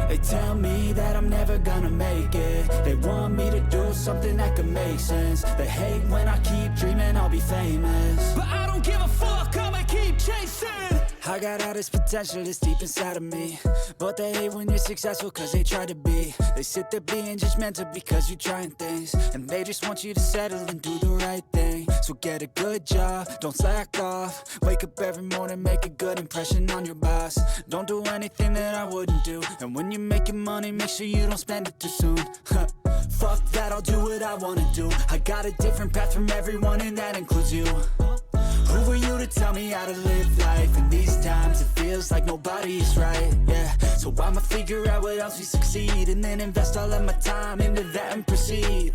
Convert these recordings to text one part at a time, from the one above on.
They tell me that I'm never gonna make it. They want me to do something that could make sense. They hate when I keep dreaming I'll be famous, but I don't give a fuck, I'ma keep chasing. I got all this potential that's deep inside of me, but they hate when you're successful cause they try to be. They sit there being judgmental because you're trying things, and they just want you to settle and do the right thing. So get a good job, don't slack off. Wake up every morning, make a good impression on your boss. Don't do anything that I wouldn't do, and when you're making money, make sure you don't spend it too soon. Fuck that, I'll do what I wanna do. I got a different path from everyone, and that includes you. Who are you to tell me how to live life? In these times it feels like nobody is right, yeah. So I'ma figure out what else we succeed, and then invest all of my time into that and proceed.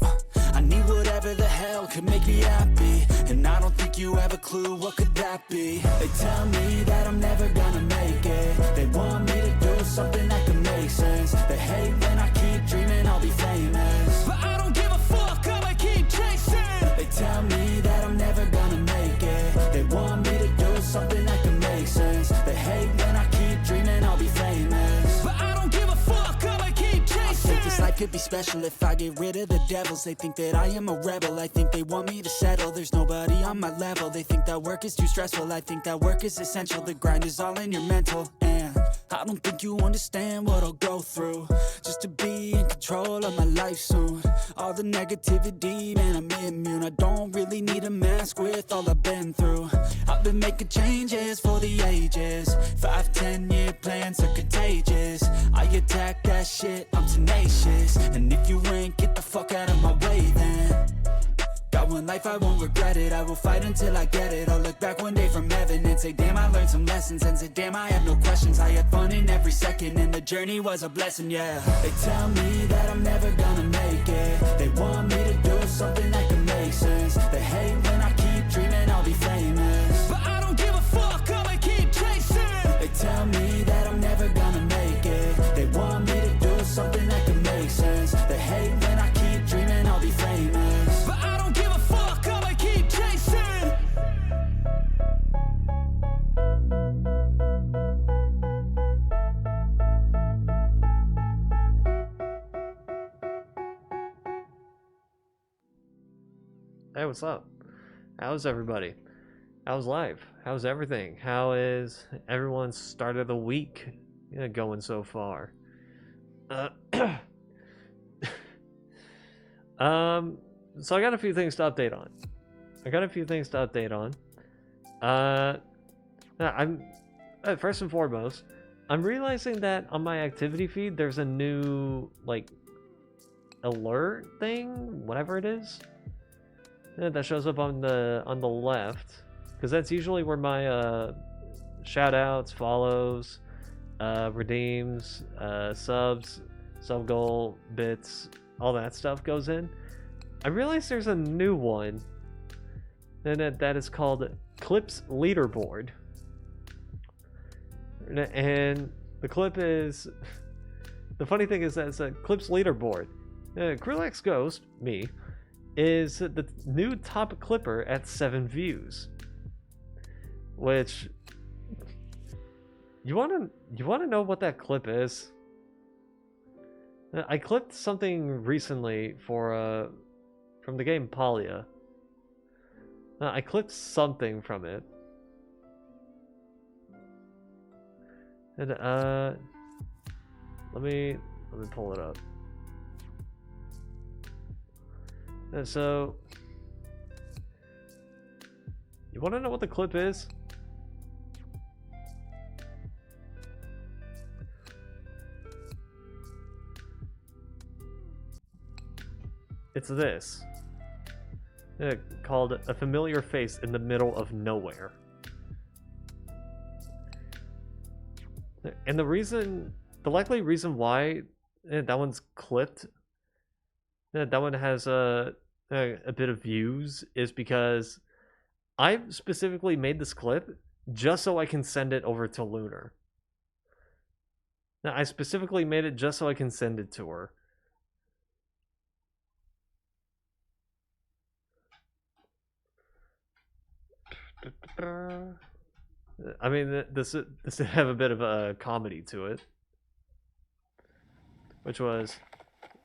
I need whatever the hell could make me happy, and I don't think you have a clue what could that be. They tell me that I'm never gonna make it. They want me to do something that could make sense. They hate when I keep dreaming I'll be famous, but I don't give a fuck, I'ma keep chasing. They tell me that I'm never gonna make it. They want me to do something that can make sense. They hate when I keep dreaming I'll be famous, but I don't give a fuck, I'ma keep chasing. I think this life could be special if I get rid of the devils. They think that I am a rebel, I think they want me to settle. There's nobody on my level, they think that work is too stressful. I think that work is essential, the grind is all in your mental. And I don't think you understand what I'll go through just to be in control of my life soon. All the negativity, man, I'm immune. I don't really need a mask with all I've been through. I've been making changes for the ages. 5-10 year plans are contagious. I attack that shit, I'm tenacious. And if you ain't, get the fuck out of my way then. Got one life, I won't regret it. I will fight until I get it. I'll look back one day from heaven and say, damn, I learned some lessons. And say, damn, I have no questions. I had fun in every second, and the journey was a blessing, yeah. They tell me that I'm never gonna make it. They want me to do something that can make sense. They hate when I keep dreaming I'll be famous, but I don't give a fuck, I'ma keep chasing. They tell me that I'm never gonna make it. They want me to do something that can make sense. They hate when I keep dreaming I'll be famous, but I don't give a fuck, I'ma keep chasing. Hey, what's up? How's everybody? How's life? How's everything? How is everyone's start of the week going so far? So I got a few things to update on. I'm first and foremost, I'm realizing that on my activity feed there's a new like alert thing, whatever it is, that shows up on the left, because that's usually where my shout outs, follows, redeems, subs, sub goal, bits, all that stuff goes in. I realized there's a new one, and that is called Clips Leaderboard. And the clip is, the funny thing is that it's a Clips Leaderboard. Krillex Ghost, me, is the new top clipper at 7 views. Which, you wanna know what that clip is? I clipped something recently for from the game Palia. I clipped something from it. And let me pull it up. And so, you want to know what the clip is? It's this. Called A Familiar Face in the Middle of Nowhere. And the likely reason why that one's clipped, that one has a bit of views, is because I specifically made this clip just so I can send it over to Lunar. Now, I specifically made it just so I can send it to her. I mean, this have a bit of a comedy to it. which was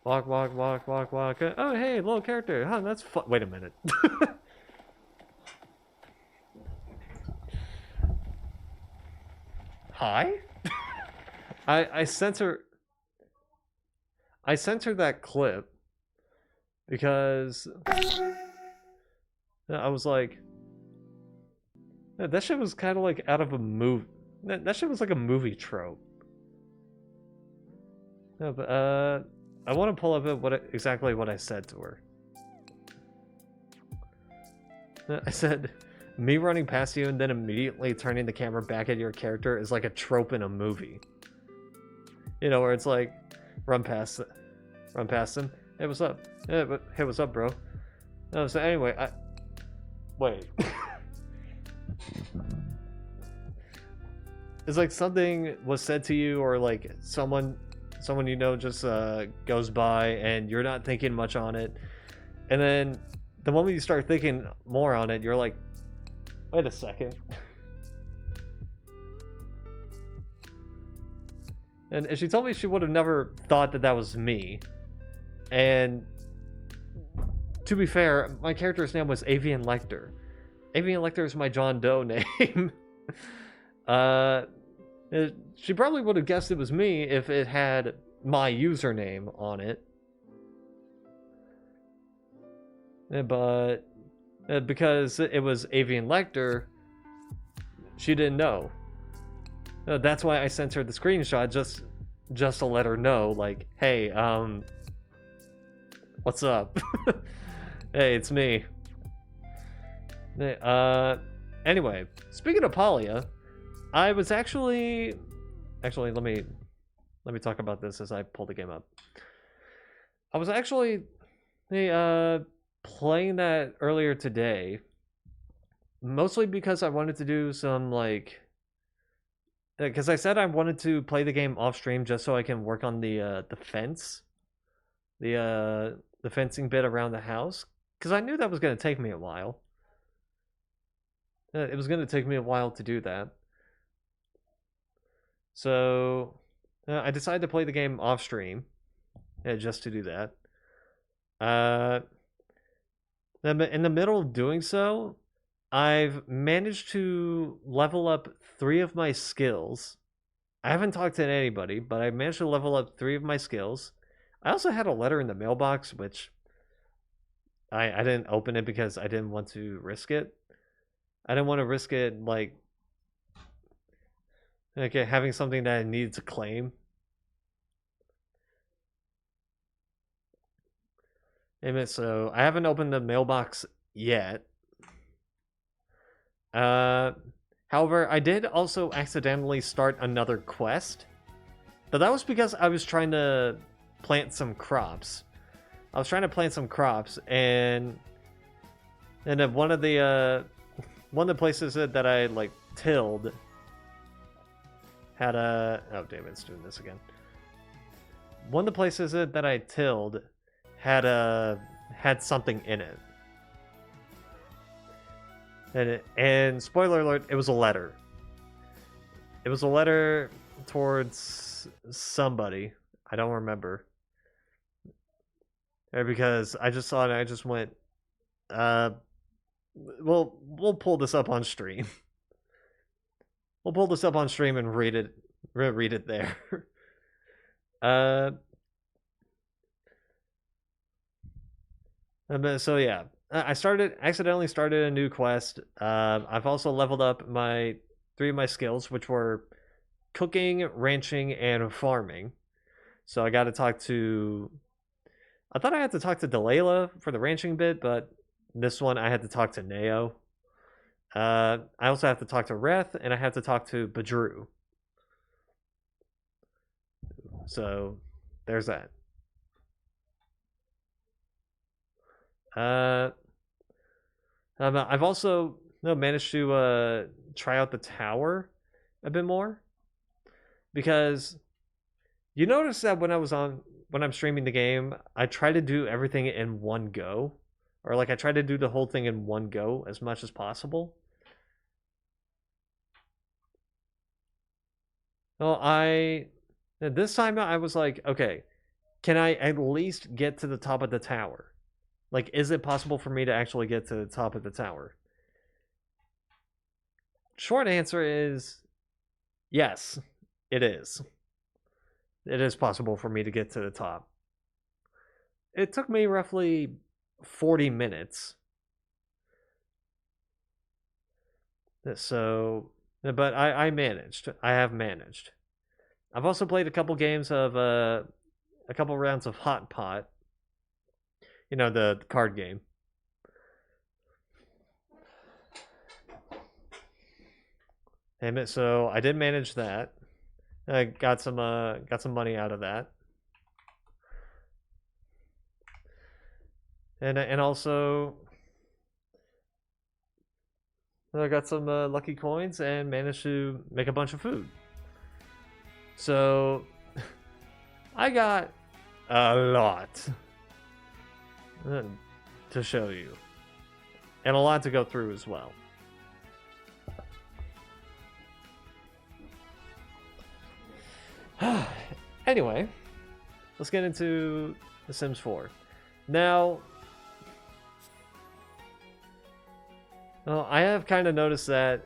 walk, walk, walk, walk, walk. Oh, hey, little character. Huh, that's fun. Wait a minute. Hi? I sent her that clip because I was like, that shit was kind of like out of a movie. That shit was like a movie trope. No, but I want to pull up exactly what I said to her. I said, me running past you and then immediately turning the camera back at your character is like a trope in a movie. You know, where it's like, run past them. Hey, what's up? Hey, what's up, bro? No, so anyway, wait. It's like something was said to you, or like someone you know just goes by and you're not thinking much on it, and then the moment you start thinking more on it, you're like, wait a second. And she told me she would have never thought that was me. And to be fair, my character's name was Avian Lecter. Avian Lecter is my John Doe name. She probably would have guessed it was me if it had my username on it. But because it was Avian Lecter, she didn't know. That's why I sent her the screenshot, just to let her know, like, hey, what's up? Hey, it's me. Anyway, speaking of Palia, I was actually let me talk about this as I pull the game up. I was actually playing that earlier today, mostly because I wanted to do some like, because I said I wanted to play the game off stream just so I can work on the fence, the fencing bit around the house, because I knew that was going to take me a while. It was going to take me a while to do that. So I decided to play the game off stream just to do that. In the middle of doing so, I've managed to level up 3 of my skills. I haven't talked to anybody, but I managed to level up 3 of my skills. I also had a letter in the mailbox, which I didn't open it because I didn't want to risk it. I didn't want to risk it, like having something that I needed to claim. So I haven't opened the mailbox yet. However, I did also accidentally start another quest, but that was because I was trying to plant some crops. And then one of the places that I like tilled had a, oh damn, it's doing this again. One of the places that I tilled had something in it. And spoiler alert, it was a letter. It was a letter towards somebody. I don't remember. Because I just saw it and I just went, we'll pull this up on stream. We'll pull this up on stream and read it there. So yeah, I accidentally started a new quest. I've also leveled up 3 of my skills, which were cooking, ranching, and farming. So I got to talk to, I thought I had to talk to Delayla for the ranching bit, but this one I had to talk to Neo. I also have to talk to Reth, and I have to talk to Badru. So there's that. I've also managed to try out the tower a bit more, because you notice that when I'm streaming the game, I try to do everything in one go, or like I try to do the whole thing in one go as much as possible. Well, this time I was like, okay, can I at least get to the top of the tower? Like, is it possible for me to actually get to the top of the tower? Short answer is yes, it is. It is possible for me to get to the top. It took me roughly 40 minutes. So, but I managed. I have managed. I've also played a couple games of a couple rounds of Hot Pot. You know, the card game. Damn it! So I did manage that. I got some money out of that, and also I got some lucky coins and managed to make a bunch of food. So I got a lot to show you, and a lot to go through as well. Anyway, let's get into The Sims 4. Now, well, I have kind of noticed that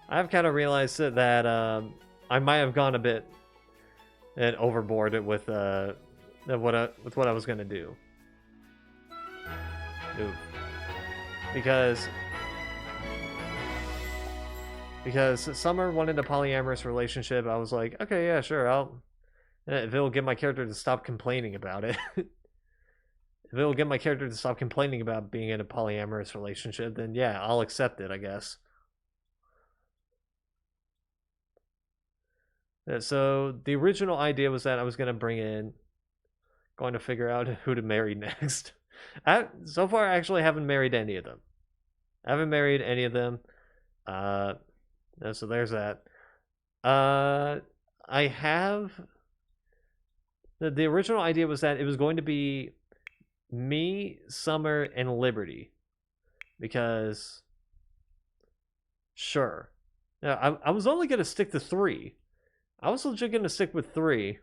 I've kind of realized that I might have gone a bit overboard with what I was gonna do. Oof. Because Summer wanted a polyamorous relationship. I was like, okay, yeah, sure. If it'll get my character to stop complaining about it. If it'll get my character to stop complaining about being in a polyamorous relationship, then yeah, I'll accept it, I guess. So the original idea was that I was going to figure out who to marry next. So far, I actually haven't married any of them. I haven't married any of them. So there's that. I have the original idea was that it was going to be me, Summer, and Liberty, because sure. Now I was only gonna stick to 3. I was legit gonna stick with 3.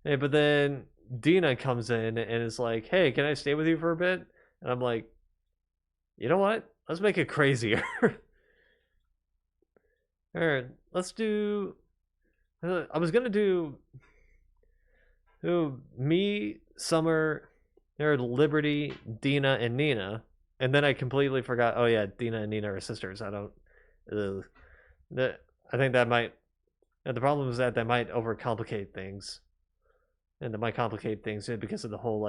Hey, but then Dina comes in and is like, "Hey, can I stay with you for a bit?" And I'm like, "You know what? Let's make it crazier." Alright, let's do. I was gonna do me, Summer, Liberty, Dina, and Nina, and then I completely forgot. Oh yeah, Dina and Nina are sisters. I don't. I think that might. The problem is that might overcomplicate things, and that might complicate things because of the whole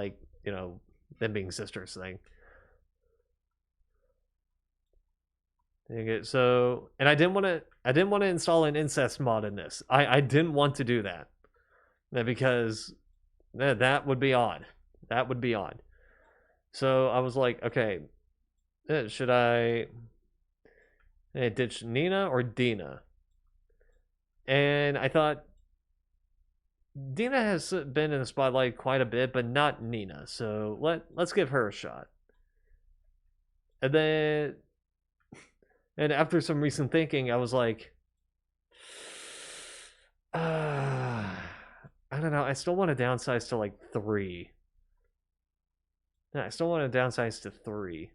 them being sisters thing. So, and I didn't want to install an incest mod in this. I didn't want to do that, because that would be odd. That would be odd. So I was like, okay, should I ditch Nina or Dina? And I thought Dina has been in the spotlight quite a bit, but not Nina. So let's give her a shot. And then, and after some recent thinking, I was like, I don't know. I still want to downsize to 3. Yeah, I still want to downsize to 3.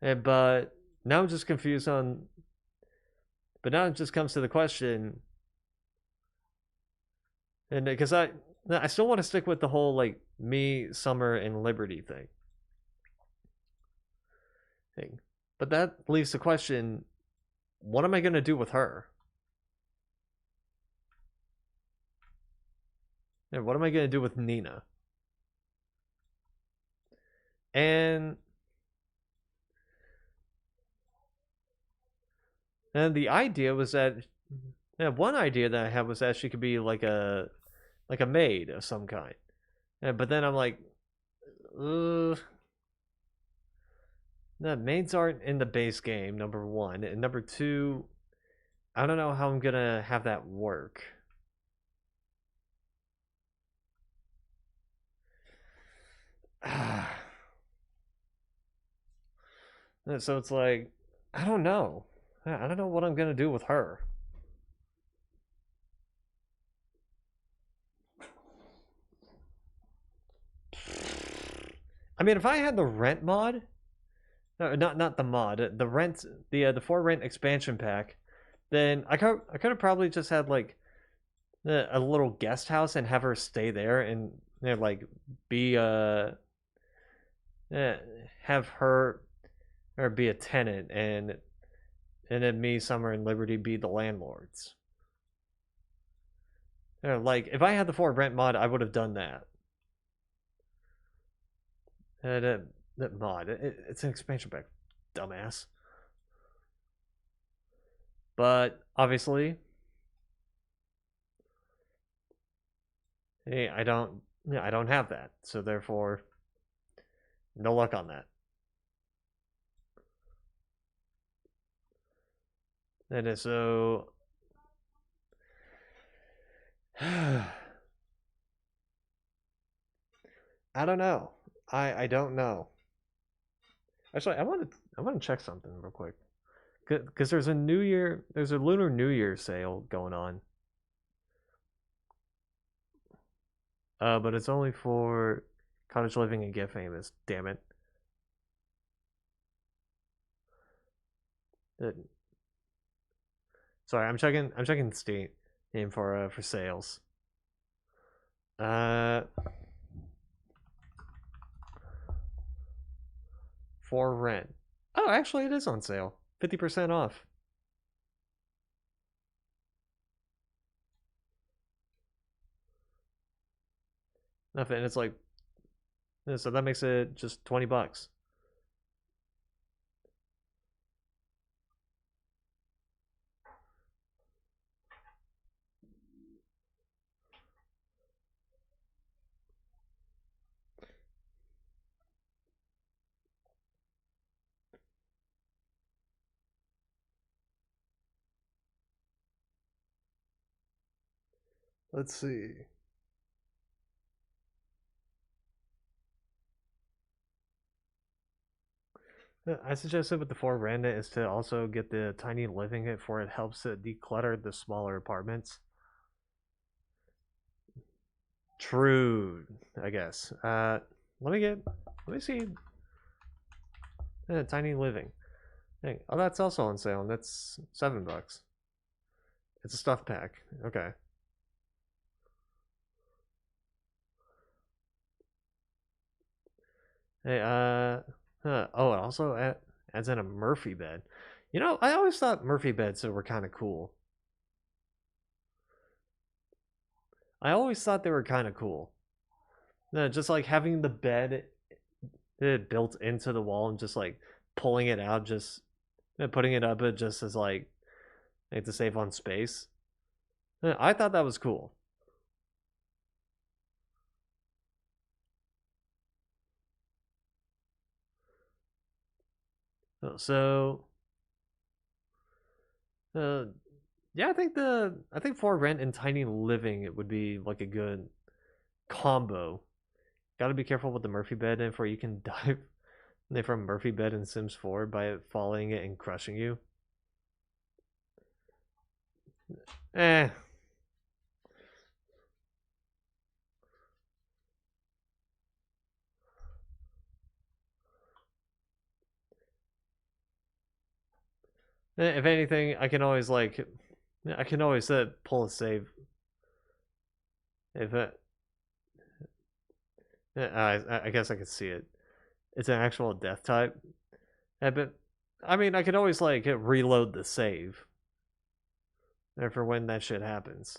But now I'm just confused on. But now it just comes to the question, and because I still want to stick with the whole me, Summer, and Liberty thing. But that leaves the question: what am I gonna do with her? And what am I gonna do with Nina? And the idea was that one idea that I had was that she could be like a maid of some kind. But then I'm like, no, maids aren't in the base game, number 1. And number 2, I don't know how I'm gonna have that work. So it's like, I don't know. I don't know what I'm gonna do with her. I mean, if I had the rent mod, no, not the mod, the rent, the for rent expansion pack, then I could have probably just had like a little guest house and have her stay there and like be uh have her or be a tenant and then me, Summer, and Liberty be the landlords. Like if I had the for rent mod, I would have done that. That mod, it's an expansion pack, dumbass. But obviously, hey, I don't have that, so therefore, no luck on that. And so, I don't know. I don't know. Actually, I want to check something real quick because there's a Lunar New Year sale going on. But it's only for Cottage Living and Get Famous. Damn it. It sorry, I'm checking Steam name for sales. Uh, for rent. Oh, actually, it is on sale. 50% off. Nothing. It's like so that makes it just $20. Let's see. I suggested with the for rent is to also get the tiny living kit for it helps it declutter the smaller apartments. True, I guess. Let me see. Tiny living. Hey, oh, that's also on sale, and that's $7. It's a stuff pack. Okay. Hey, oh, it also adds in a Murphy bed. You know, I always thought Murphy beds were kind of cool. I always thought they were kind of cool. Just like having the bed built into the wall and just like pulling it out, just putting it up, it just as like to save on space. I thought that was cool. So, uh, yeah, I think for rent and tiny living it would be like a good combo. Got to be careful with the Murphy bed, and for you can dive from Murphy bed in Sims 4 by it falling it and crushing you. Eh. If anything, I can always pull a save. If it, I guess I could see it. It's an actual death type. But I mean, I could always like reload the save. For when that shit happens.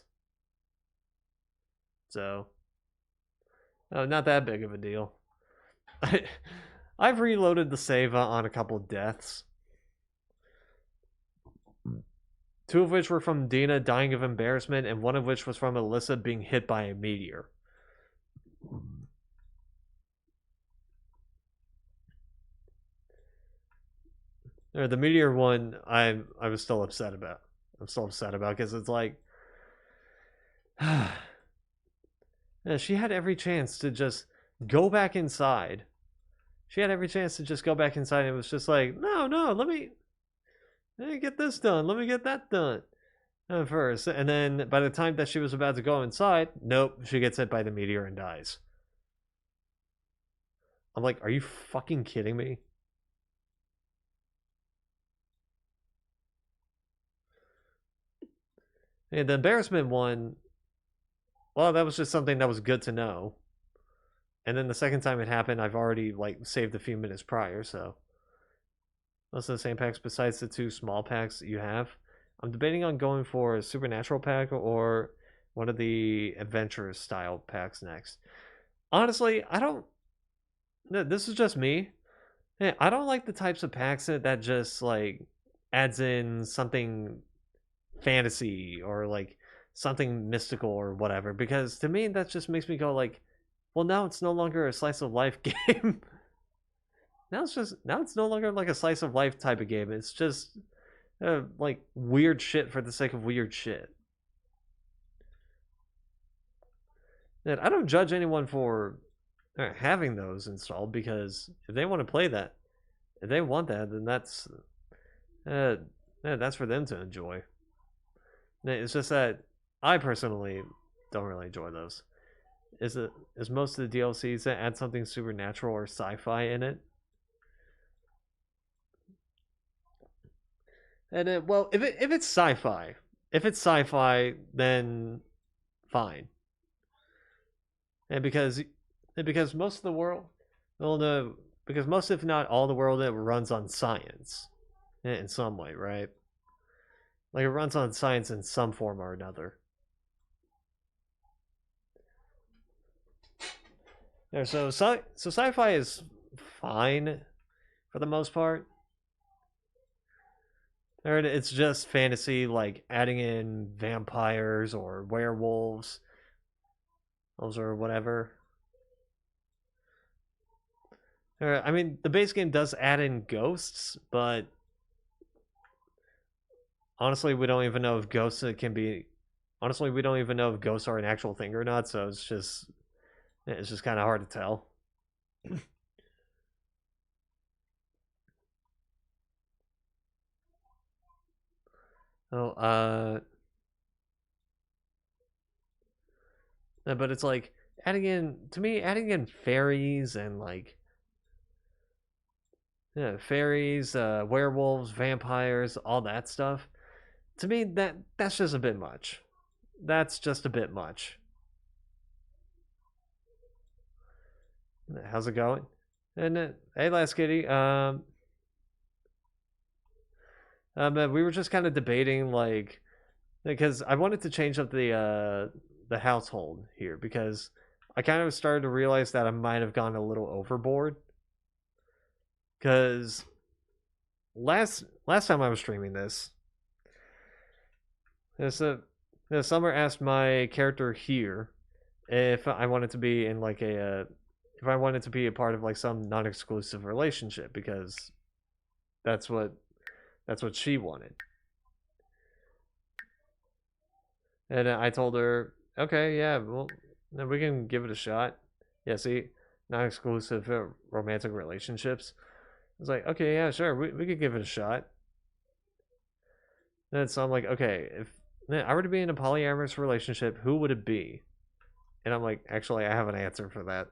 So, not that big of a deal. I've reloaded the save on a couple deaths. Two of which were from Dina dying of embarrassment, and one of which was from Alyssa being hit by a meteor. The meteor one, I was still upset about. I'm still upset about because it's like, yeah, she had every chance to just go back inside. She had every chance to just go back inside. And it was just like, no, let me get this done. Let me get that done first. And then by the time that she was about to go inside, nope, she gets hit by the meteor and dies. I'm like, are you fucking kidding me? And the embarrassment one, well, that was just something that was good to know. And then the second time it happened, I've already like saved a few minutes prior, so most of the same packs besides the 2 small packs that you have. I'm debating on going for a supernatural pack or one of the adventurous style packs next. Honestly, I don't. This is just me. Yeah, I don't like the types of packs that just like adds in something fantasy or like something mystical or whatever, because to me that just makes me go like, well, now it's no longer a slice of life game. Now it's no longer like a slice of life type of game. It's just like weird shit for the sake of weird shit. And I don't judge anyone for having those installed, because if they want to play that, if they want that, then uh, that's for them to enjoy. It's just that I personally don't really enjoy those. Is most of the DLCs that add something supernatural or sci-fi in it. And well, if it's sci-fi, then fine. And because most of the world, well, no, because most, if not all, the world it runs on science in some way, right? Like it runs on science in some form or another. Yeah, so sci-fi is fine for the most part. It's just fantasy, like adding in vampires or werewolves, those or whatever. I mean, the base game does add in ghosts, but honestly, we don't even know if ghosts can be. Honestly, we don't even know if ghosts are an actual thing or not. So it's just kind of hard to tell. Oh, but it's like adding in fairies and like, yeah, fairies, werewolves, vampires, all that stuff. To me, that's just a bit much. That's just a bit much. How's it going? And hey, last kitty. We were just kind of debating like, because I wanted to change up the household here, because I kind of started to realize that I might have gone a little overboard. Because last time I was streaming this, so Summer asked my character here if I wanted to be in like if I wanted to be a part of like some non-exclusive relationship, because that's what she wanted. And I told her, okay, yeah, well, then we can give it a shot. Yeah, see, non-exclusive romantic relationships. I was like, okay, yeah, sure, we could give it a shot. And so I'm like, okay, if I were to be in a polyamorous relationship, who would it be? And I'm like, actually, I have an answer for that.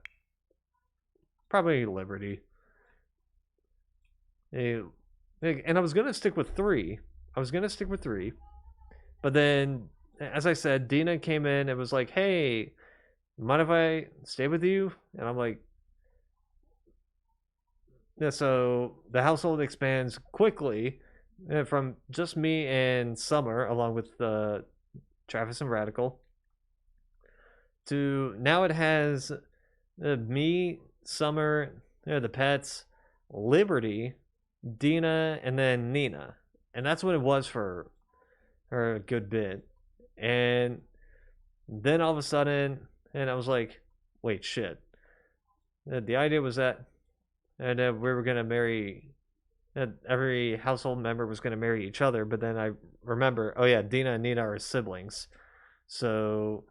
Probably Liberty. And I was gonna stick with 3. But then, as I said, Dina came in and was like, "Hey, mind if I stay with you?" And I'm like, "Yeah." So the household expands quickly from just me and Summer, along with Travis and Radical, to now it has me, Summer, the pets, Liberty, Dina, and then Nina. And that's what it was for a good bit. And then all of a sudden, and I was like, wait, shit. The idea was that and we were going to marry, every household member was going to marry each other. But then I remember, oh yeah, Dina and Nina are siblings. So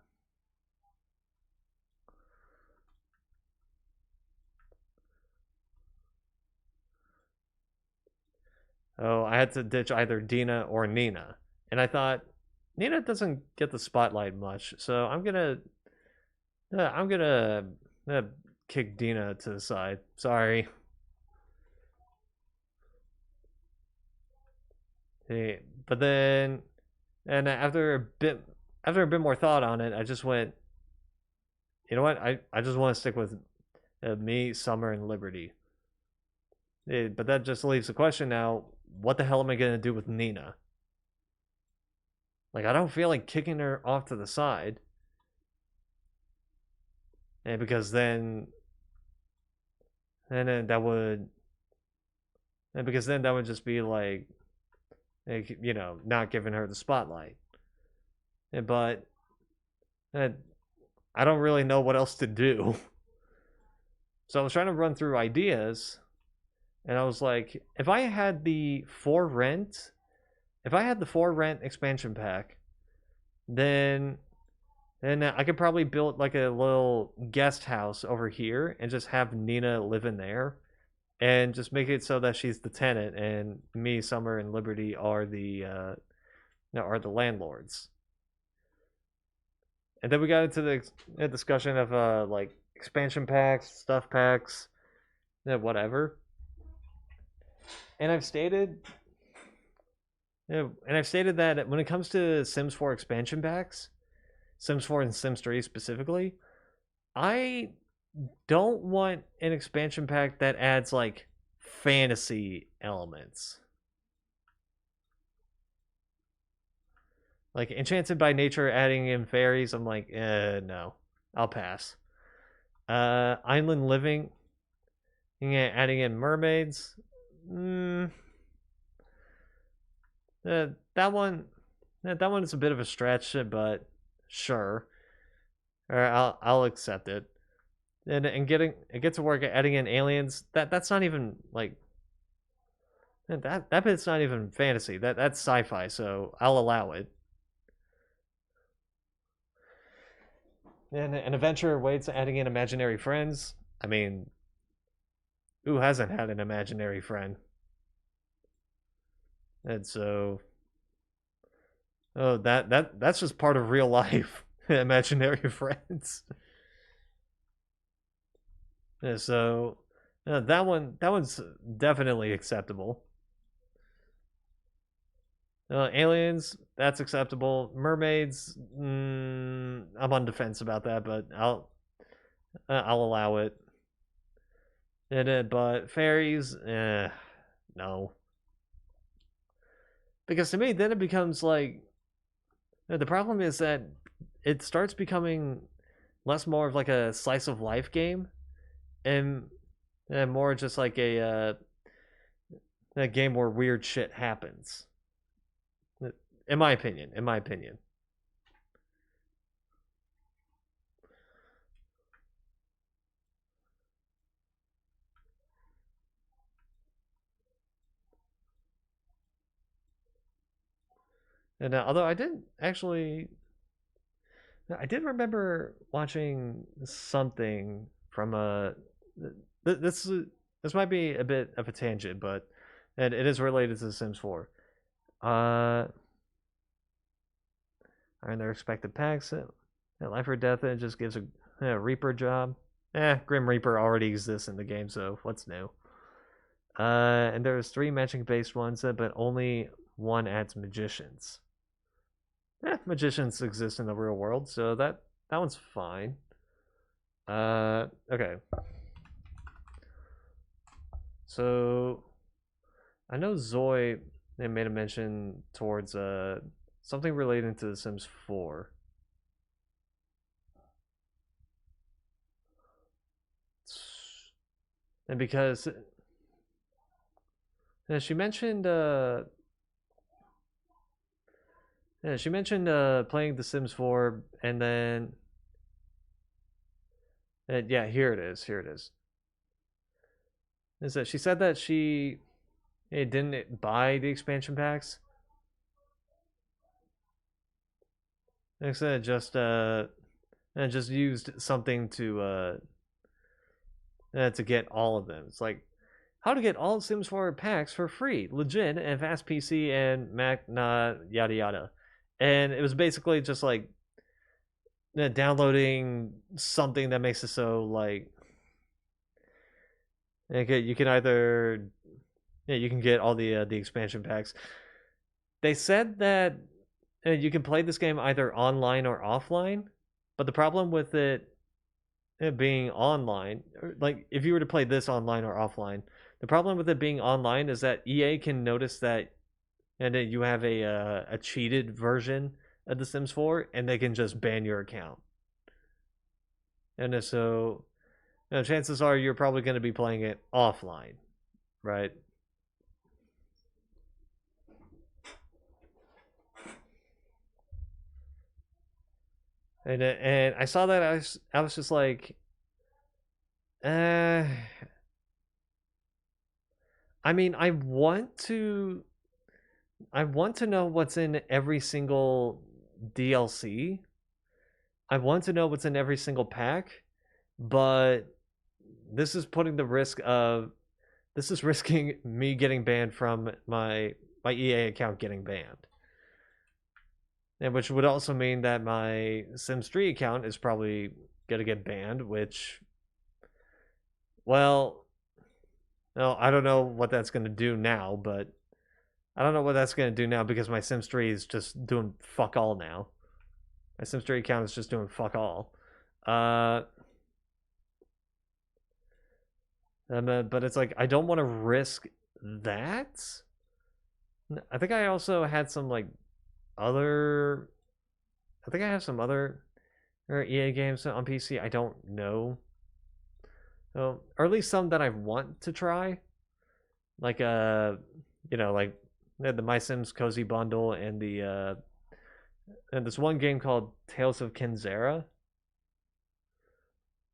I had to ditch either Dina or Nina. And I thought, Nina doesn't get the spotlight much, so I'm gonna kick Dina to the side. Sorry. Hey, but then, and after a bit more thought on it, I just went, you know what? I just want to stick with me, Summer, and Liberty. But that just leaves the question now: what the hell am I gonna do with Nina? Like, I don't feel like kicking her off to the side, and because then, and then that would, and because then that would just be like, you know, not giving her the spotlight. But I don't really know what else to do. So I was trying to run through ideas, and I was like, if I had the For Rent expansion pack, then I could probably build like a little guest house over here and just have Nina live in there, and just make it so that she's the tenant and me, Summer, and Liberty are the landlords. And then we got into the discussion of like expansion packs, stuff packs, whatever. And I've stated that when it comes to Sims 4 expansion packs, Sims 4 and Sims 3 specifically, I don't want an expansion pack that adds like fantasy elements. Like Enchanted by Nature adding in fairies, I'm like, no, I'll pass. Island Living, adding in mermaids, that one is a bit of a stretch, but sure, or I'll accept it. And getting it gets to work at adding in aliens. That's not even like that bit's not even fantasy. That's sci-fi, so I'll allow it. And an adventure waits adding in imaginary friends. I mean, who hasn't had an imaginary friend? And so, oh, that's just part of real life. Imaginary friends. And so, that one's definitely acceptable. Aliens, that's acceptable. Mermaids, I'm on defense about that, but I'll allow it. But fairies, no. Because to me, then it becomes like the problem is that it starts becoming less more of like a slice of life game, and more just like a game where weird shit happens. In my opinion. And although I did remember watching something from a this might be a bit of a tangent, but it is related to The Sims 4. Are in their expected packs. Life or Death, it just gives a Reaper job. Grim Reaper already exists in the game, so what's new? And there's 3 matching based ones, but only one adds magicians. Magicians exist in the real world, so that one's fine. Okay. So I know Zoe they made a mention towards something relating to The Sims 4. And because she mentioned playing The Sims 4, and then yeah, here it is. Is that she said that she didn't buy the expansion packs. Instead, just used something to get all of them. It's like how to get all Sims 4 packs for free, legit, and fast PC and Mac, yada yada. And it was basically just like downloading something that makes it so like You can either, yeah, you can get all the expansion packs. They said that you can play this game either online or offline, but the problem with it being online, like if you were to play this online or offline, the problem with it being online is that EA can notice that, and you have a cheated version of The Sims 4, and they can just ban your account. And so, chances are you're probably going to be playing it offline, right? And I saw that I was just like, uh, I mean, I want to know what's in every single DLC. I want to know what's in every single pack, but this is putting the risk of this is risking me getting banned from my EA account getting banned. And which would also mean that my Sims 3 account is probably going to get banned, which, well, no, I don't know what that's going to do now, but I don't know what that's going to do now because my Sims 3 is just doing fuck all now. My Sims 3 account is just doing fuck all. But it's like, I don't want to risk that. I think I also had some, like, other. I think I have some other EA games on PC. I don't know. Or at least some that I want to try. Like, like the My Sims Cozy Bundle and and this one game called Tales of Kenzera,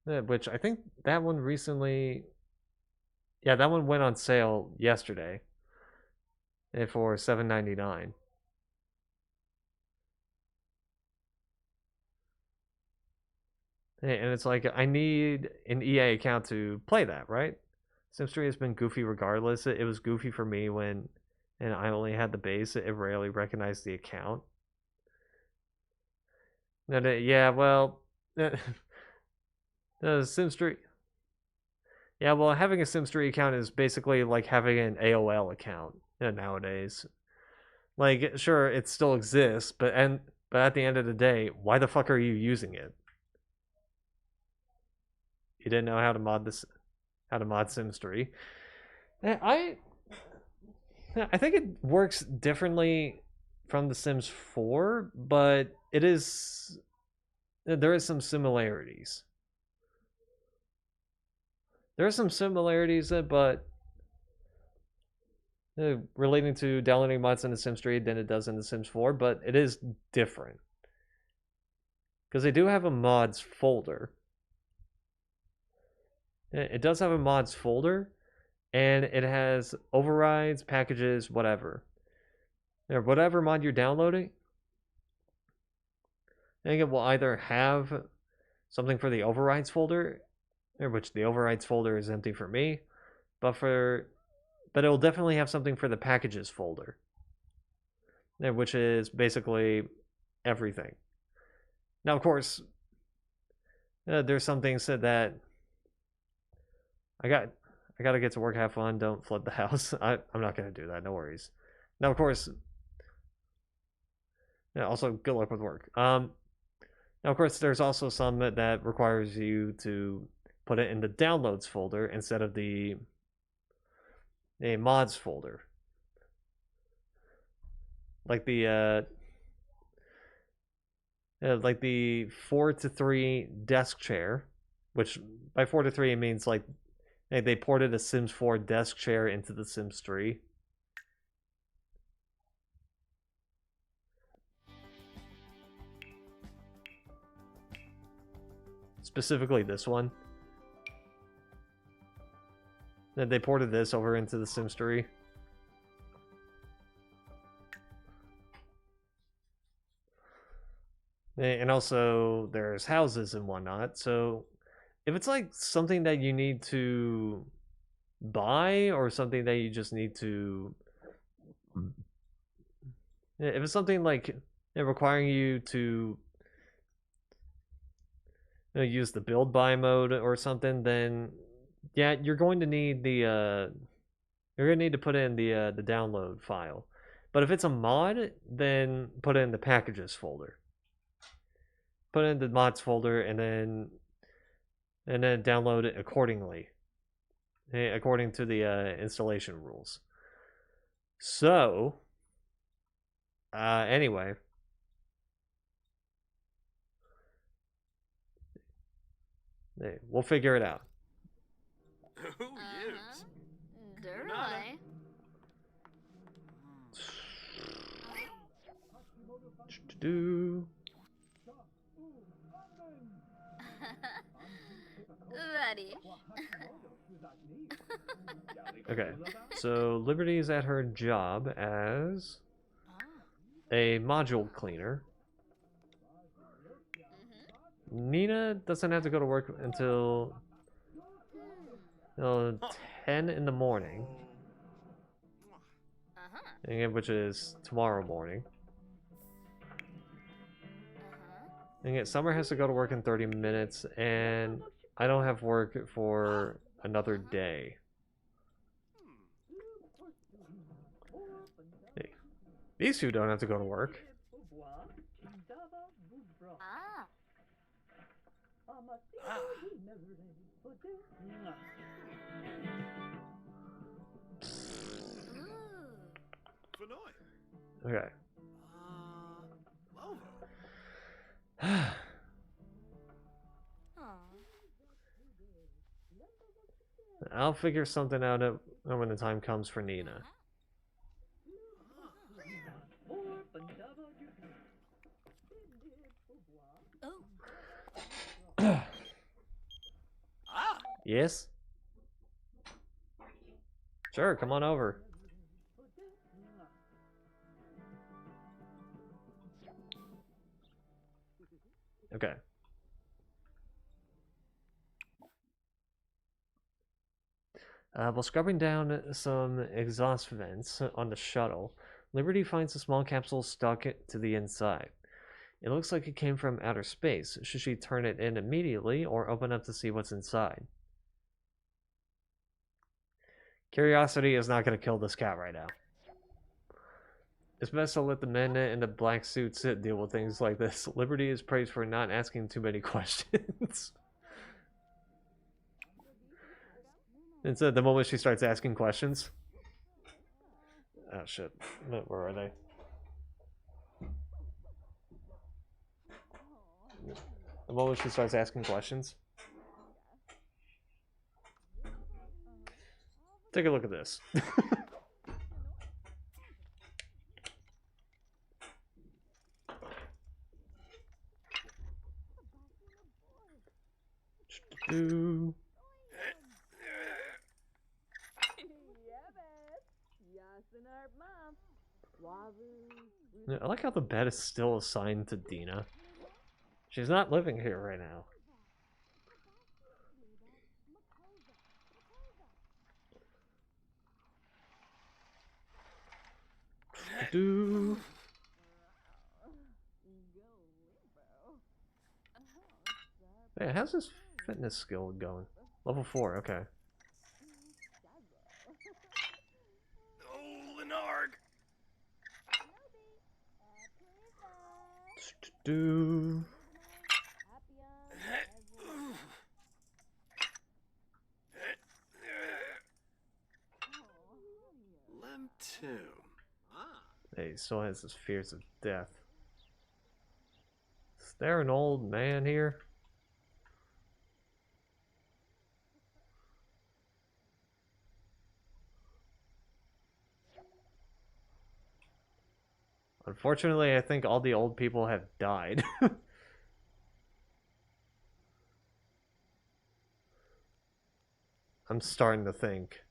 which I think that one recently, yeah, that one went on sale yesterday for $7.99. And it's like I need an EA account to play that, right? Sims 3 has been goofy regardless. It was goofy for me when, and I only had the base. It rarely recognized the account. Yeah, well, Sims 3. Yeah, well, having a Sims 3 account is basically like having an AOL account nowadays. Like, sure, it still exists, but at the end of the day, why the fuck are you using it? You didn't know how to mod Sims 3. I think it works differently from The Sims 4, but there is some similarities. There are some similarities, but relating to downloading mods in The Sims 3 than it does in The Sims 4, but it is different. Because they do have a mods folder. It does have a mods folder, and it has overrides, packages, whatever. Whatever mod you're downloading, I think it will either have something for the overrides folder, which the overrides folder is empty for me, but it will definitely have something for the packages folder, which is basically everything. Now, of course, there's some things that I got to get to work, have fun, don't flood the house. I'm not going to do that, no worries. Now, of course, also good luck with work. Now, of course, there's also some that requires you to put it in the downloads folder instead of the mods folder. Like the 4-3 desk chair, which by 4-3 it means like they ported a Sims 4 desk chair into the Sims 3. Specifically this one. Then they ported this over into the Sims 3. And also there's houses and whatnot. So if it's like something that you need to buy or something that you just need to, if it's something like requiring you to use the build buy mode or something, then yeah, you're going to need the you're gonna need to put in the download file. But if it's a mod, then put it in the packages folder. Put it in the mods folder and then download it accordingly, according to the installation rules. So, anyway, we'll figure it out. Who use? Durley. Do. Ready. Okay, so Liberty's at her job as a module cleaner. Nina doesn't have to go to work until 10 in the morning, which is tomorrow morning. And yet Summer has to go to work in 30 minutes, and I don't have work for another day. Hey, these two don't have to go to work. Okay. I'll figure something out when the time comes for Nina. Yes? Sure, come on over. Okay. While scrubbing down some exhaust vents on the shuttle, Liberty finds a small capsule stuck to the inside. It looks like it came from outer space. Should she turn it in immediately or open up to see what's inside? Curiosity is not going to kill this cat right now. It's best to let the men in the black suits deal with things like this. Liberty is praised for not asking too many questions. It's the moment she starts asking questions. Oh shit. Where are they? The moment she starts asking questions. Take a look at this. I like how the bed is still assigned to Dina. She's not living here right now. Hey, how's this fitness skill going? Level 4, okay. Oh, Lenarg! Lemtoon. Hey, he still has his fears of death. Is there an old man here? Unfortunately, I think all the old people have died. I'm starting to think.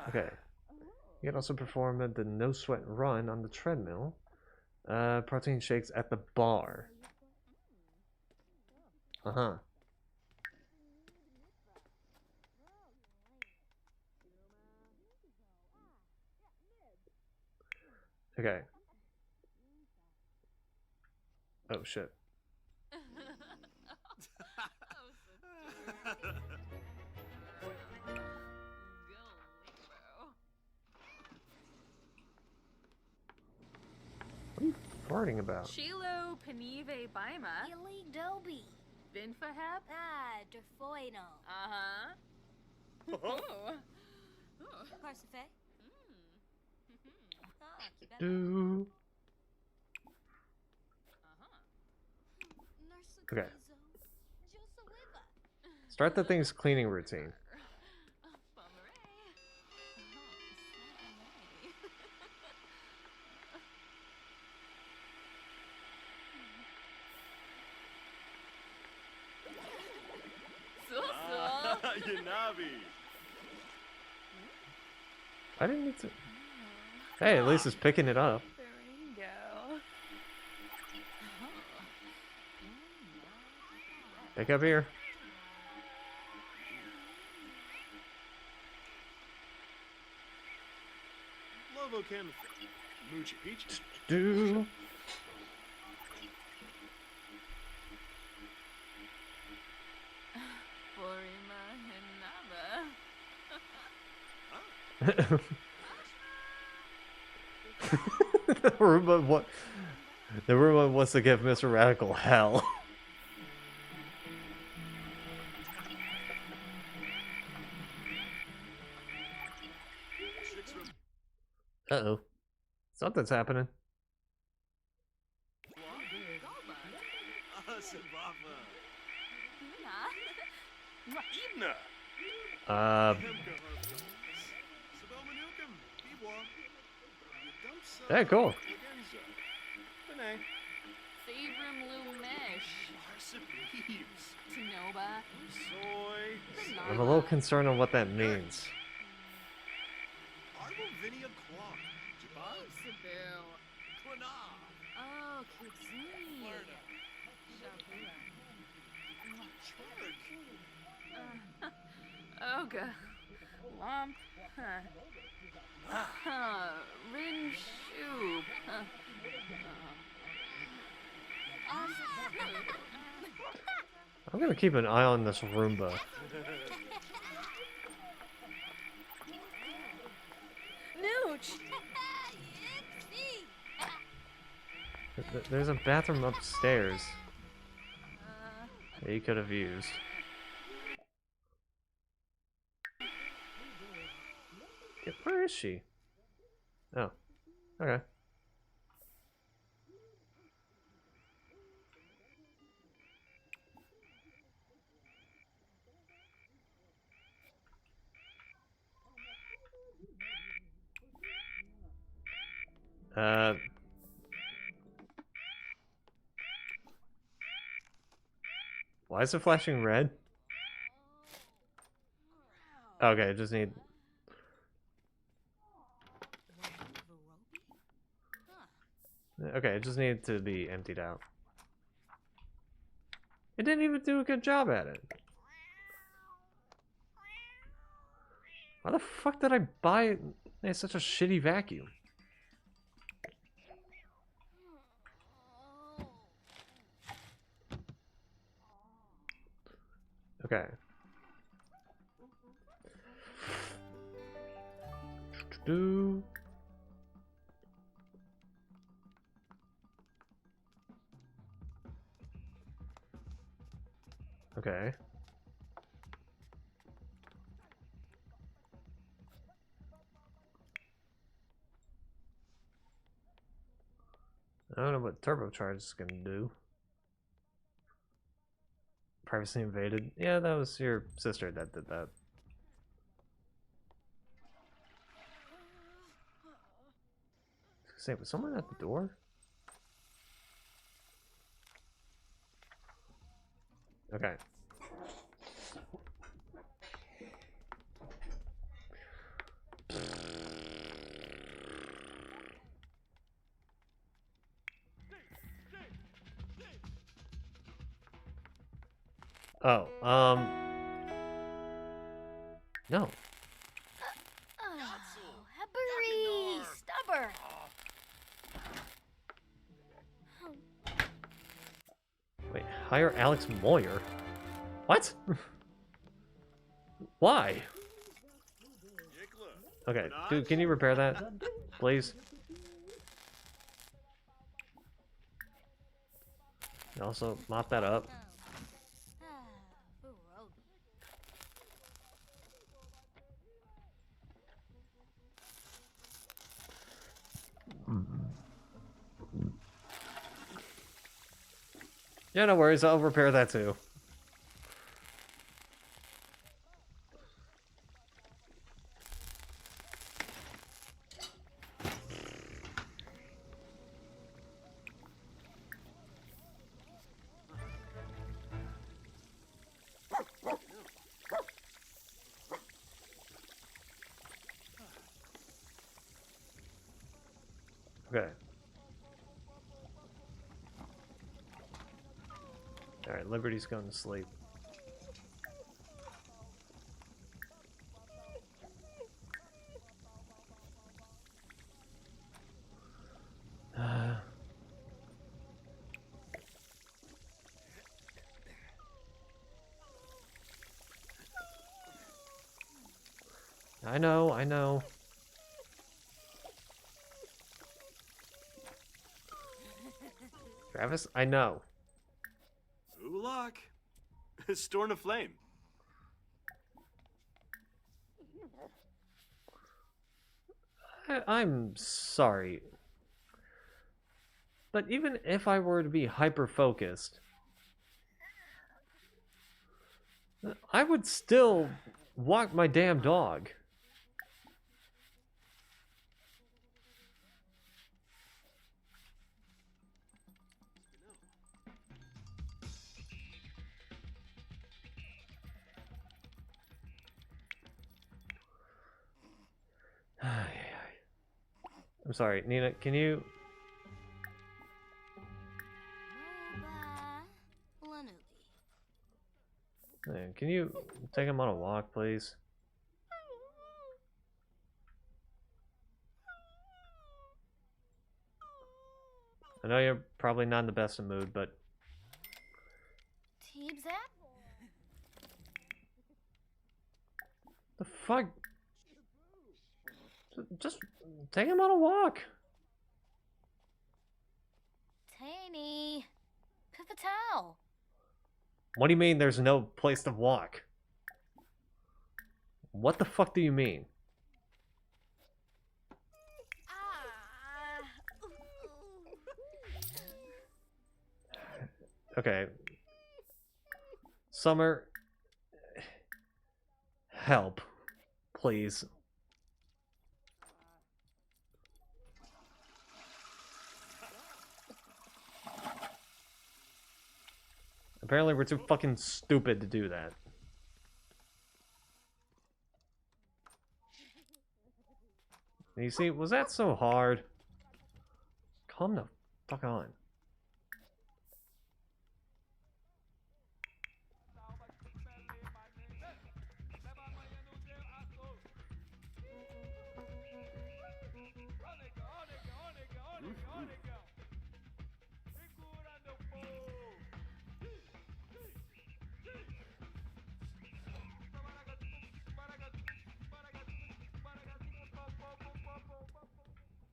Okay. You can also perform the no sweat run on the treadmill. Protein shakes at the bar. Uh-huh. Okay. Oh shit. What are you farting about? Chilo Panive Baima. Yili Doby. Binfahab. Ah, Derfoino. Uh-huh. Parsife. Ah, Kibet. Do. Okay. Start the thing's cleaning routine. Yanabi. I didn't need to. Hey, at least it's picking it up. Faringo. Pick up here. Lovo Ken. Moochie Peach. Do. Borima Hinaba. The Roomba, what? The Roomba wants to give Mr. Radical hell. Uh-oh. Something's happening. Sabafa. Hina. Ibna. Hey, cool. Sabrum Lumesh. Tinoba. Soy. I'm a little concerned on what that means. Sabu. Oh, Kitsuni. Shabua. Oga. Womp. Rin Shoop. I'm gonna keep an eye on this Roomba. Nooch. There's a bathroom upstairs that you could have used. Yeah, where is she? Oh, okay. Why is it flashing red? Okay, just need. Okay, it just needed to be emptied out. It didn't even do a good job at it. Why the fuck did I buy such a shitty vacuum? Okay. Do. Okay. I don't know what turbocharge is gonna do. Privacy invaded. Yeah, that was your sister that did that. Say, was someone at the door? Okay. Oh, no. Oh, Heberi, stubber. Hire Alex Moyer? What? Why? Yikla. Okay, dude, can you repair that, please? And also, mop that up. Ah, ooh, oh. Yeah, no worries, I'll repair that too. Okay. Alright, Liberty's going to sleep. I know, I know. Travis, I know. Ulak. Storm of flame. I'm sorry. But even if I were to be hyper-focused, I would still walk my damn dog. I'm sorry, Nina, can you... Moba Lanuki. Can you take him on a walk, please? I know you're probably not in the best of mood, but... Teebzap? The fuck? Just take him on a walk. Taney. Pivotal. What do you mean there's no place to walk? What the fuck do you mean? Okay. Summer. Help. Please. Apparently we're too fucking stupid to do that. You see, was that so hard? Calm the fuck on.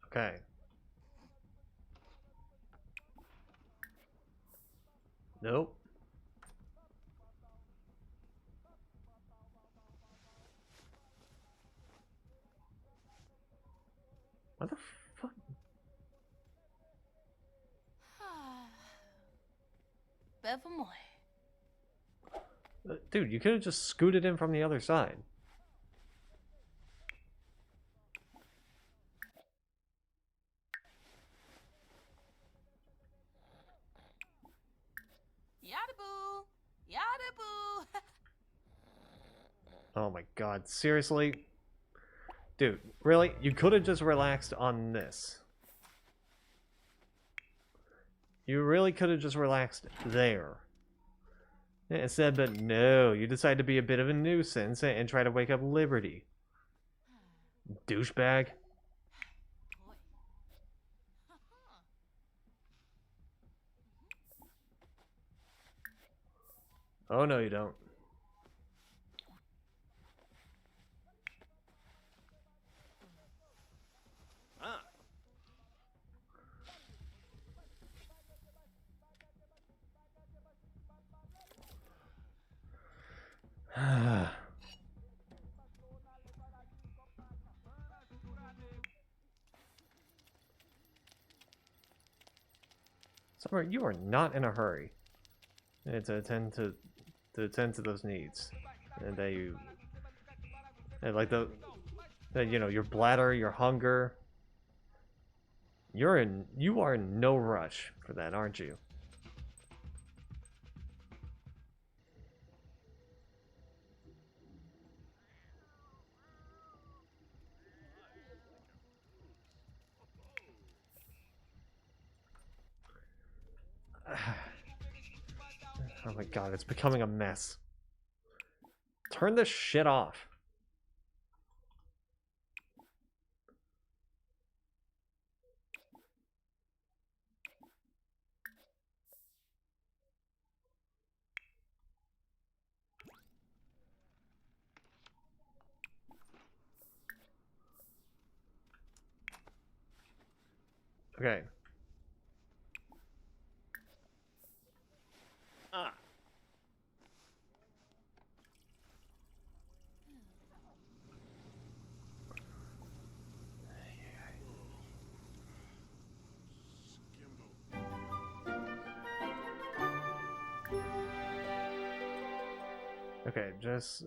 Okay. Nope. What the fuck? Bevamoy. Dude, you could have just scooted in from the other side. Yada-boo! Yada-boo! Oh my god, seriously? Dude, really? You could have just relaxed on this. You really could have just relaxed there. Instead, but no, you decide to be a bit of a nuisance and try to wake up Liberty. Douchebag. Oh no, you don't. Ah, Summer, you are not in a hurry to attend to those needs, and that you and like that you know your bladder, your hunger. You are in no rush for that, aren't you? Oh my god, it's becoming a mess. Turn this shit off. Okay. ah. Okay, just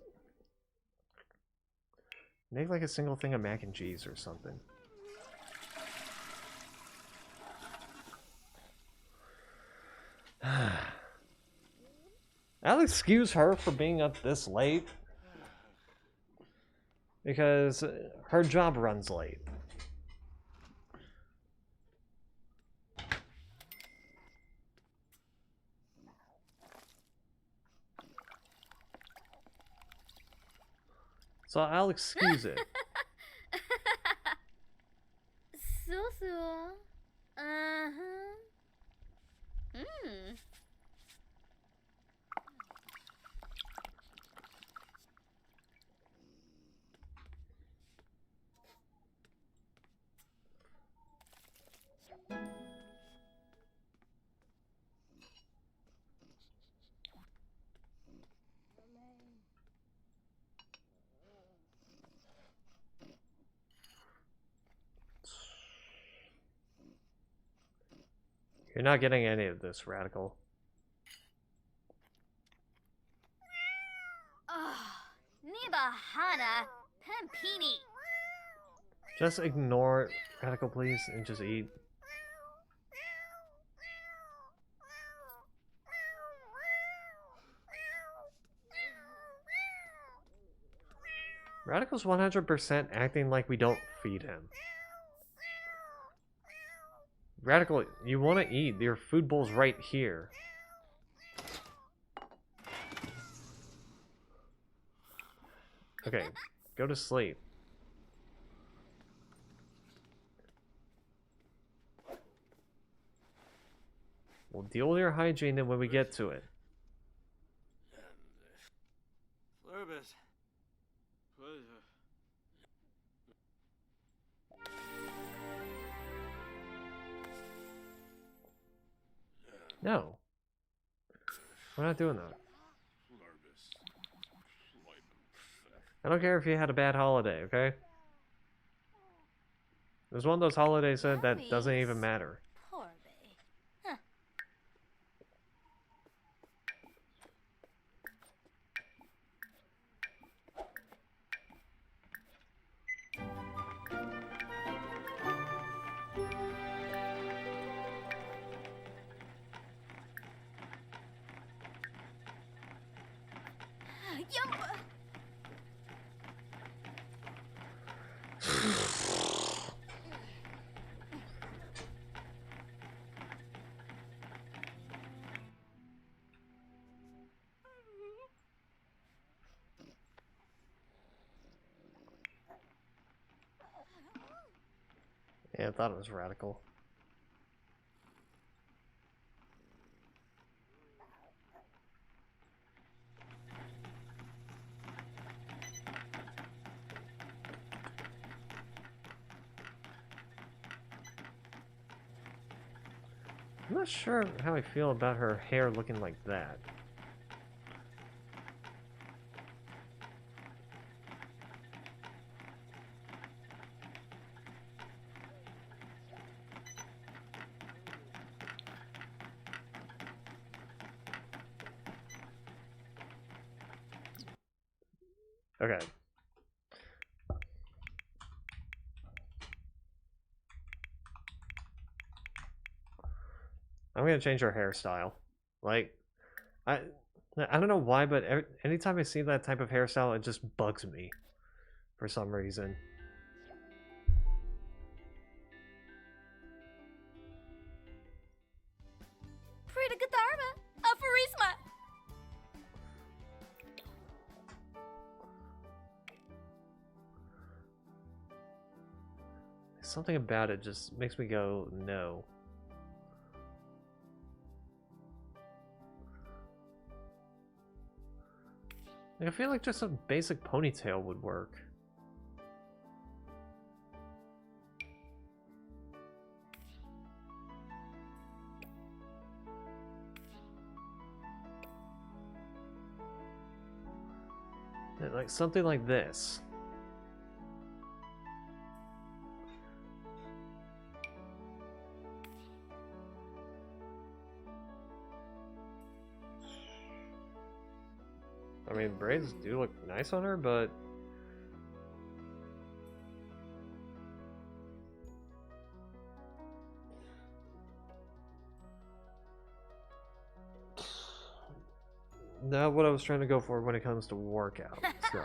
make like a single thing of mac and cheese or something. I'll excuse her for being up this late because her job runs late. So I'll excuse it. So. Uh-huh. Hmm. You're not getting any of this, Radical. Niba Hana Pampini. Just ignore Radical, please, and just eat. Radical's 100% acting like we don't feed him. Radical, you want to eat. Your food bowl's right here. Okay, go to sleep. We'll deal with your hygiene then when we get to it. Flurbus. No. We're not doing that. I don't care if you had a bad holiday, okay? It was one of those holidays that doesn't even matter. Poor baby. Huh. Yumpa. Yeah, I thought it was Radical. I'm not sure how I feel about her hair looking like that. Okay. I'm gonna change her hairstyle. Like, I don't know why, but anytime I see that type of hairstyle, it just bugs me for some reason. Frida Gatharma, Aphorisma. Something about it just makes me go, no. Like, I feel like just a basic ponytail would work. Like something like this. I mean, braids do look nice on her, but not what I was trying to go for when it comes to workout stuff.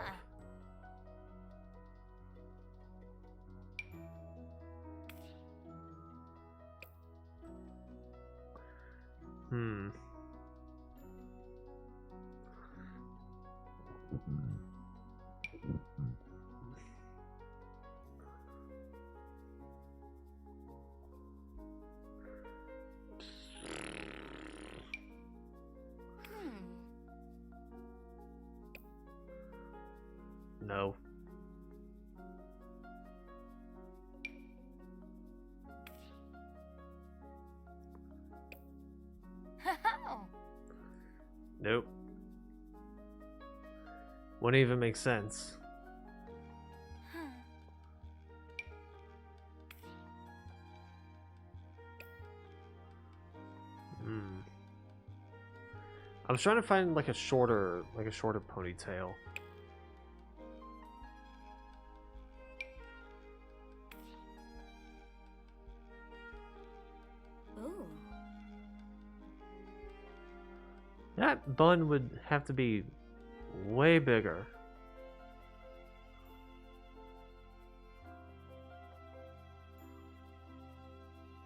Hmm. No. Nope. Wouldn't even make sense. Hmm. I was trying to find like a shorter ponytail. Ooh. That bun would have to be way bigger.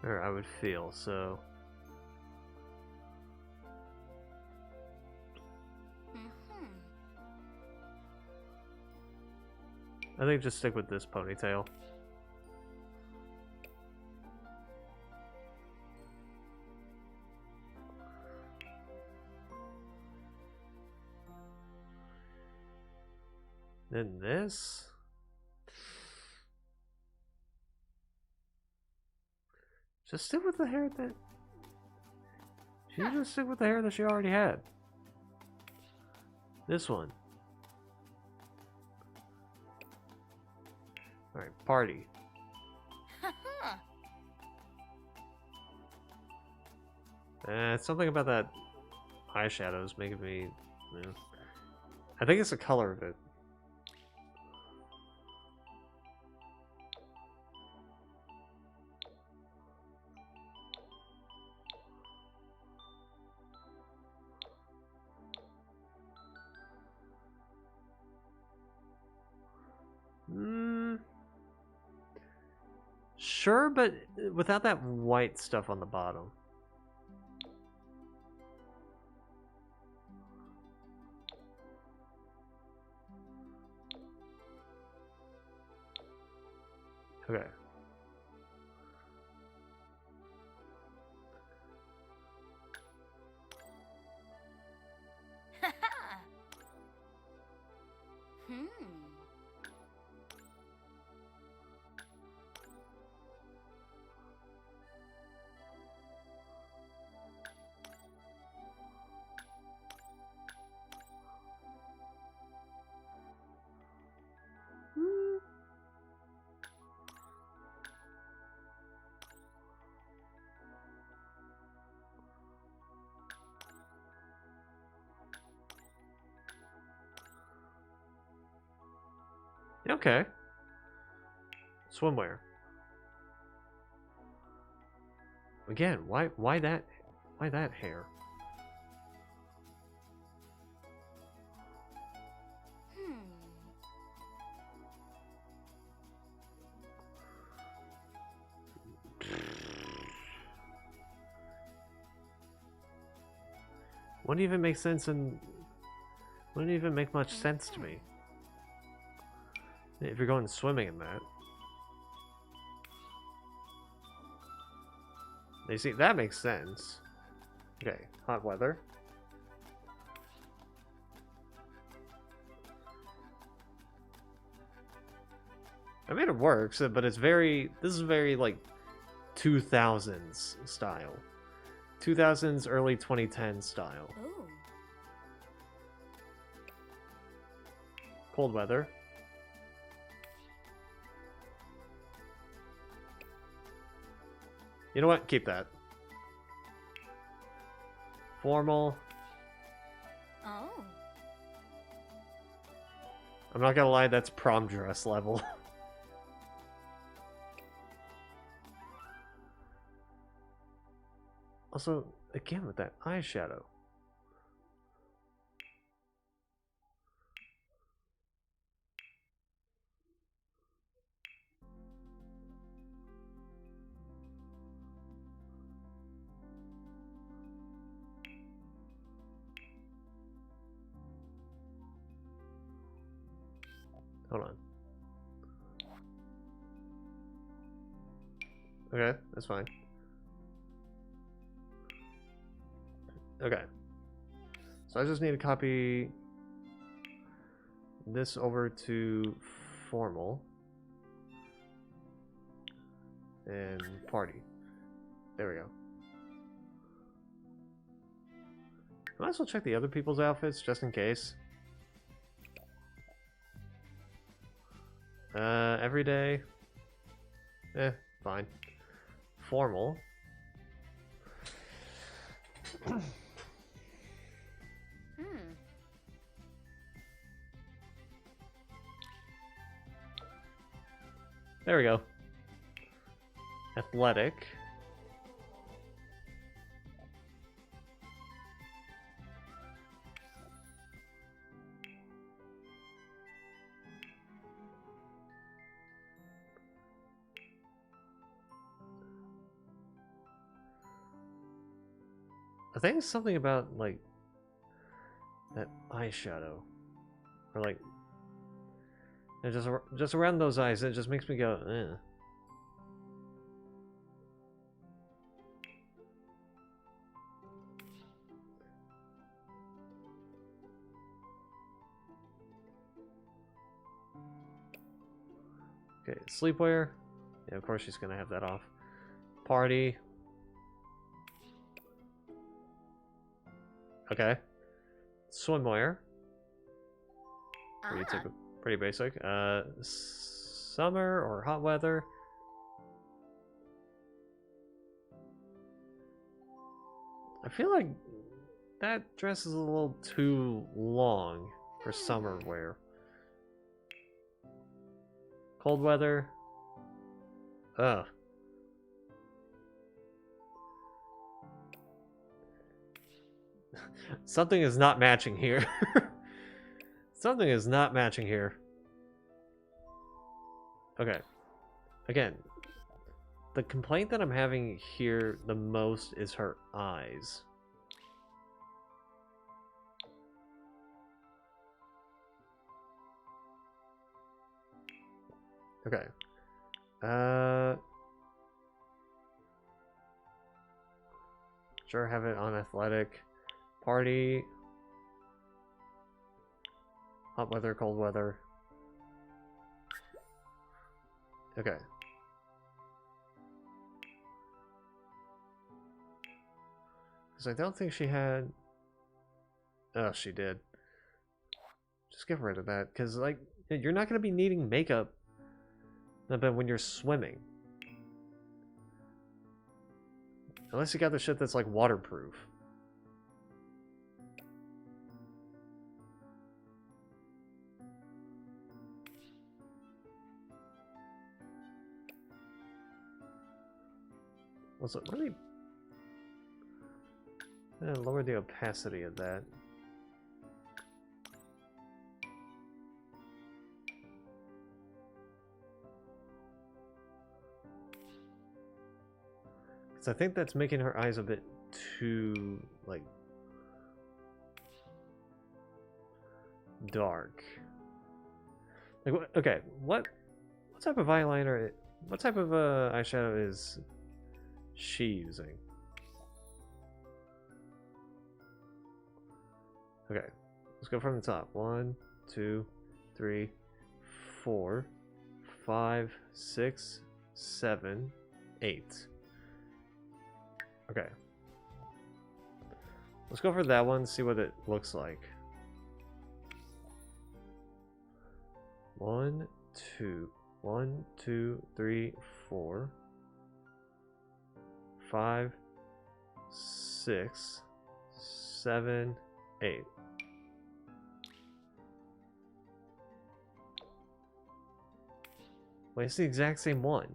Or I would feel, so. I think just stick with this ponytail. Then this. Just stick with the hair that. She should just stick with the hair that she already had. This one. Alright, party. Something about that eyeshadow is making me. I think it's the color of it. Sure, but without that white stuff on the bottom. Okay. Okay. Swimwear. Again, why that hair? Hmm. Wouldn't even make sense and wouldn't even make much sense to me. If you're going swimming in that. You see, that makes sense. Okay, hot weather. I mean, it works, but it's very... This is very, like, 2000s style. 2000s, early 2010s style. Ooh. Cold weather. You know what? Keep that. Formal. Oh. I'm not gonna lie, that's prom dress level. Also, again with that eyeshadow. Hold on. Okay, that's fine. Okay. So I just need to copy this over to formal and party. There we go. I might as well check the other people's outfits just in case. Everyday. Fine. Formal. Hmm. There we go. Athletic. I think it's something about, like, that eyeshadow. Or, like, and just around those eyes, it just makes me go, eh. Okay, sleepwear. Yeah, of course she's gonna have that off. Party. Okay. Swimwear. Pretty Ah. typical, pretty basic. Summer or hot weather. I feel like that dress is a little too long for summer wear. Cold weather. Ugh. Something is not matching here. Something is not matching here. Okay. Again, the complaint that I'm having here the most is her eyes. Okay. Sure, have it on athletic. Party. Hot weather, cold weather. Okay. Because I don't think she had... Oh, she did. Just get rid of that. Because, like, you're not going to be needing makeup but when you're swimming. Unless you got the shit that's, like, waterproof. Also, let me lower the opacity of that. Because I think that's making her eyes a bit too, like, dark. Like, okay, what type of eyeliner, what type of eyeshadow is she using? Okay, let's go from the top. 1, 2, 3, 4, 5, 6, 7, 8. Okay. Let's go for that one, see what it looks like. 1, 2, 1, 2, 3, 4, 5, 6, 7, 8. Wait, it's the exact same one.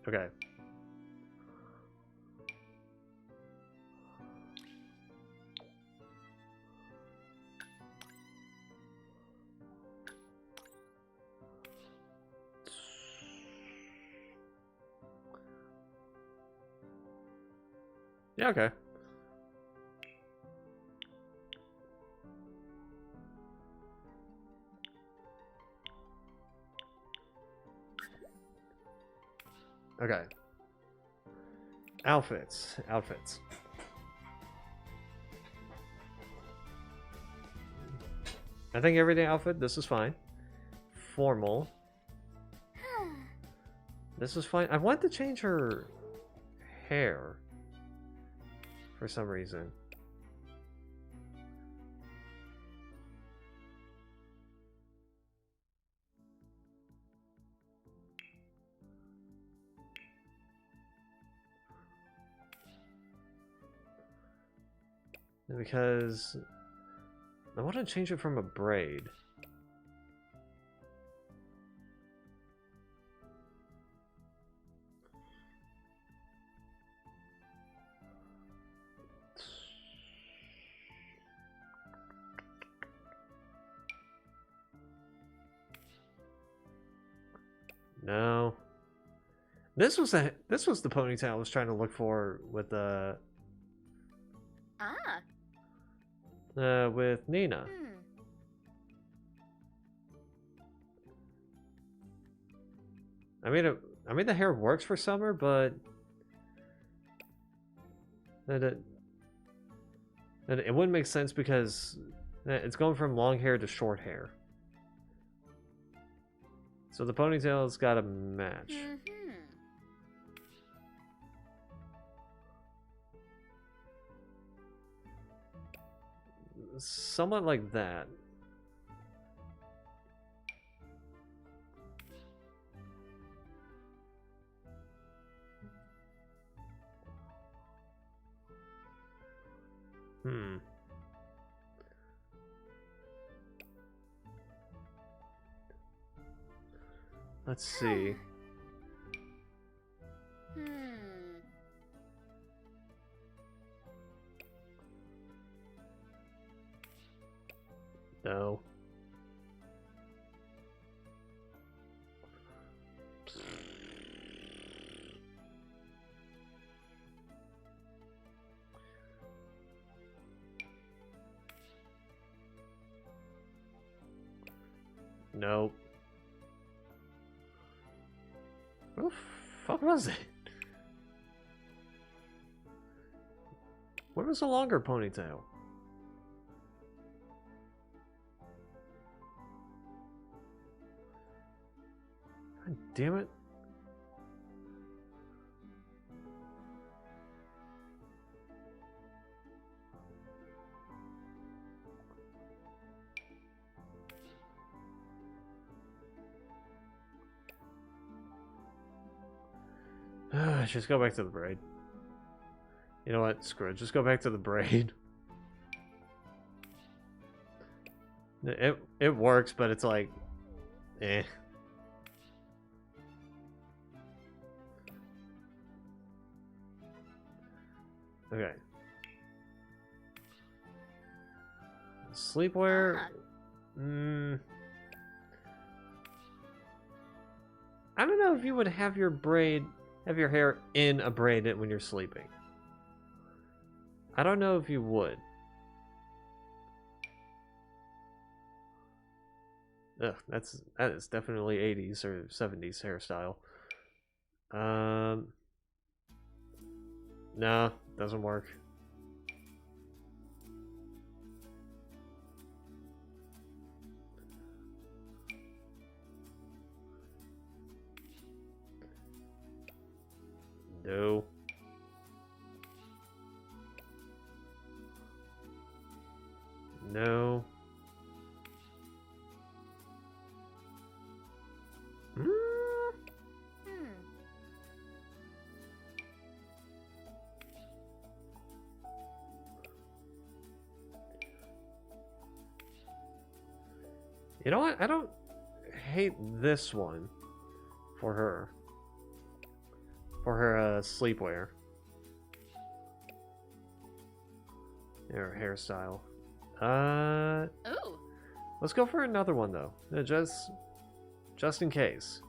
Okay. Yeah, okay. Okay. Outfits. I think everyday outfit, this is fine. Formal. This is fine. I want to change her hair for some reason. Because I want to change it from a braid. No. This was the ponytail I was trying to look for with the with Nina. I mean the hair works for summer, but it wouldn't make sense because it's going from long hair to short hair. So the ponytail's got to match. Somewhat like that. Let's see. No. Nope. What the fuck was it? Where was the longer ponytail? God damn it. Just go back to the braid. You know what? Screw it. Just go back to the braid. It works, but it's like, eh. Okay. Sleepwear. I don't know if you would have your hair in a braid when you're sleeping. I don't know if you would. Ugh, that is definitely 80s or 70s hairstyle. No, doesn't work. No. No. You know what? I don't hate this one for her. For her sleepwear. Her hairstyle. Ooh. Let's go for another one though. Just in case.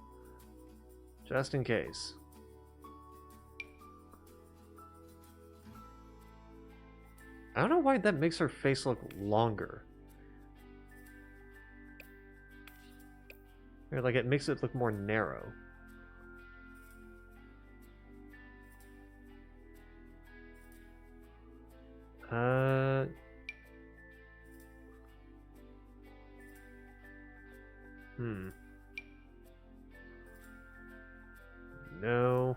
Just in case. I don't know why that makes her face look longer. Or like it makes it look more narrow. No.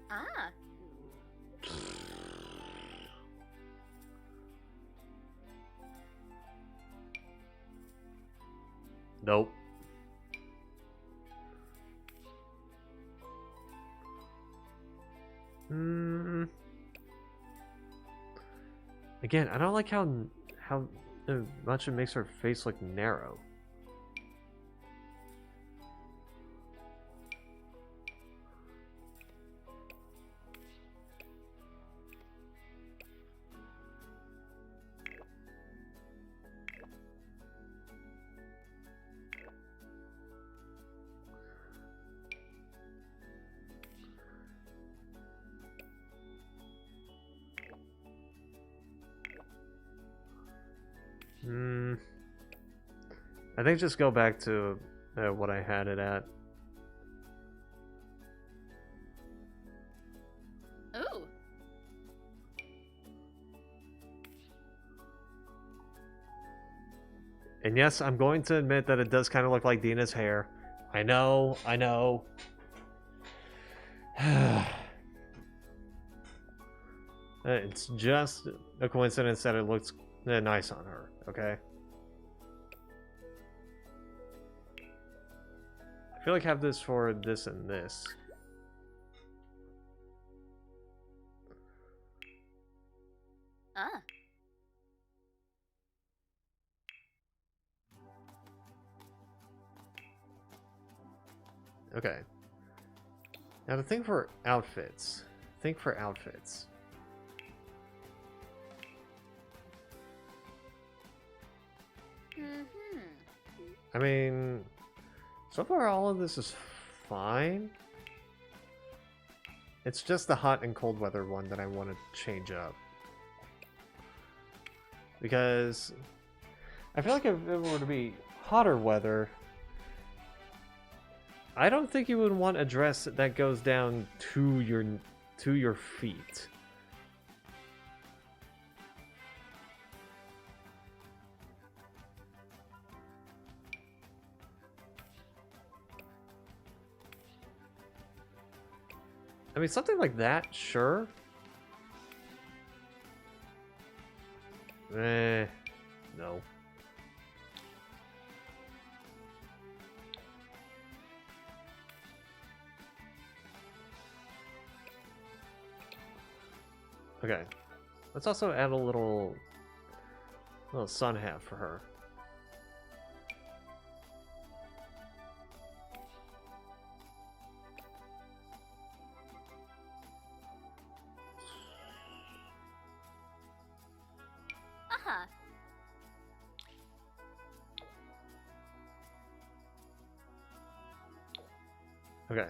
Ah. Nope. Again, I don't like how much it makes her face look narrow. I think just go back to what I had it at. Ooh. And yes, I'm going to admit that it does kind of look like Dina's hair. I know, I know. It's just a coincidence that it looks nice on her, okay? I feel like I have this for this and this. Ah. Okay. Now to think for outfits. Think for outfits. I mean, so far all of this is fine. It's just the hot and cold weather one that I want to change up. Because I feel like if it were to be hotter weather, I don't think you would want a dress that goes down to your feet. I mean, something like that, sure. No. Okay. Let's also add a little sun hat for her. Uh-huh. Okay.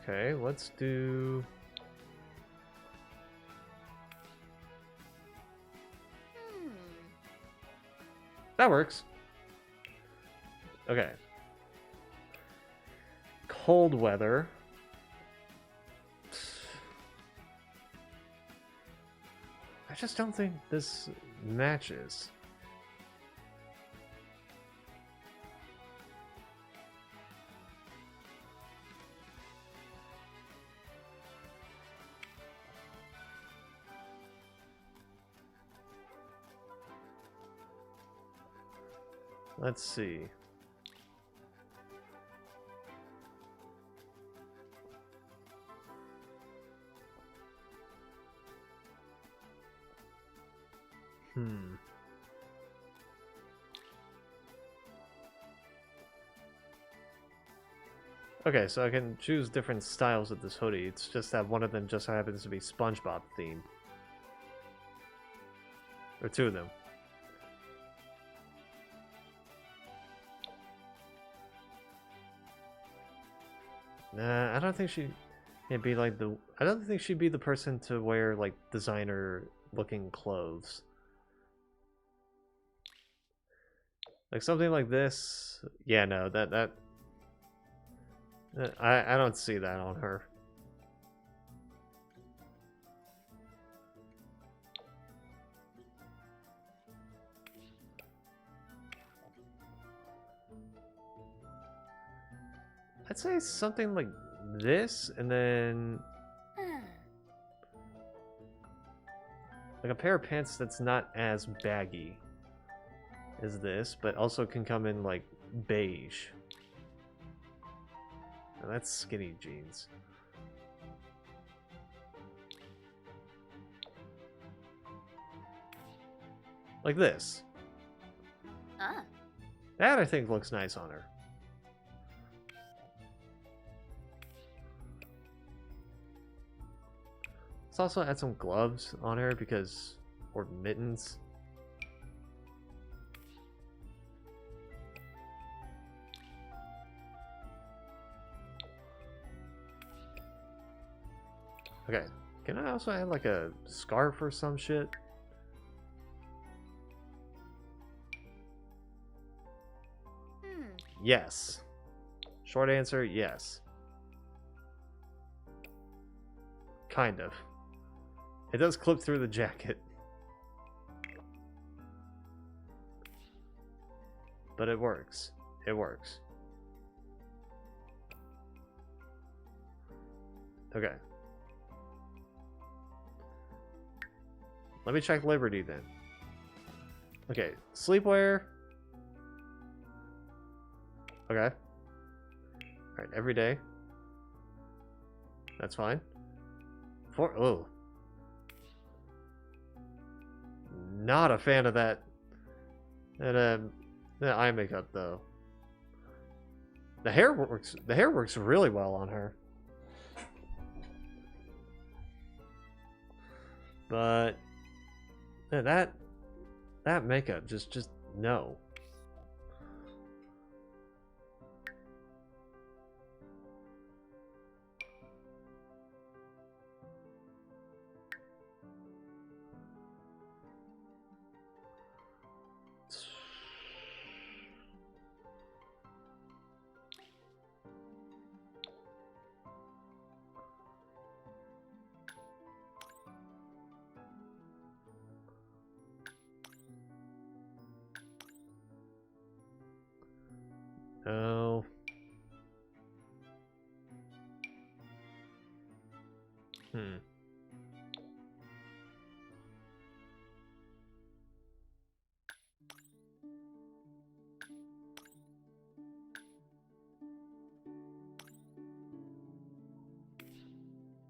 Okay, let's do... Hmm. That works. Okay. Cold weather. I just don't think this matches. Let's see. Okay, so I can choose different styles of this hoodie. It's just that one of them just so happens to be SpongeBob themed. Or two of them. Nah, I don't think she'd be like the... I don't think she'd be the person to wear, like, designer-looking clothes. Like, something like this... Yeah, no, I don't see that on her. I'd say something like this, and then Huh. like a pair of pants that's not as baggy as this, but also can come in like beige. Now that's skinny jeans. Like this. Ah. That I think looks nice on her. Let's also add some gloves on her because, or mittens. Okay, can I also add like a scarf or some shit? Hmm. Yes. Short answer, yes. Kind of. It does clip through the jacket. But it works. It works. Okay. Let me check Liberty then. Okay, sleepwear. Okay. Alright, every day. That's fine. Oh. Not a fan of that. And the eye makeup though. The hair works really well on her. But that makeup just no. Oh. Hmm.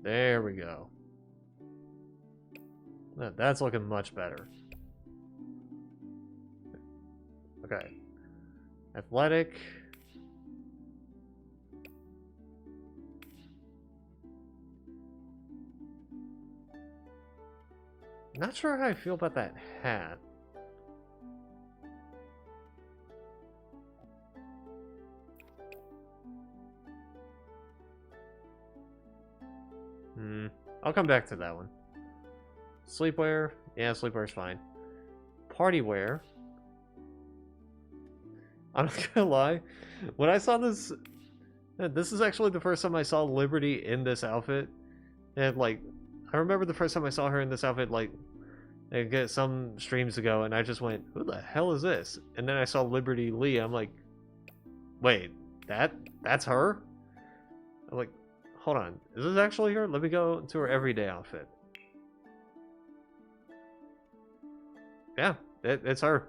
There we go. That's looking much better. Okay. Athletic. Not sure how I feel about that hat. I'll come back to that one. Sleepwear. Yeah, sleepwear's fine. Party wear. I'm not gonna lie. When I saw this... This is actually the first time I saw Liberty in this outfit. And, like... I remember the first time I saw her in this outfit, like... some streams ago, and I just went, who the hell is this? And then I saw Liberty Lee, I'm like... Wait, that's her? I'm like... Hold on, is this actually her? Let me go to her everyday outfit. Yeah, it's her.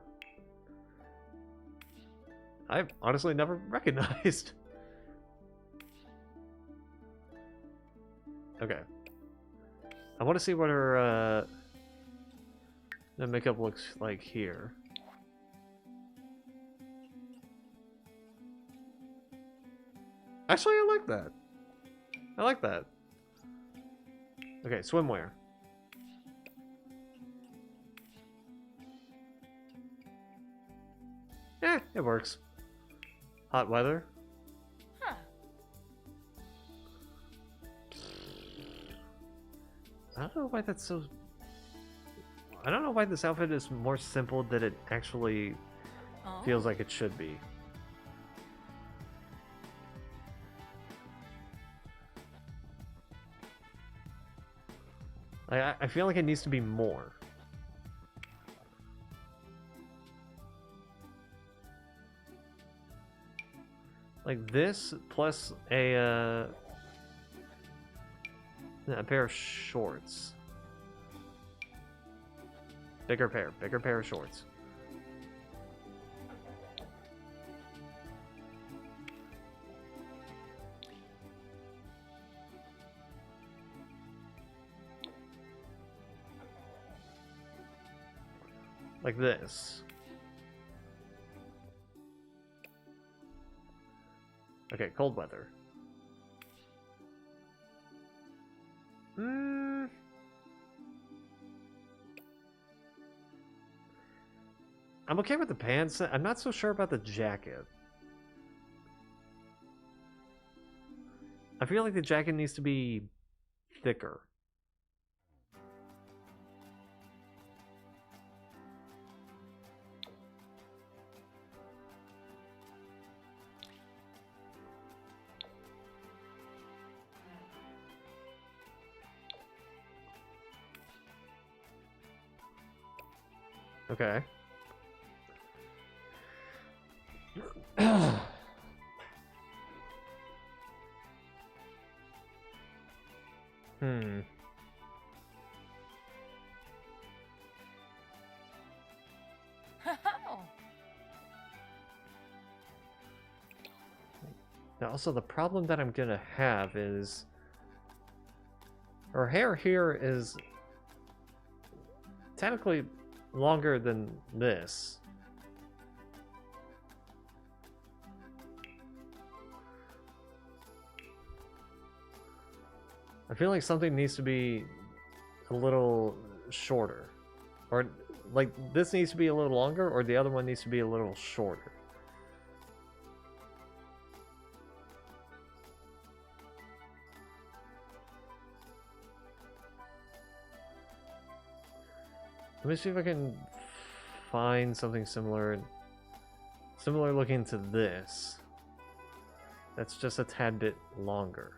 I've honestly never recognized. Okay. I want to see what her makeup looks like here. Actually, I like that. I like that. Okay, swimwear. Eh, it works. Hot weather. Huh. I don't know why that's so... I don't know why this outfit is more simple than it actually Oh. feels like it should be. I feel like it needs to be more. Like this plus a pair of shorts. Bigger pair of shorts. Like this. Okay, cold weather. I'm okay with the pants. I'm not so sure about the jacket. I feel like the jacket needs to be thicker. Okay. Now, also, the problem that I'm gonna have is her hair here is technically longer than this. I feel like something needs to be a little shorter. Or, like, this needs to be a little longer, or the other one needs to be a little shorter. Let me see if I can find something similar looking to this. That's just a tad bit longer.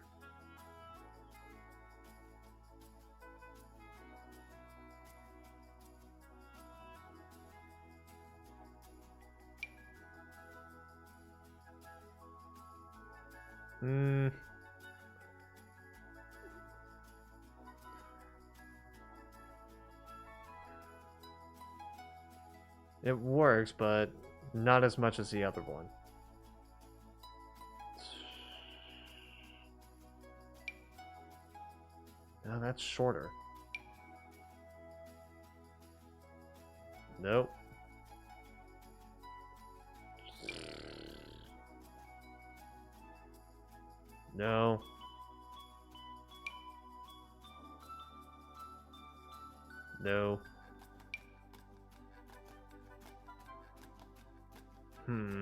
It works, but not as much as the other one. No, that's shorter. Nope. No. No. Hmm.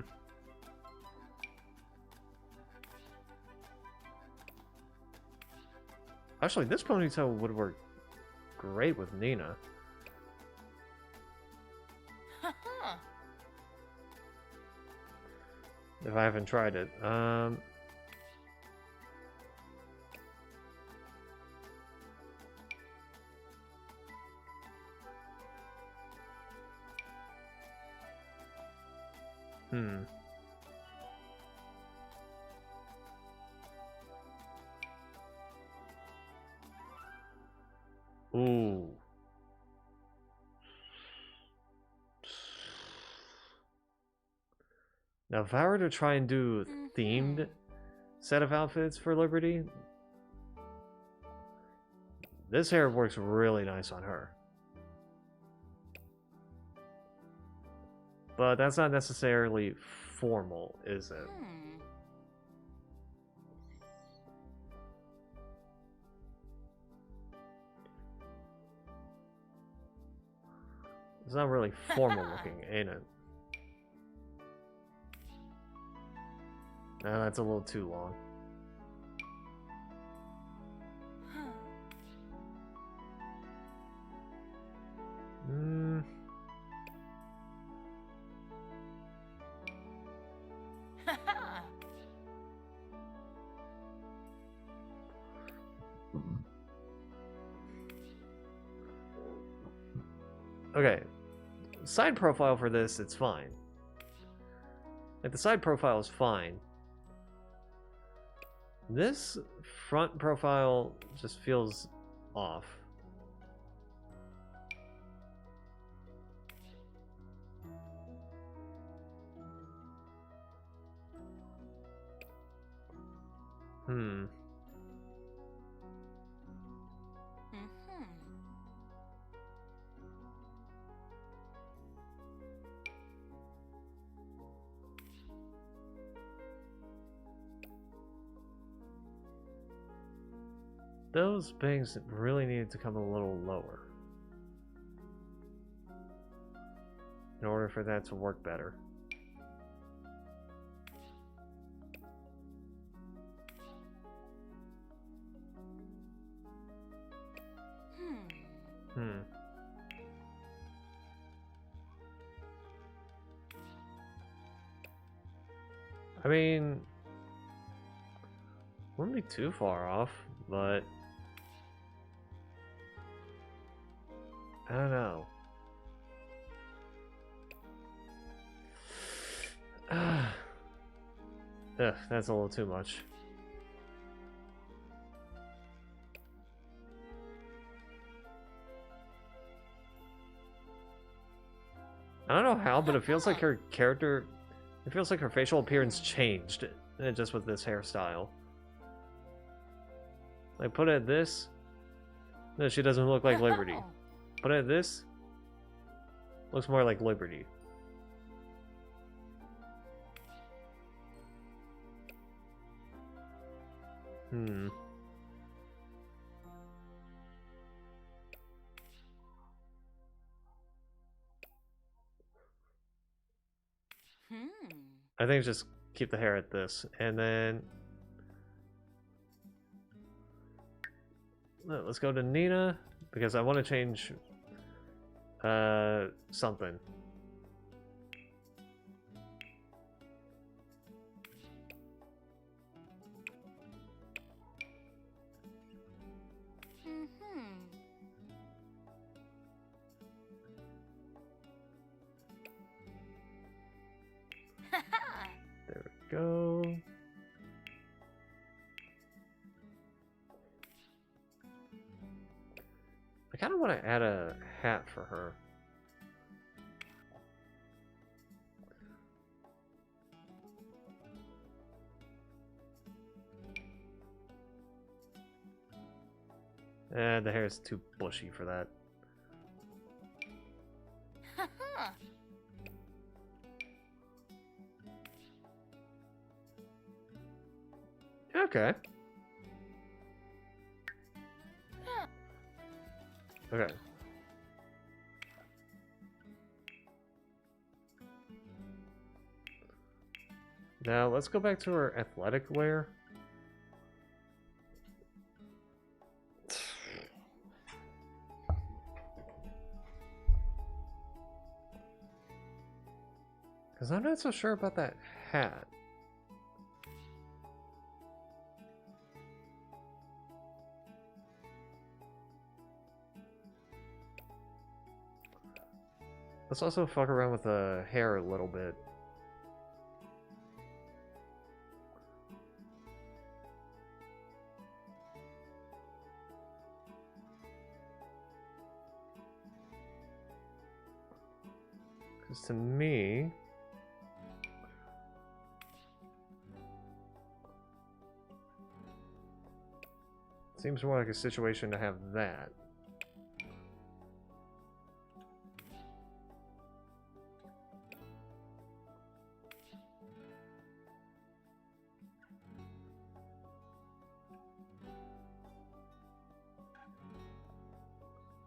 Actually, this ponytail would work great with Nina. Haha. If I haven't tried it. Hmm. Ooh. Now, if I were to try and do a themed set of outfits for Liberty, this hair works really nice on her. But that's not necessarily formal, is it? Hmm. It's not really formal looking, ain't it? No, that's a little too long. Hmm. Haha. Okay. Side profile for this, it's fine. Like, the side profile is fine. This front profile just feels off. Hmm. Mhm. Those bangs really needed to come a little lower in order for that to work better. Hmm. I mean, wouldn't be too far off, but I don't know. Ugh, that's a little too much. I don't know how, but it feels like her character, it feels like her facial appearance changed just with this hairstyle. Like, put it at this. No, she doesn't look like Liberty. Put it at this. Looks more like Liberty. Hmm. I think just keep the hair at this, and then let's go to Nina because I want to change something. There we go. I kind of want to add a hat for her. And the hair is too bushy for that. Haha. Okay. Okay. Now let's go back to our athletic wear. Because I'm not so sure about that hat. Let's also fuck around with the hair a little bit. Because to me, seems more like a situation to have that.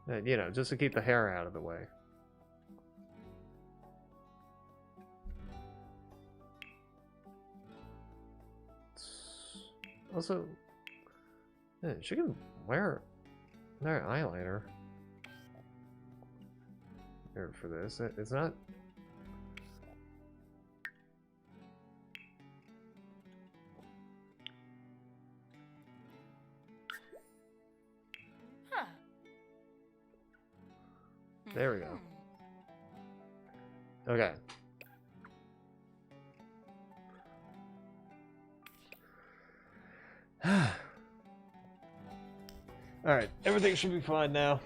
And, you know, just to keep the hair out of the way. Also, yeah, she can wear eyeliner here for this. It's not. Huh. There we go. Okay. Alright, everything should be fine now.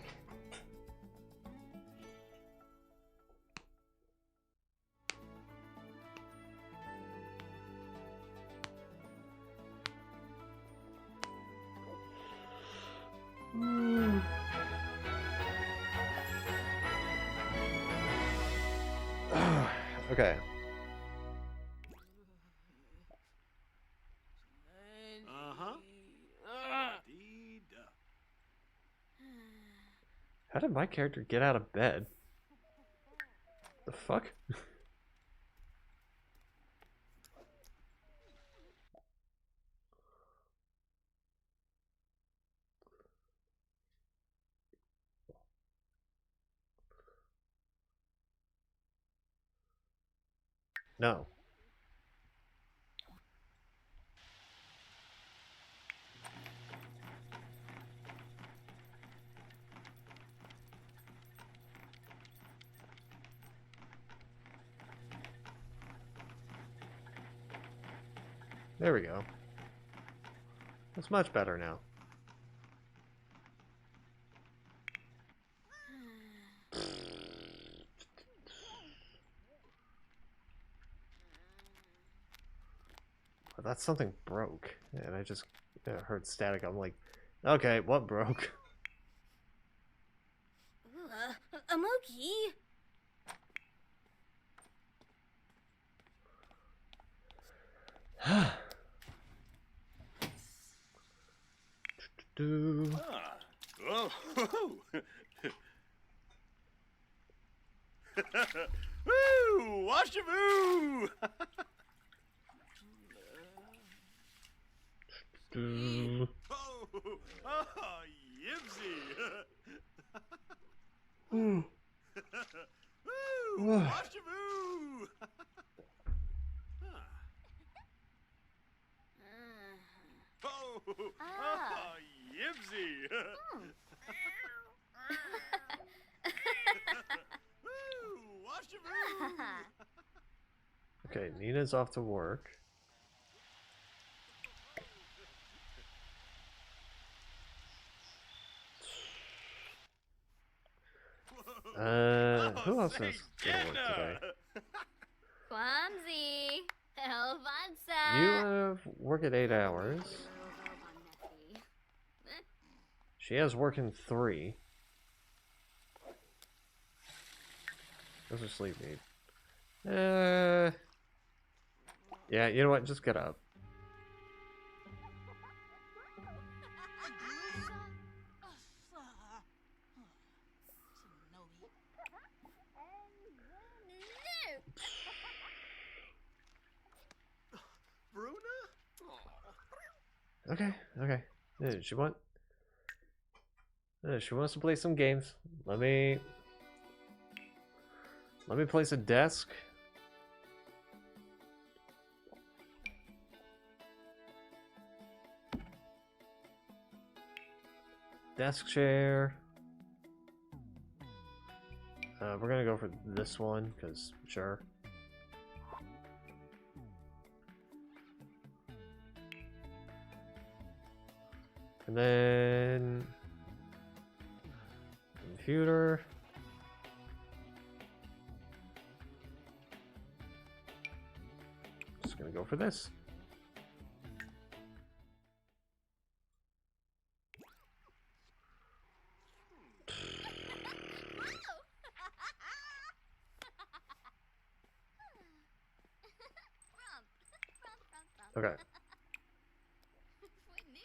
Okay. Uh-huh. Dee-da. How did my character get out of bed? The fuck? No. There we go. That's much better now. But that's something broke. And I just heard static. I'm like, okay, what broke? A Mookie? Ah. Oh. Woo! Watch your move! Oh, oh, Yipsy! Woo! Watch your move! Oh, oh, Yipsy! Woo! Watch your move! Okay, Nina's off to work. Who else is gonna work today? Clumsy. Alfonso. You work at 8 hours. She has work in 3. What's her sleep need? Yeah, you know what? Just get up. Bruna? Okay, okay. She wants to play some games. Let me place a desk. Desk chair. We're gonna go for this one, because sure. And then computer. Just gonna go for this. Okay. We knew.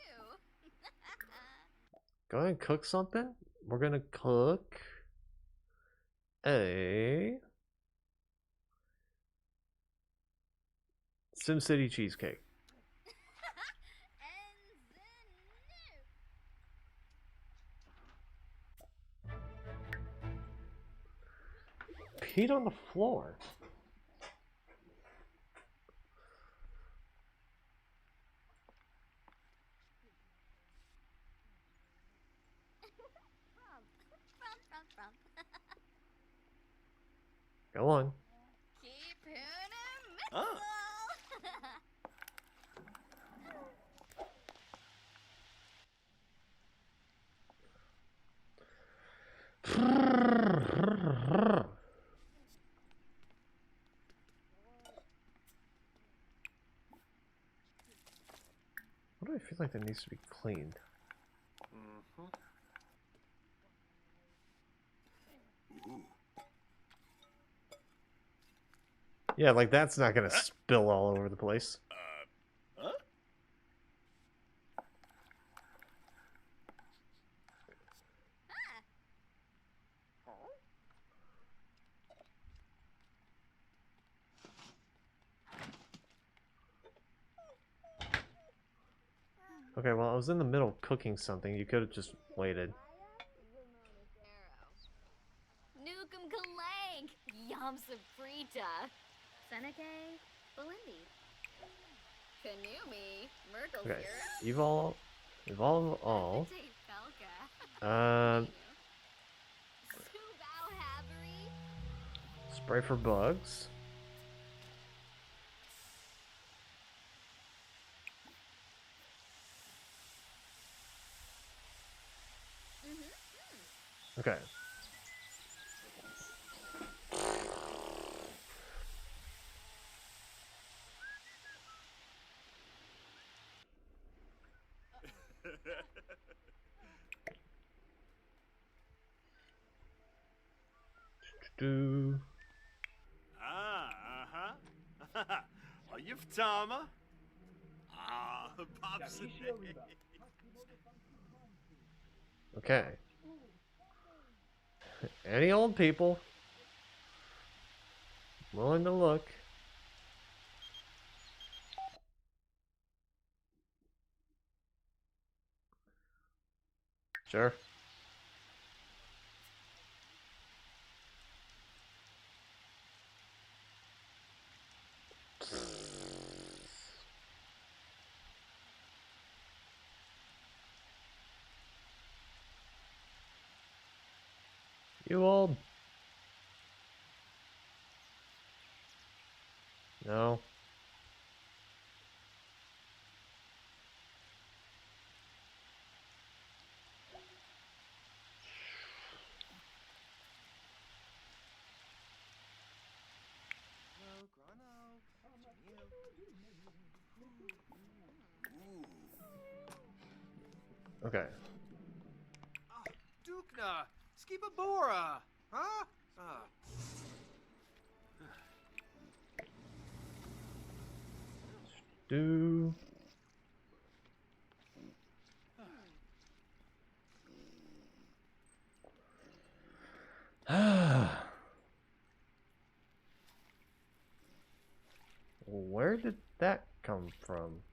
Go ahead and cook something. We're gonna cook a SimCity cheesecake. Peed on the floor. Go on. Keep him. Huh? What do I feel like that needs to be cleaned? Yeah, like that's not gonna spill all over the place. Huh? Okay, well, I was in the middle of cooking something. You could have just waited. Nukum Kalang. Yam Sabrita. Seneke. Belindi. Kanumi. Merkel Okay, evolve all. Spray for bugs. Okay. Do. Uh-huh. Yiftama. Pops. Okay. Any old people willing to look? Sure. You old? No. Okay. Skibabora, huh? Do. Where did that come from?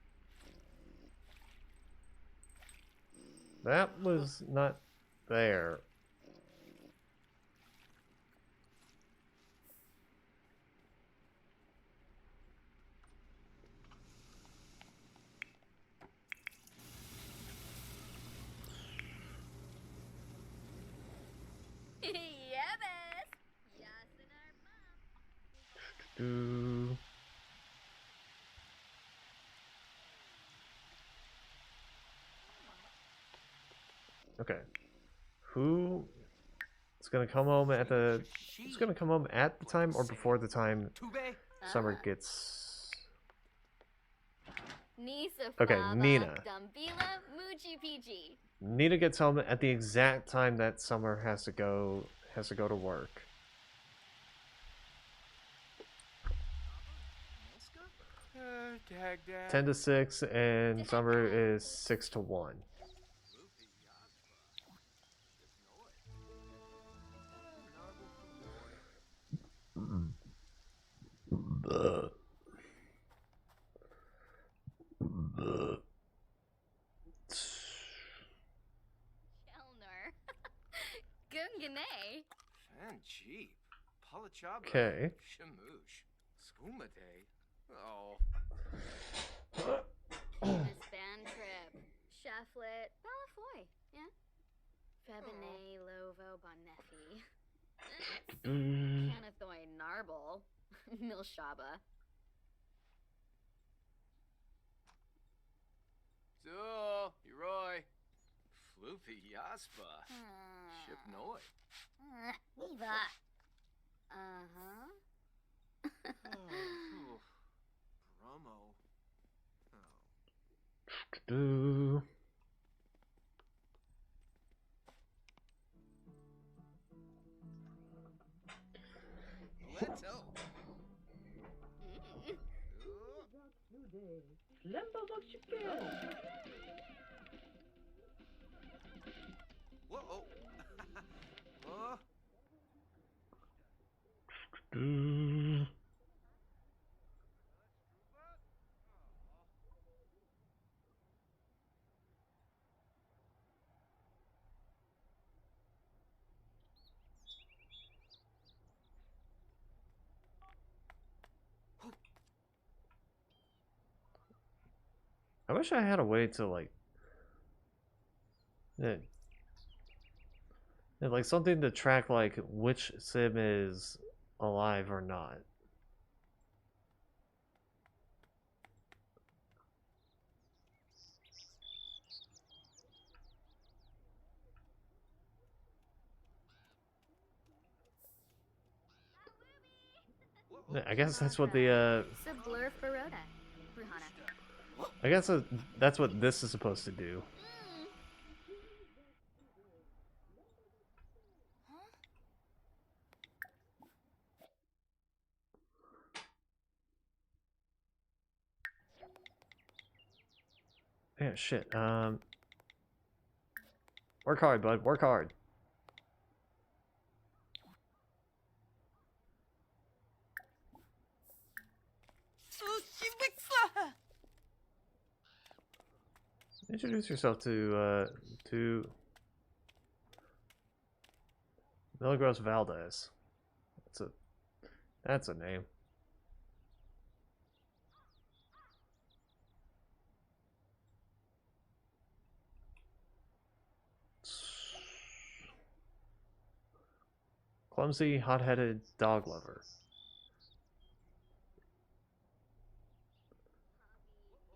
That was not there. Yeah, best. Yes, and our mom. Do. Okay. Who is gonna come home at the? Who's gonna come home at the time or before the time Tube? Summer gets? Nisa Okay, Flava, Nina. Dumbila, Muji PG. Nina gets home at the exact time that Summer has to go to work. Dag, 10 to 6 and Summer is 6 to 1. Chelner. Gungane. Fan cheap. Palachaba. Okay. Shamoosh. Skoomade. Oh. Miss Band Trip. Cheflet. Balafoy. Yeah. Febine Lovo Bonefi. Canathoy Narble. Milshaba. So, Roy. Floopy Yaspa. Ship Noi. Viva. Uh-huh. Oh, Promo. Oh. Do. Leto. Whoa. Oh. Do. I wish I had a way to like like something to track like which sim is alive or not. I guess that's what the Sublurf Baroda. Ruhana. I guess that's what this is supposed to do. Yeah, shit. Work hard, bud. Work hard. Introduce yourself to Milagros Valdez. That's a name. Clumsy, hot-headed dog lover.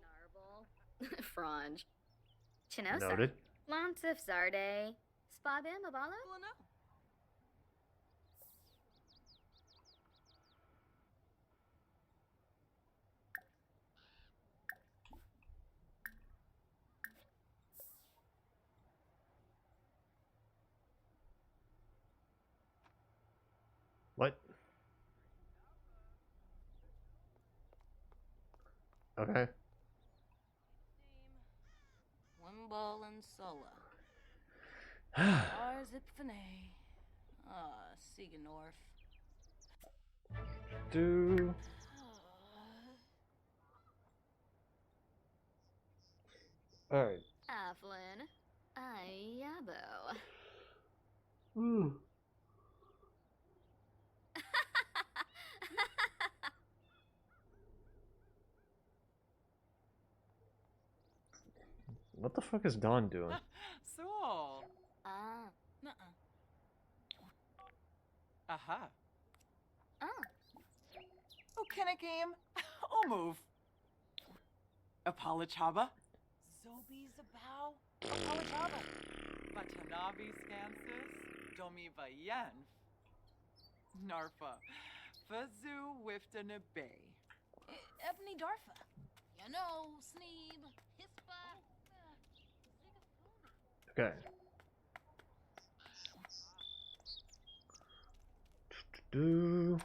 Narble. Franj. Chinosa. Noted. Lantif Zarde. Spabim Abalo? What? Okay. Wimball and Sulla. Ars Ipfane. Siganorf. Do. Alright. Aflin. Ayabo. Ooh. What the fuck is Dawn doing? So. Ah. Nuh-uh. Aha. Ah. Oh, can a game? Oh, move. Apolachaba. Zobi Zabao. Apolachaba. Batanabi Scansis. Domi Vayen. Narfa. Fazu Wiftana Bay. Ebony Darfa. You know, Sneeb. Hispa. Okay. Do.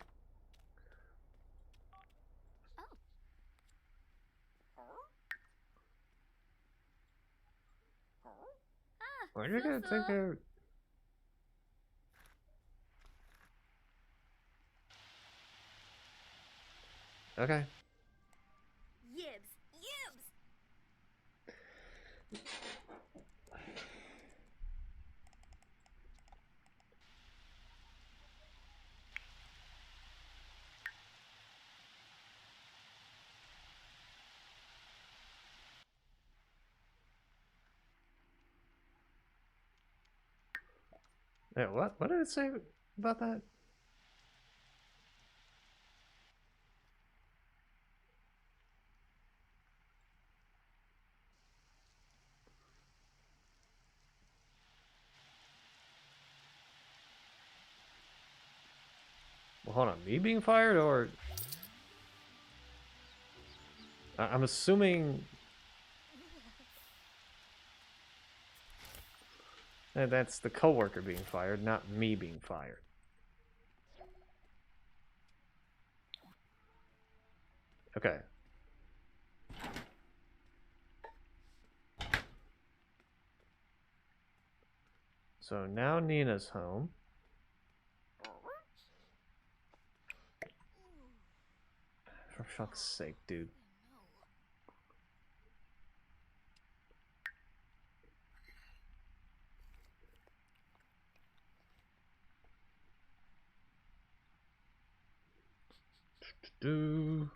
Why are you gonna take out? Okay. Yibs. Yibs. Yeah, what? What did it say about that? Well, hold on. Me being fired, or I'm assuming that's the coworker being fired, not me being fired. Okay. So now Nina's home. For fuck's sake, dude. Do.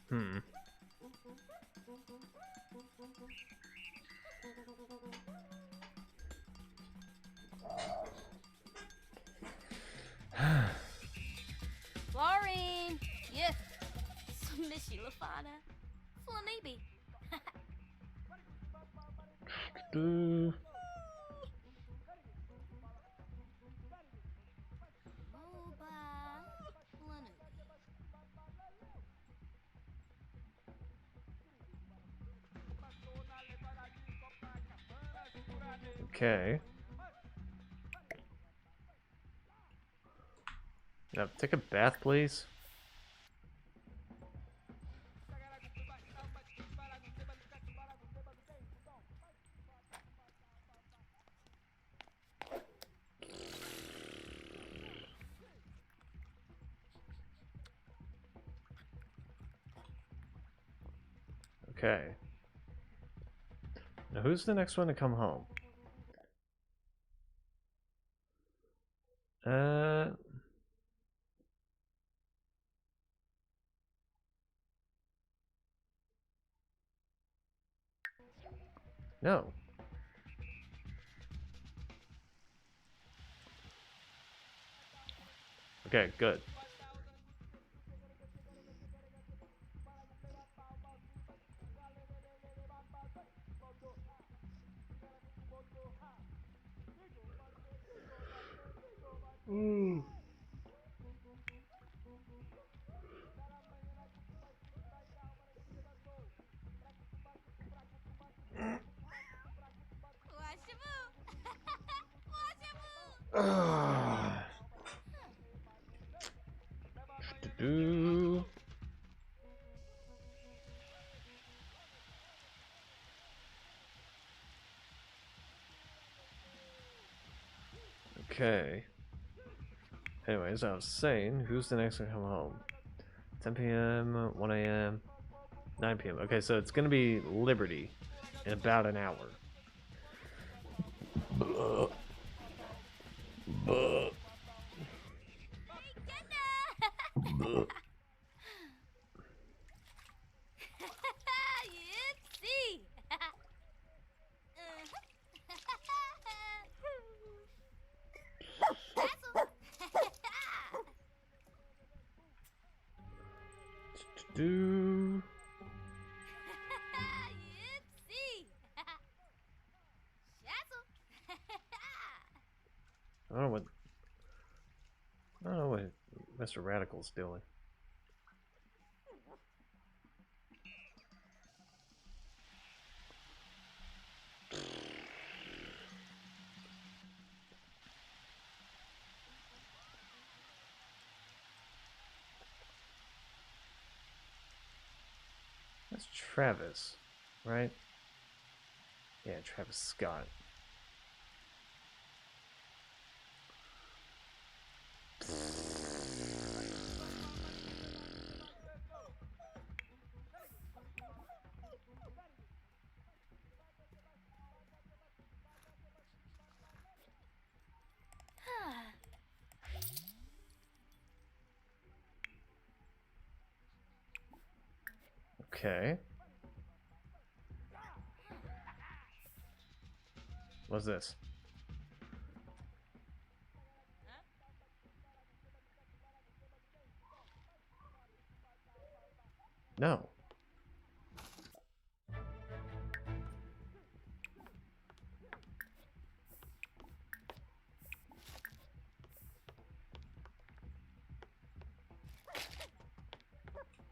Hmm. Florine. Yes. Sumishi Lafana. Flanibi. Do. Moba. Flanubi. Okay. Now, take a bath, please. Okay. Now, who's the next one to come home? No. Okay, good. Do. Okay. Anyways, I was saying, who's the next one to come home? 10 p.m., 1 a.m., 9 p.m. Okay, so it's gonna be Liberty in about an hour. Yipsy! Do. Yipsy! Shazzle! I don't know what Mr. Radical's doing. That's Travis, right? Yeah, Travis Scott. Okay. What's this? No.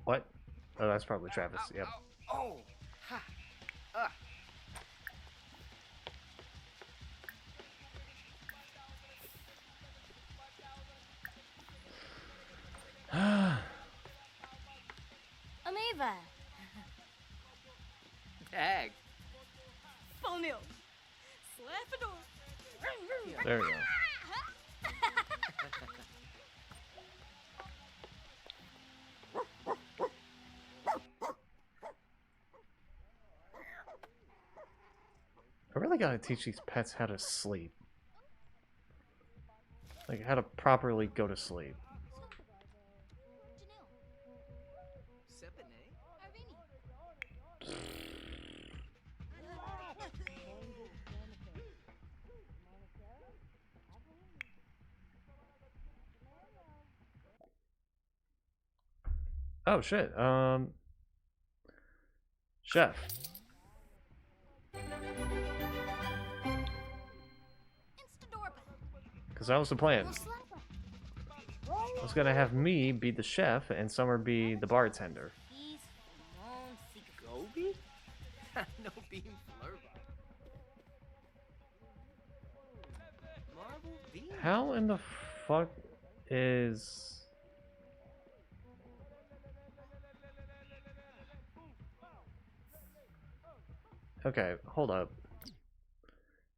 What? Oh, that's probably Travis. Yep. Oh! Ha! Amiva! Tag! Phonil! Slaffador! There we go. I really gotta teach these pets how to sleep. Like, how to properly go to sleep. Sepine? Oh, shit. Chef. Because that was the plan. I was gonna have me be the chef and Summer be the bartender. Gobi? No beam flurba. Marble beam? How in the fuck is... Okay, hold up.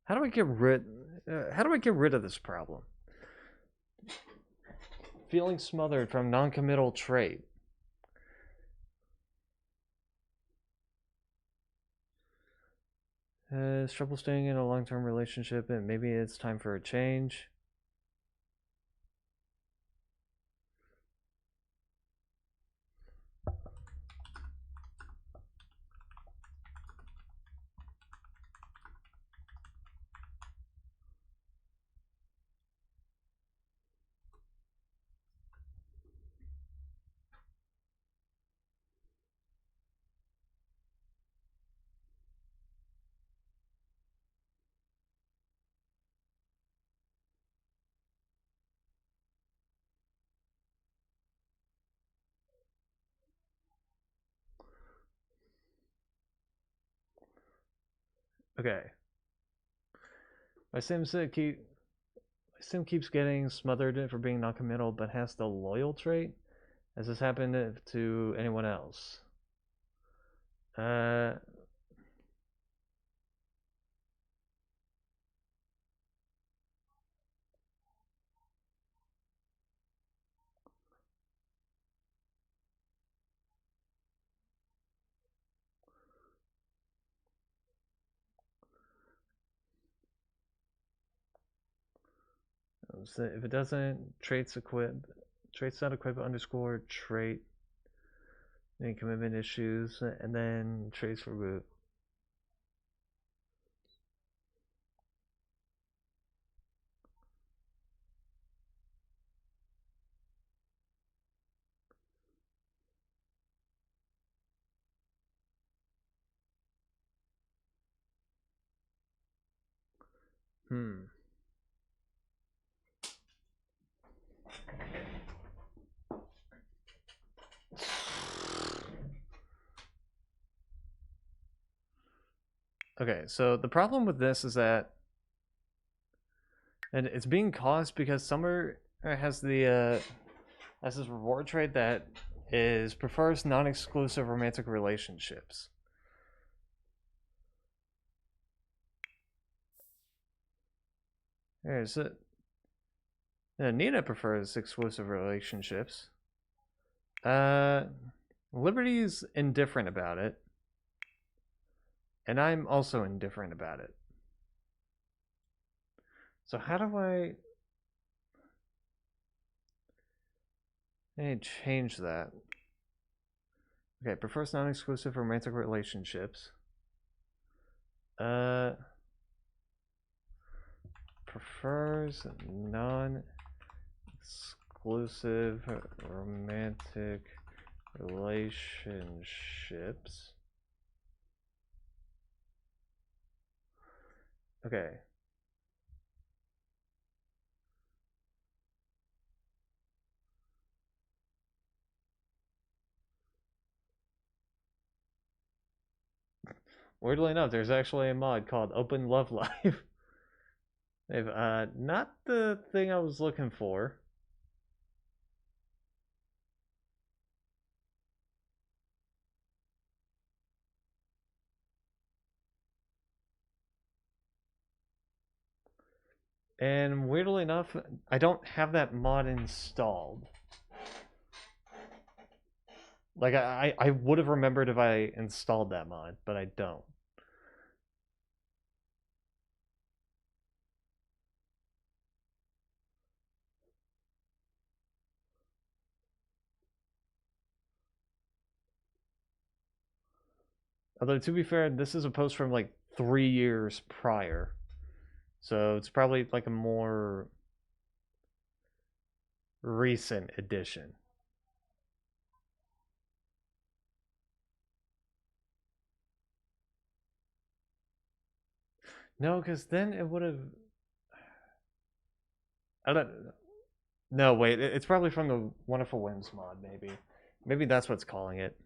How do I get rid of this problem? Feeling smothered from non-committal trait. Has trouble staying in a long-term relationship and maybe it's time for a change. Okay. My Sims keep My sim keeps getting smothered for being non-committal, but has the loyal trait. Has this happened to anyone else? So if it doesn't, traits not equip underscore trait, any commitment issues, and then traits for boot. Okay, so the problem with this is that, and it's being caused because Summer has the has this reward trait that prefers non-exclusive romantic relationships. There's it. Nina prefers exclusive relationships. Liberty's indifferent about it. And I'm also indifferent about it. So how do I change that? Okay, prefers non-exclusive romantic relationships. Prefers non-exclusive romantic relationships. Okay. Weirdly enough, there's actually a mod called Open Love Life. They've not the thing I was looking for. And weirdly enough, I don't have that mod installed. Like, I would have remembered if I installed that mod, but I don't. Although, to be fair, this is a post from like 3 years prior. So it's probably like a more recent edition. No, because then it would have. I don't. No, wait. It's probably from the Wonderful Whims mod, maybe. Maybe that's what's calling it.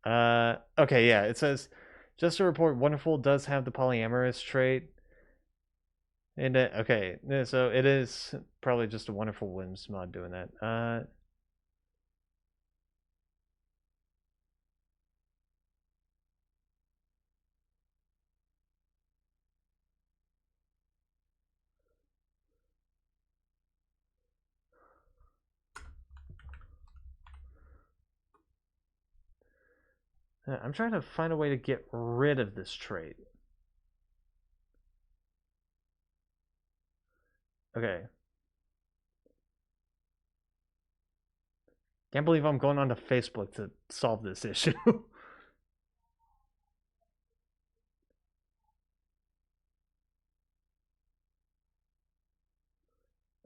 Okay, yeah. It says, just to report, Wonderful does have the polyamorous trait. And okay, so it is probably just a Wonderful Whims mod doing that. I'm trying to find a way to get rid of this trait. Okay. Can't believe I'm going onto Facebook to solve this issue.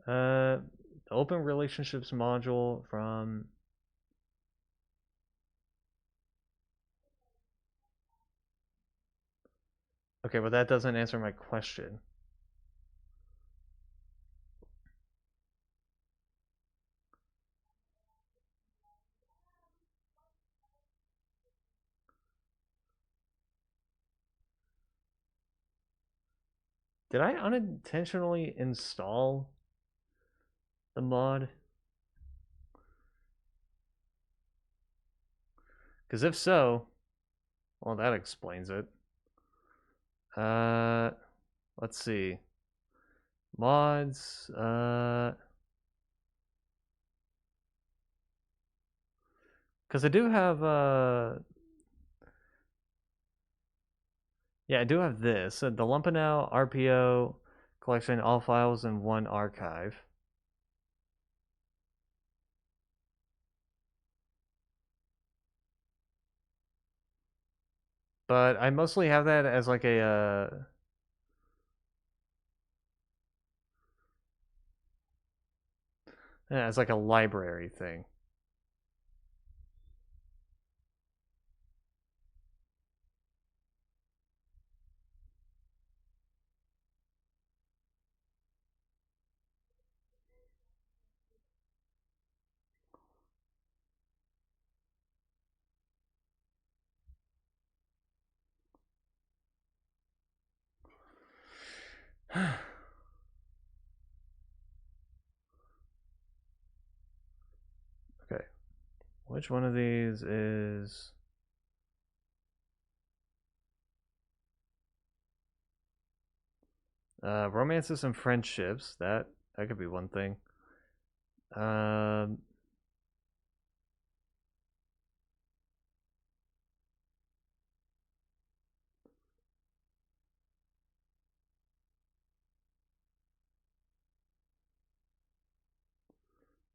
The open relationships module from. Okay, well that doesn't answer my question. Did I unintentionally install the mod? Because if so, well, that explains it. Let's see. Mods, because I do have, yeah, I do have this. The Lumpenow RPO collection, all files in one archive. But I mostly have that as like a, as like a library thing. Okay, which one of these is... romances and friendships. That could be one thing.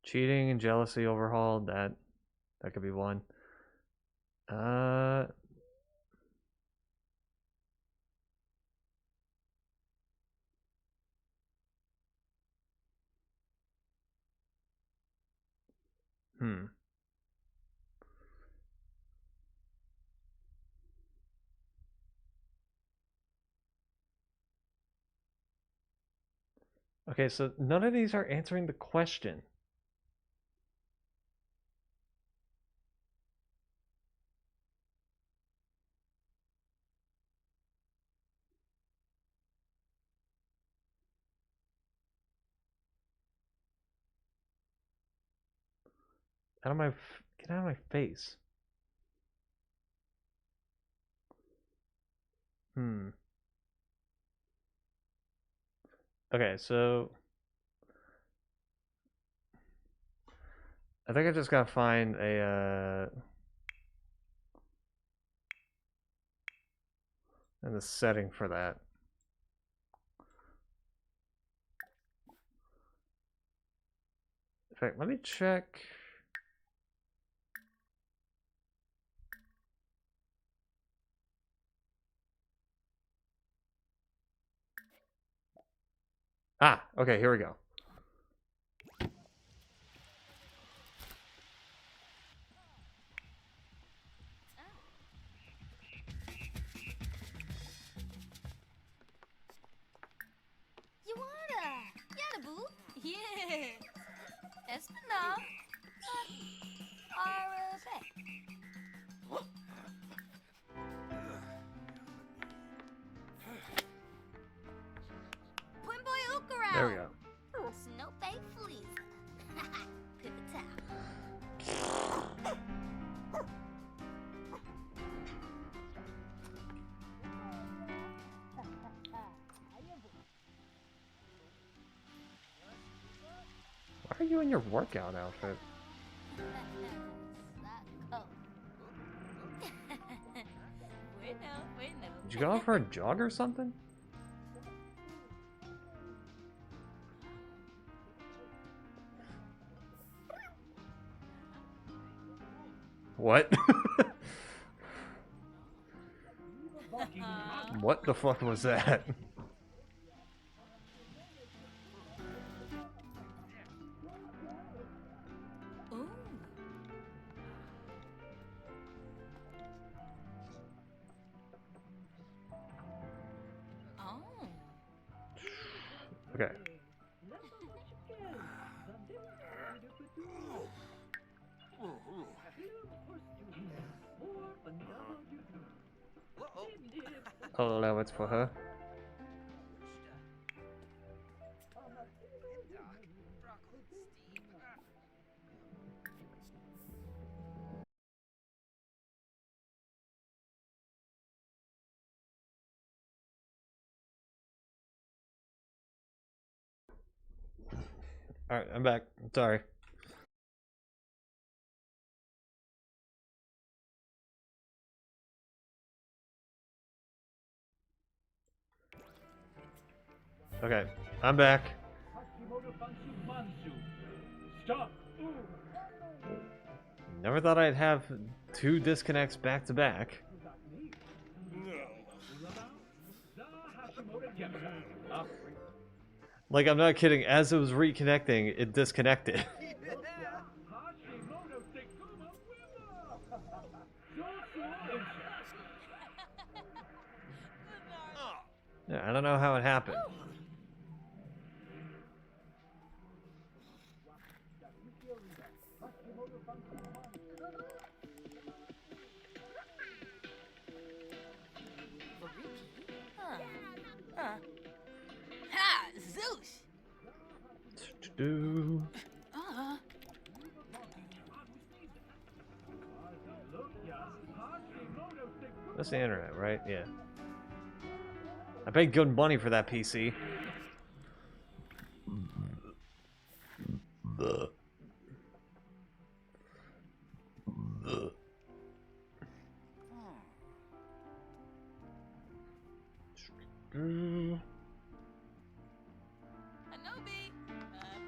Cheating and jealousy overhauled. That could be one. Okay, so none of these are answering the question. Out of my get out of my face. Okay, so I think I just gotta find a and the setting for that. In fact, let me check. Ah, okay, here we go. You wanna? Yada boo? Yeah. Espana. Arabe. Quimboy Ukara. There we go. Snow Bay Fleas. Pipita. Why are you in your workout outfit? Oh. Wait no. Did you go out for a jog or something? What? What the fuck was that? Ooh. Oh. Okay. I'll allow it for her. Alright, I'm back. Sorry. Okay, I'm back. Never thought I'd have 2 disconnects back to back. Like, I'm not kidding. As it was reconnecting, it disconnected. Yeah, I don't know how it happened. Ha! Zeus! Do. That's the internet, right? Yeah. I paid good money for that PC. Anobi!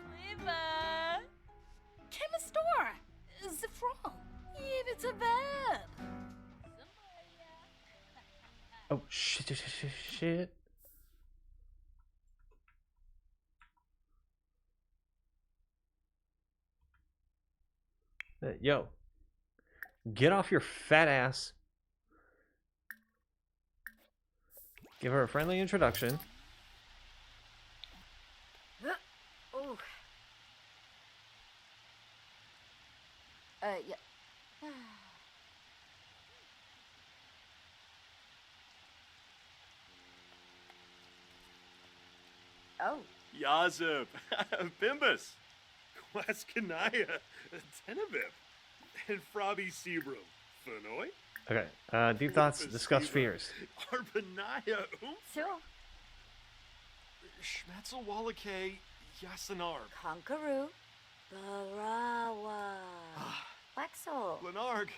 Pliva! Chemistor! Zifron! It's a verb! Oh shit. Yo. Get off your fat ass. Give her a friendly introduction. Oh. Yeah. Oh. Yazub, Bimbus, Quaskanaya, Tenebib, and Frobby Sebrum, Fenoy, Okay. Deep thoughts, discuss fears. Arbanaya, So, Schmetzel Wallake, Yasanarb, Conkaroo, Barawa, Waxel. Glenarg,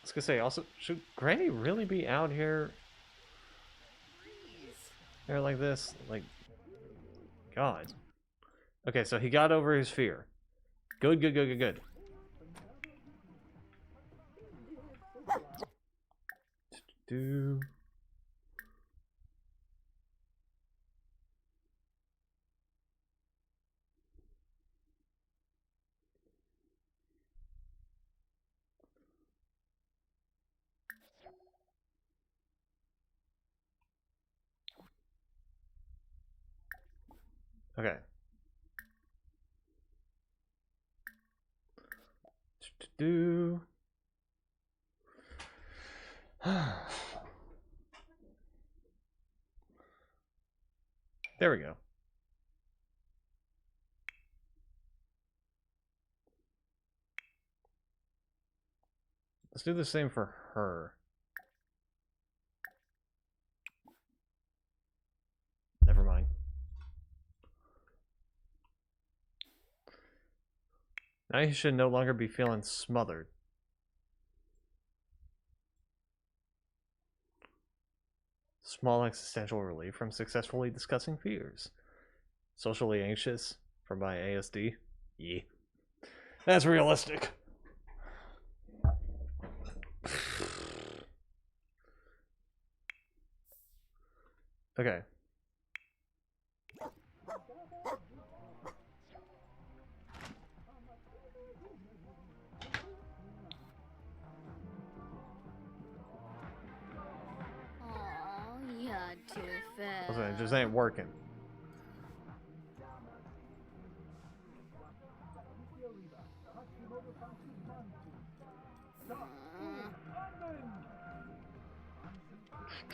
I was gonna say, also, should Granny really be out here? There like this? Like, God. Okay, so he got over his fear. Good. Do. Okay. Do. There we go. Let's do the same for her. Never mind. Now you should no longer be feeling smothered. Small existential relief from successfully discussing fears. Socially anxious from my ASD. Yeah. That's realistic. Okay. Oh, you're too fast. Listen, it just ain't working.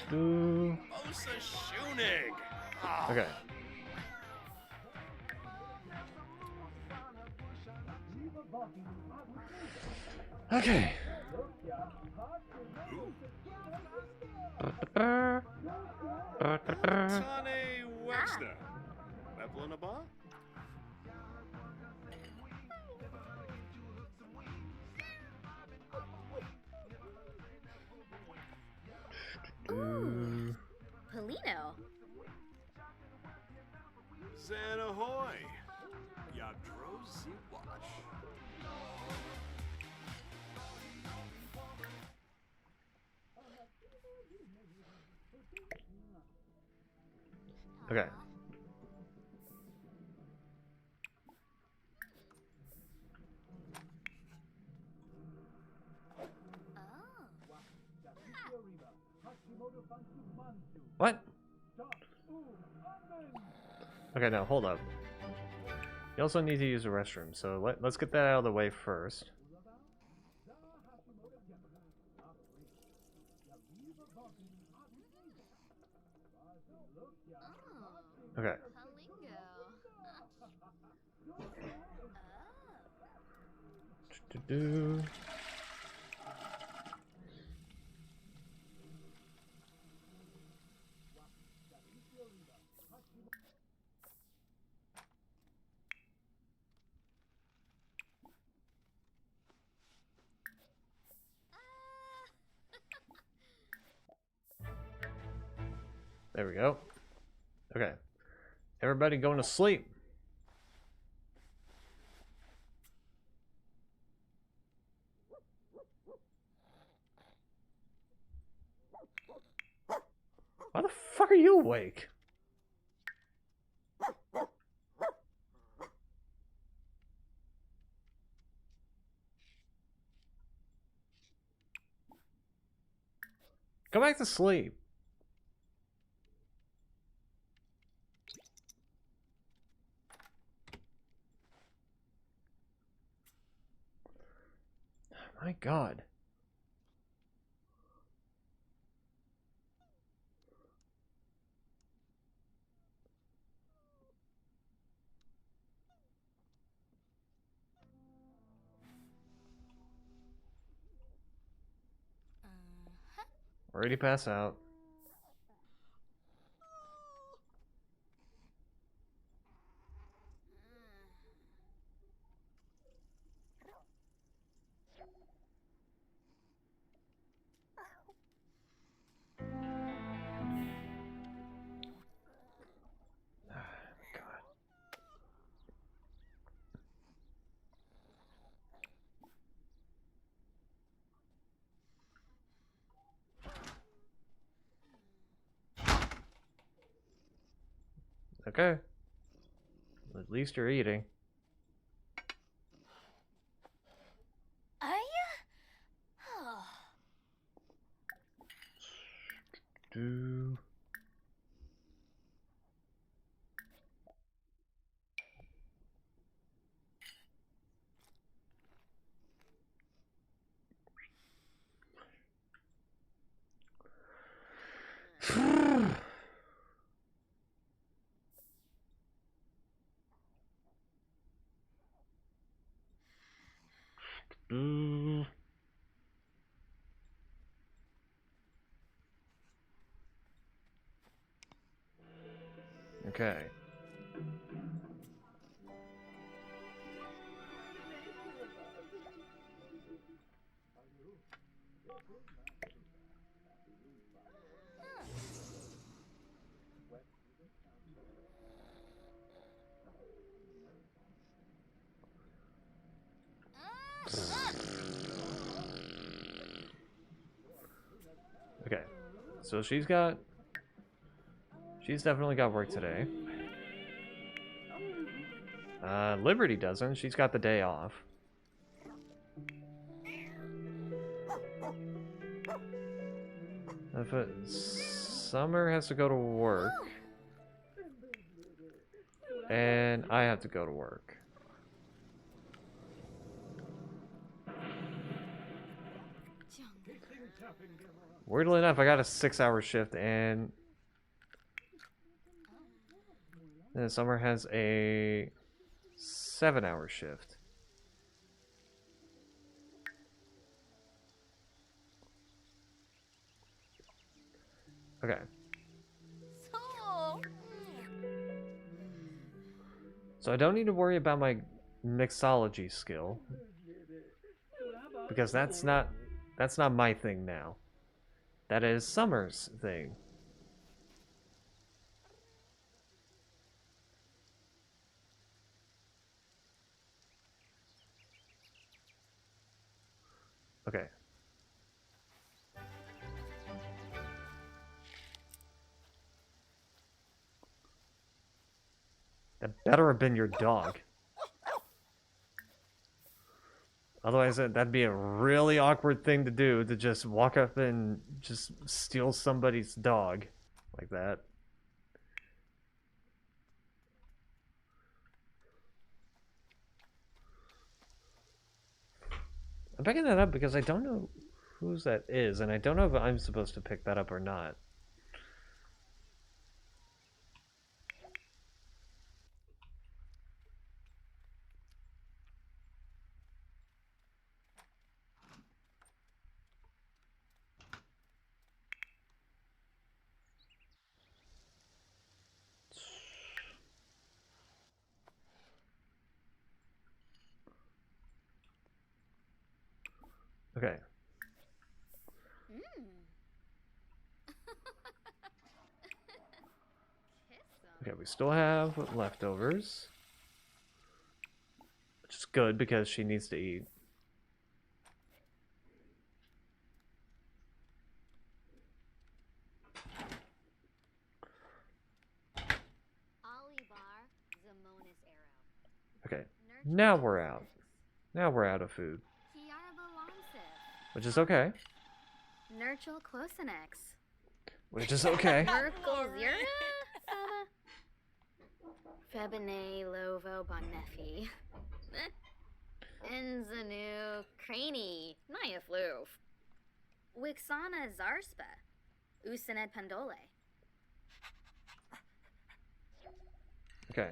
Do. Osa Shunig. Okay. Okay. Ooh, do. Polino. Zan ahoy! Yabdro Ziwash. Okay. What? Okay, now hold up. You also need to use the restroom, so let's get that out of the way first. Okay. Do. There we go. Okay. Everybody going to sleep. Why the fuck are you awake? Go back to sleep. My God. Already pass out. Okay. At least you're eating. Do. Do. Okay. Okay. So she's definitely got work today. Liberty doesn't. She's got the day off. Summer has to go to work. And I have to go to work. Weirdly enough, I got a 6-hour shift, and Summer has a 7-hour shift. Okay. So I don't need to worry about my mixology skill, because that's not my thing now. That is Summer's thing. Okay. That better have been your dog. Otherwise, that'd be a really awkward thing to do, to just walk up and just steal somebody's dog like that. I'm picking that up because I don't know whose that is, and I don't know if I'm supposed to pick that up or not. Okay. Okay, we still have leftovers. Which is good because she needs to eat. Olivar, Zamonis Arrow. Okay, now we're out. Now we're out of food. Kiara Balonsiv. Which is okay. Nurchel Closenex. Which is okay. Urkel Zira? Febine Lovo Bonnefi. Enzanu Craney. Naya Floof. Wixana Zarspa. Usaned Pandole. Okay.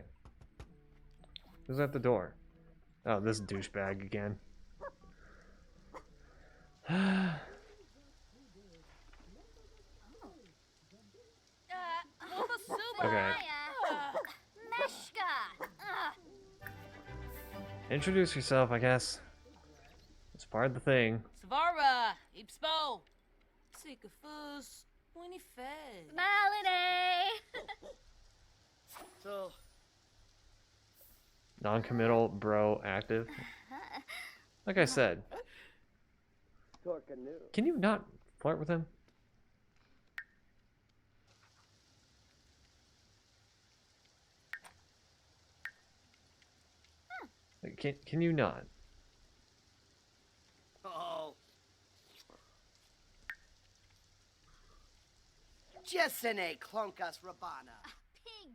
Who's at the door? Oh, this douchebag again. Okay. Meshka. Introduce yourself, I guess. It's part of the thing. Svara, Ipspo. Sikafus, Winifred. Malade. So, Non-committal, bro, active. Like I said. Can you not flirt with him? Like, can you not? oh. Jessene Klonkas Rabana. Pig.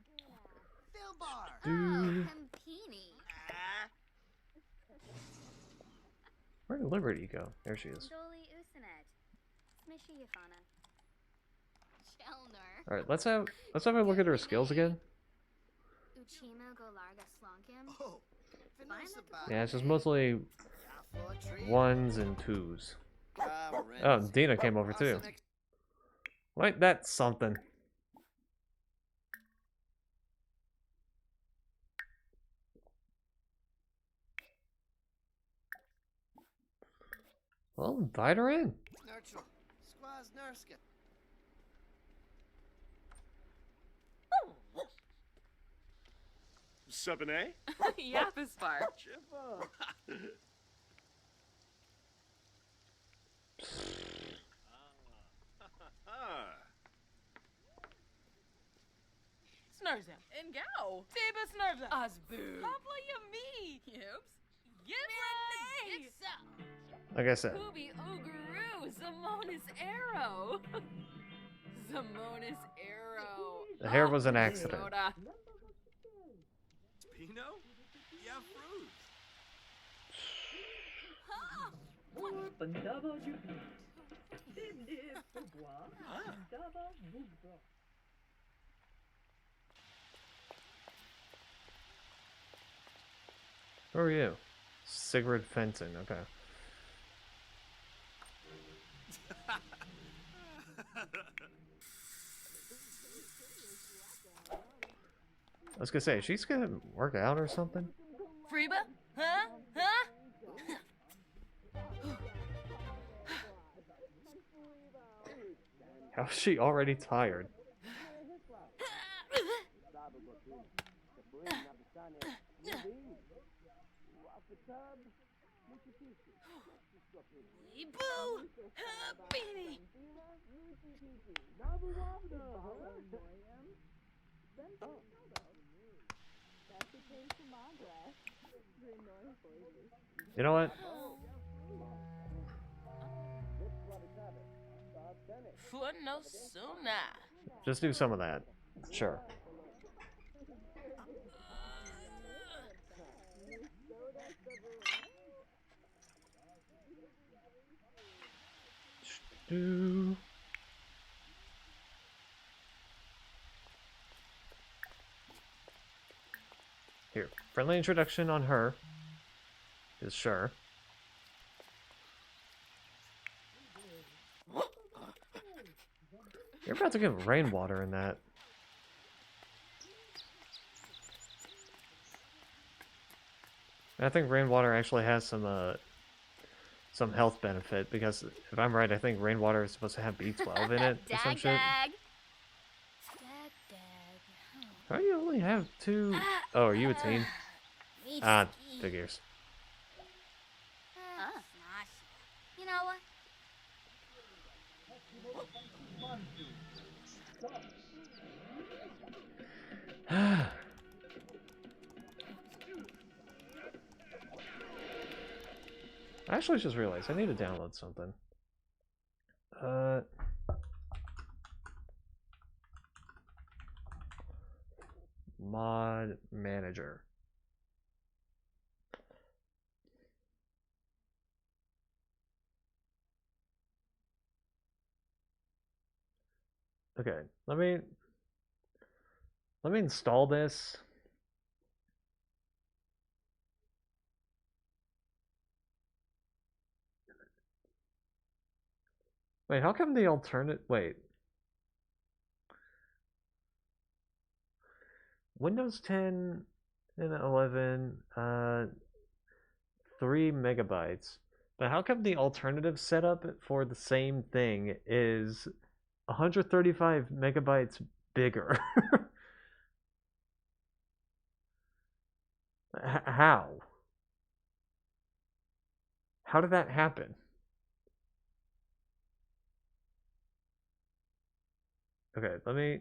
Filbar. Dude. Campini. Ah. Where did Liberty go? There she is. Doli Usanet. Smishy Yafana. Chelner. Alright, let's have a look at her skills again. Uchima Golarga Slonkim. Oh. Yeah, it's just mostly ones and twos. Oh, Dina came over too. Wait, that's something. Well, invite her in. Nurture. Squaz Nurska. Subine? Yapispar. Snurza. And go. Tiba Snurza. Asboo. Pabla Yami. Yips. Yips. Like I said. Kubi Uguru. Zamonis Arrow. Zamonis Arrow. The hair was an accident. Soda. Pino? Yeah, fruit. Who are you? Sigrid Fenton, okay. I was gonna say, she's gonna work out or something? Freeba? Huh? Huh? How is she already tired? Boo! Beanie! You know what? Fun no sooner. Just do some of that. Sure. Do. Here, friendly introduction on her. Is sure. You're about to get rainwater in that. I think rainwater actually has some health benefit, because if I'm right, I think rainwater is supposed to have B12 in it or some Dag shit. dag. Dag dag. How do you only have 2? Oh, are you a teen? Me Ah, ski. figures. You know what? I actually just realized I need to download something. Mod manager. Okay, let me install this. Wait, how come the alternate? Wait. Windows 10 and 11, 3 megabytes. But how come the alternative setup for the same thing is 135 megabytes bigger? How? How did that happen? Okay, let me...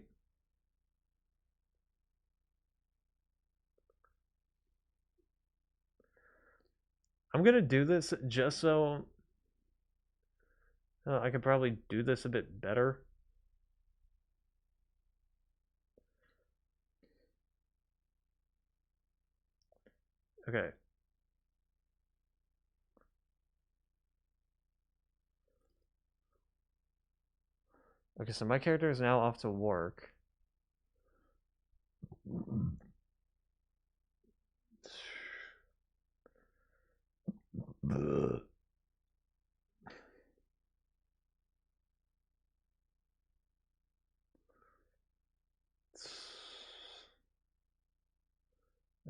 I'm gonna do this just so I could probably do this a bit better. Okay. Okay, so my character is now off to work.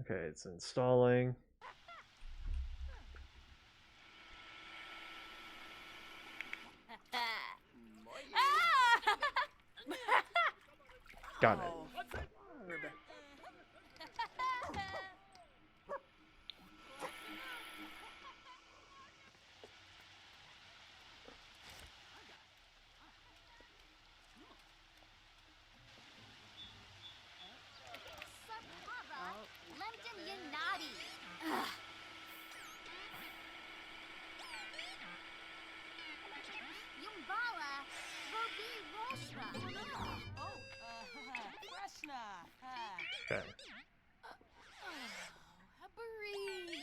Okay, it's installing. Got it. Lempton, you naughty. Yumbala, Bobi Roshra. Oh, Krishna. Okay. Happery,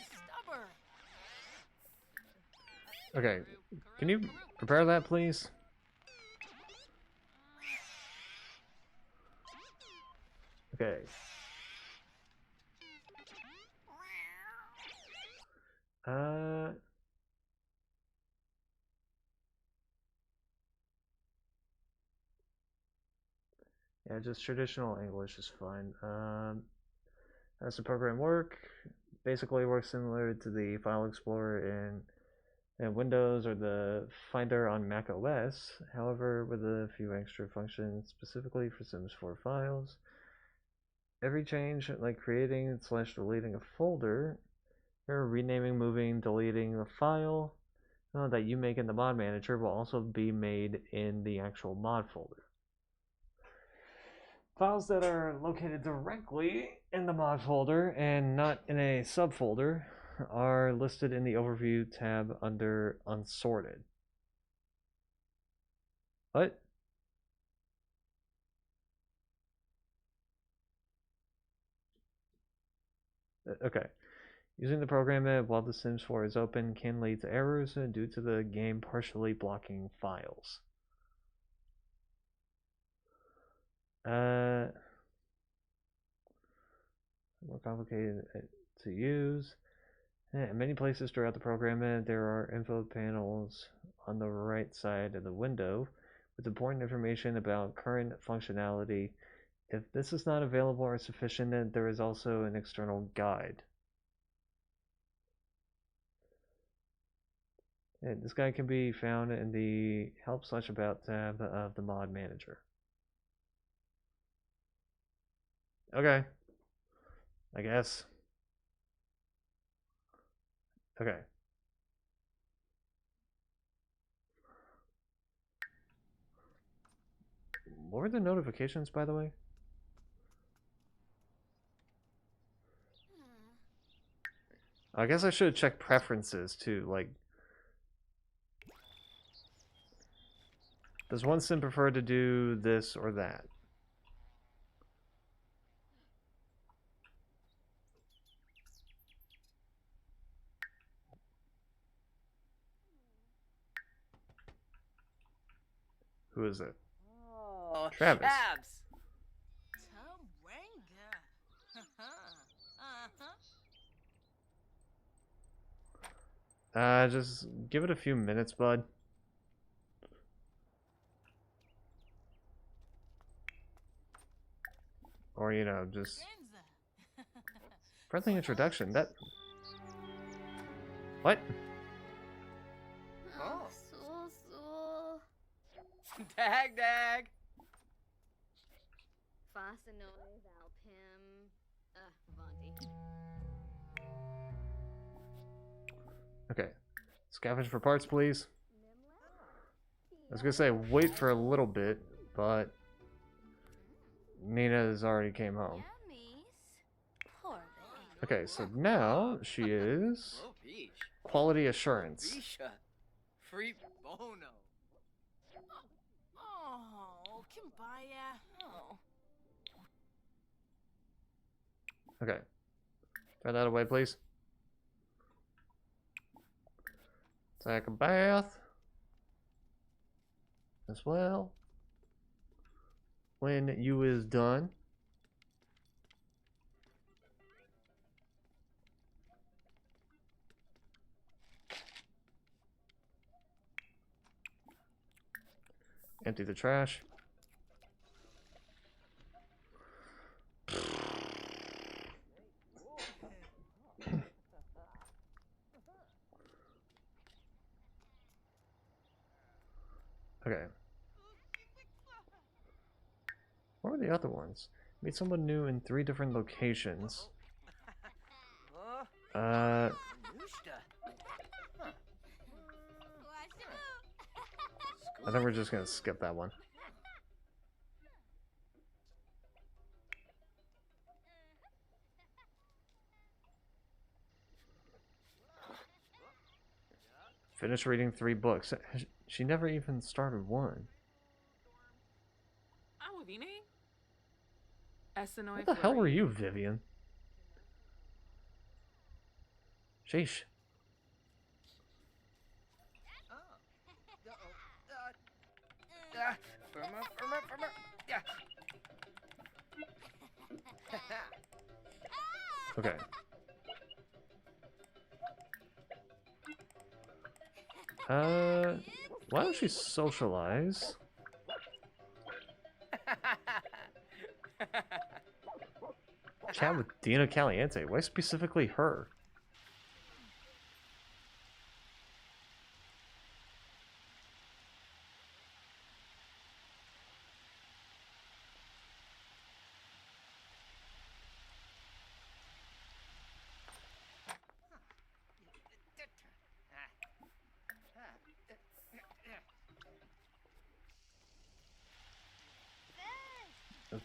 stubber. Okay, can you prepare that, please? Okay. Yeah, just traditional English is fine. How does the program work? Basically works similar to the File Explorer in And Windows or the Finder on Mac OS, however, with a few extra functions specifically for Sims 4 files. Every change, like creating / deleting a folder, or renaming, moving, deleting a file that you make in the mod manager, will also be made in the actual mod folder. Files that are located directly in the mod folder and not in a subfolder are listed in the Overview tab under Unsorted. What? Okay. Using the program while The Sims 4 is open can lead to errors due to the game partially blocking files. More complicated to use. In many places throughout the program, there are info panels on the right side of the window with important information about current functionality. If this is not available or sufficient, then there is also an external guide. And this guide can be found in the Help/About tab of the Mod Manager. Okay. I guess. Okay. What were the notifications, by the way? I guess I should have checked preferences too, like, does one sim prefer to do this or that? Who is it? Oh, Travis. Shabs. Tawanga. Just give it a few minutes, bud. Or, you know, just friendly introduction. That. What? Oh. So. Dag, dag. Fascinone, Valpim, Vanti. Okay. Scavenge for parts, please. I was gonna say wait for a little bit, but Nina's already came home. Okay, so now she is Oh, peach. quality assurance. Risha. Free bono. Oh, Kimbaya. Oh. Okay. Throw that away, please. Take a bath. As well. When you is done. Empty the trash. Okay. What were the other ones? Meet someone new in 3 different locations. Nushta. I think we're just gonna skip that one. Finish reading 3 books. She never even started one. What the hell were you, Vivian? Sheesh. Firmer. Yeah. Okay. Why don't she socialize? Chat with Dina Caliente. Why specifically her?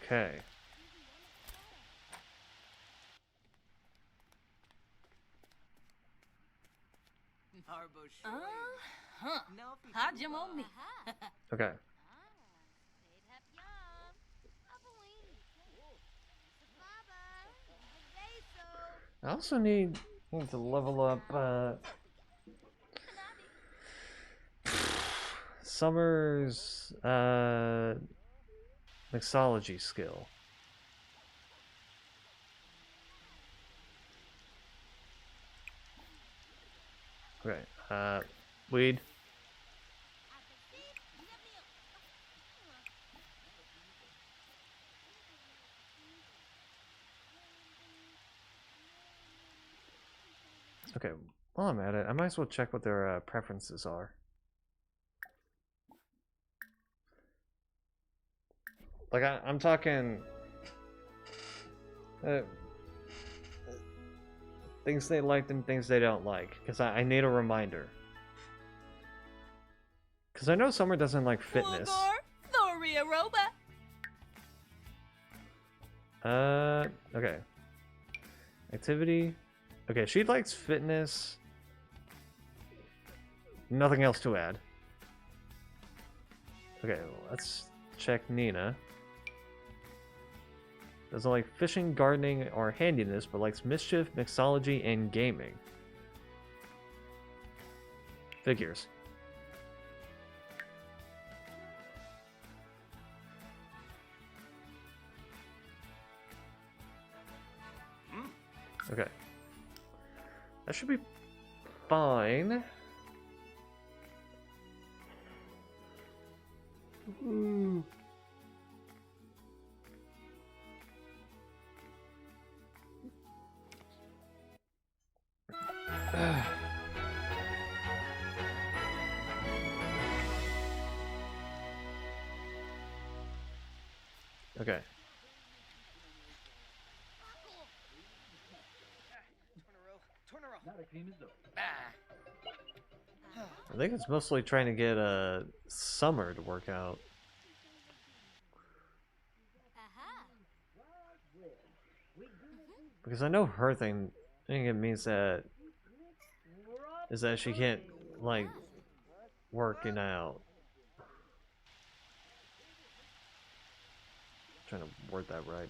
Okay. Narbo Huh. Hajim on me. Okay. I also need to level up Summer's mixology skill. Okay. Weed. Okay, while I'm at it, I might as well check what their preferences are. Like, I'm talking... things they liked and things they don't like, because I need a reminder. Because I know Summer doesn't like fitness. Thoria Roba. Okay. Activity. Okay, she likes fitness. Nothing else to add. Okay, let's check Nina. Doesn't like fishing, gardening, or handiness, but likes mischief, mixology, and gaming. Figures. Okay. That should be fine. Ooh. Okay. I think it's mostly trying to get Summer to work out. Because I know her thing, I think it means that is that she can't like working out. Trying to word that right.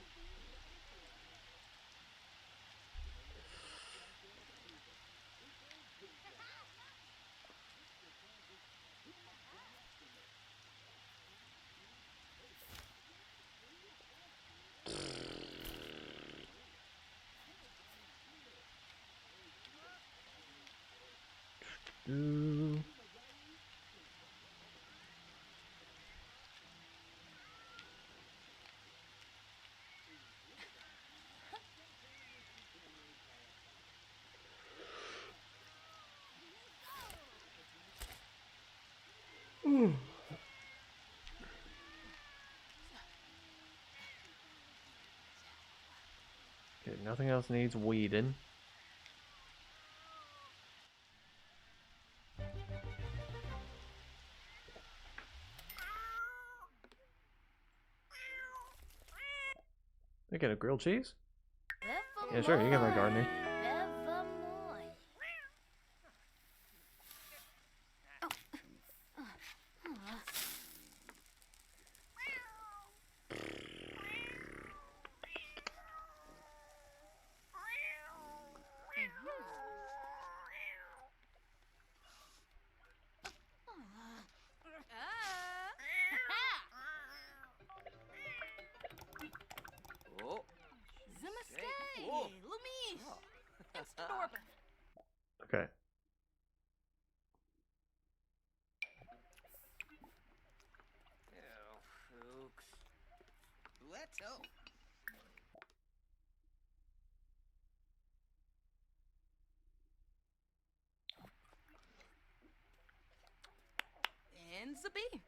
Ooh. Okay, nothing else needs weeding. You get a grilled cheese? Yeah, sure, you get my gardening. Oh. Zimastay. Cool. Lumis. Oh. Instant Okay. Ew, Fuchs. Leto. And Zabi.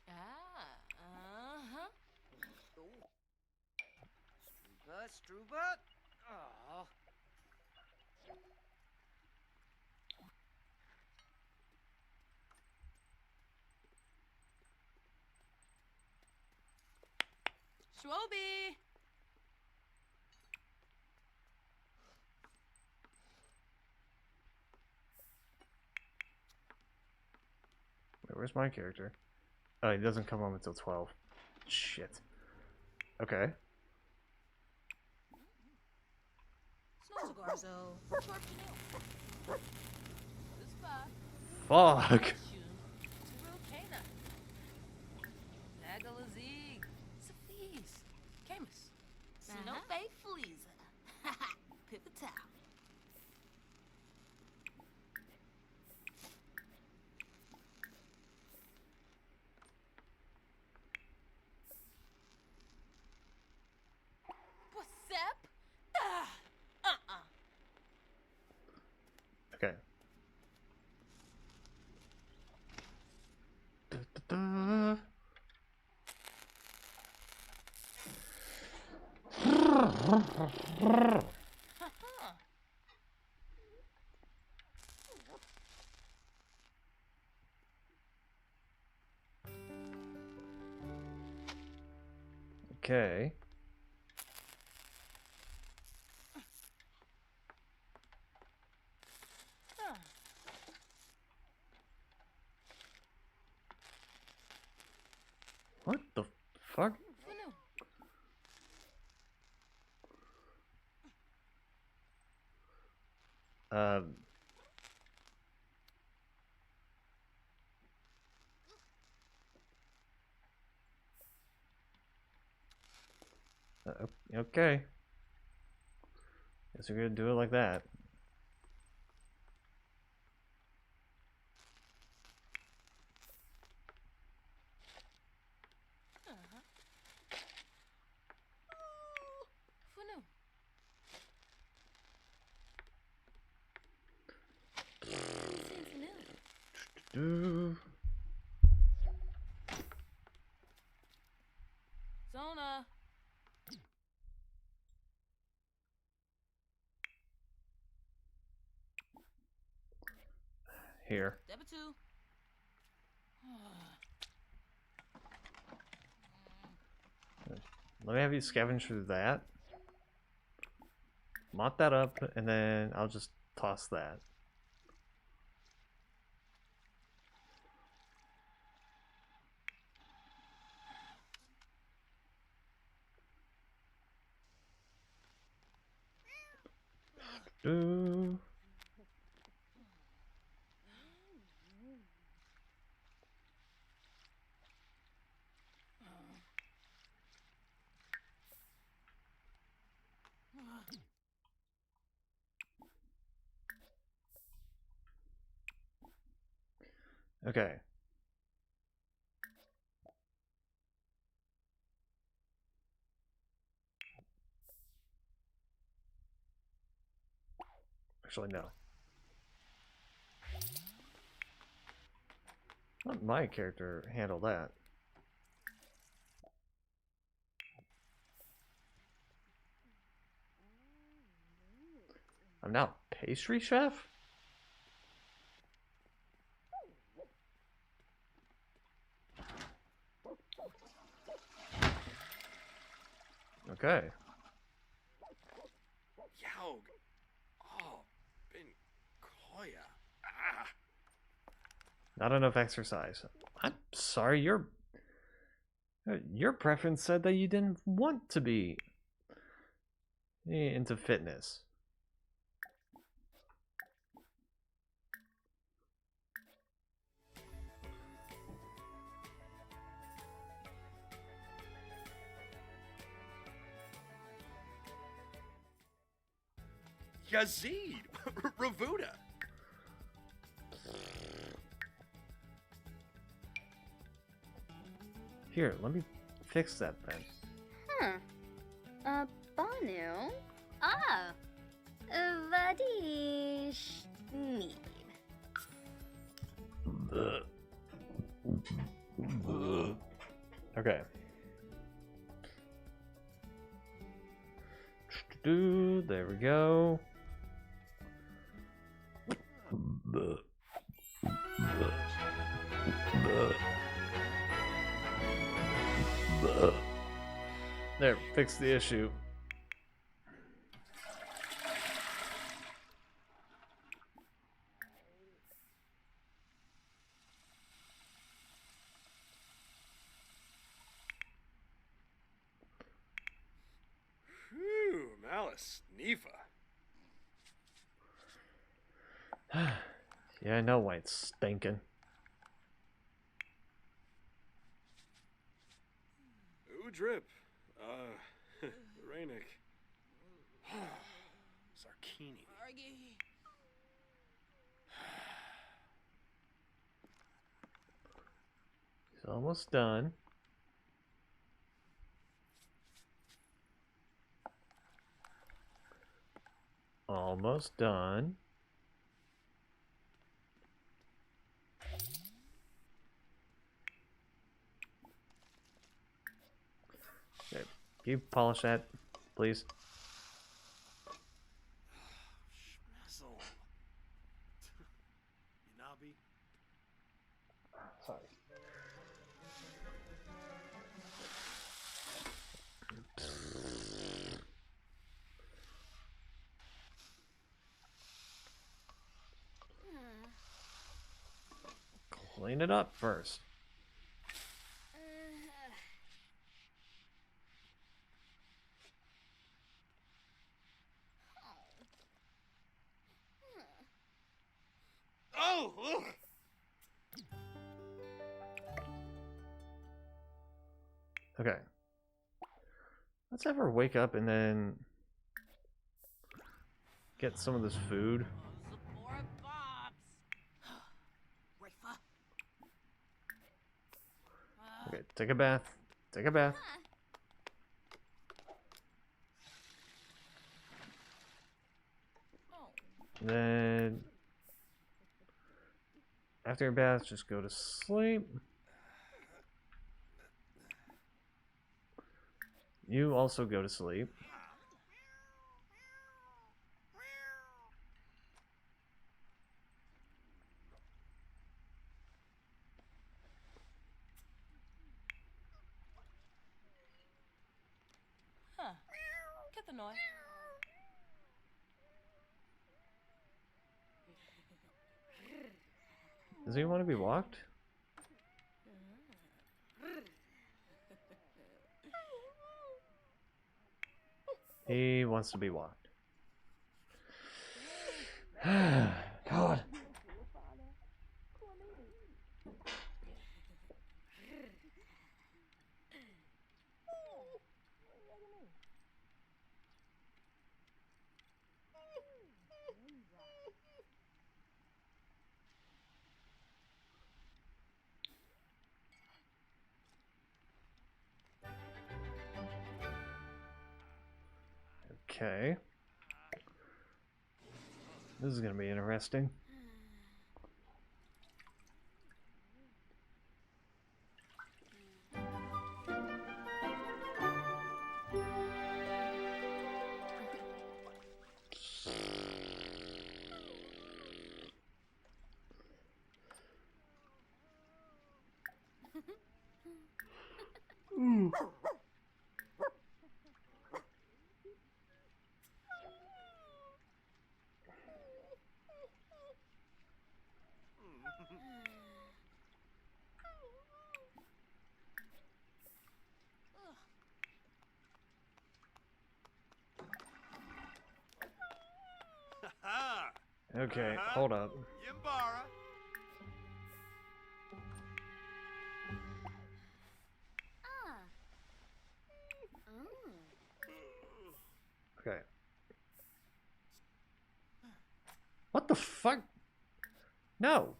Uh-huh. Struba. Oh. Schwobi. Wait, where's my character? Oh, he doesn't come home until 12. Shit. Okay. Snooze Garzo. Short canoe. This spot. Fuck! Real canine. Nagalazig. Sophie's. Camus. Snowbake Fleeza. Pipital. What's up? Okay. Da-da-da. Okay. What the fuck? Funu. Um. Okay. Guess we're gonna do it like that. Funu. Do. Zona. Here. Debatu. Let me have you scavenge through that. Mop that up, and then I'll just toss that. Do. Okay. Actually, no. Let my character handle that. I'm now pastry chef? Okay. Yaug. Oh, Ben Koya. Ah. Not enough exercise. I'm sorry, your preference said that you didn't want to be into fitness. Yazid. Ravuda. Here, let me fix that then. Banu? Ah. Vadish. Need. Okay. There we go. There, fix the issue. Phew, Malice, Nifa. Yeah, I know why it's stinking. Udrip. Rainik. Zarkini. He's almost done. Almost done. Okay, can you polish that, please? Schmezzle. Yanabi. Sorry. Clean it up first. Oh! Ugh. Okay. Let's have her wake up and then get some of this food. Zipporah Bobs. Rafa. Okay, take a bath. Take a bath. Then after your bath, just go to sleep. You also go to sleep. Huh. Get the noise. Does he want to be walked? He wants to be walked. God. Okay. This is gonna be interesting. Ha! Okay, hold up. Yimbara. Ah. Oh. Okay. What the fuck? No.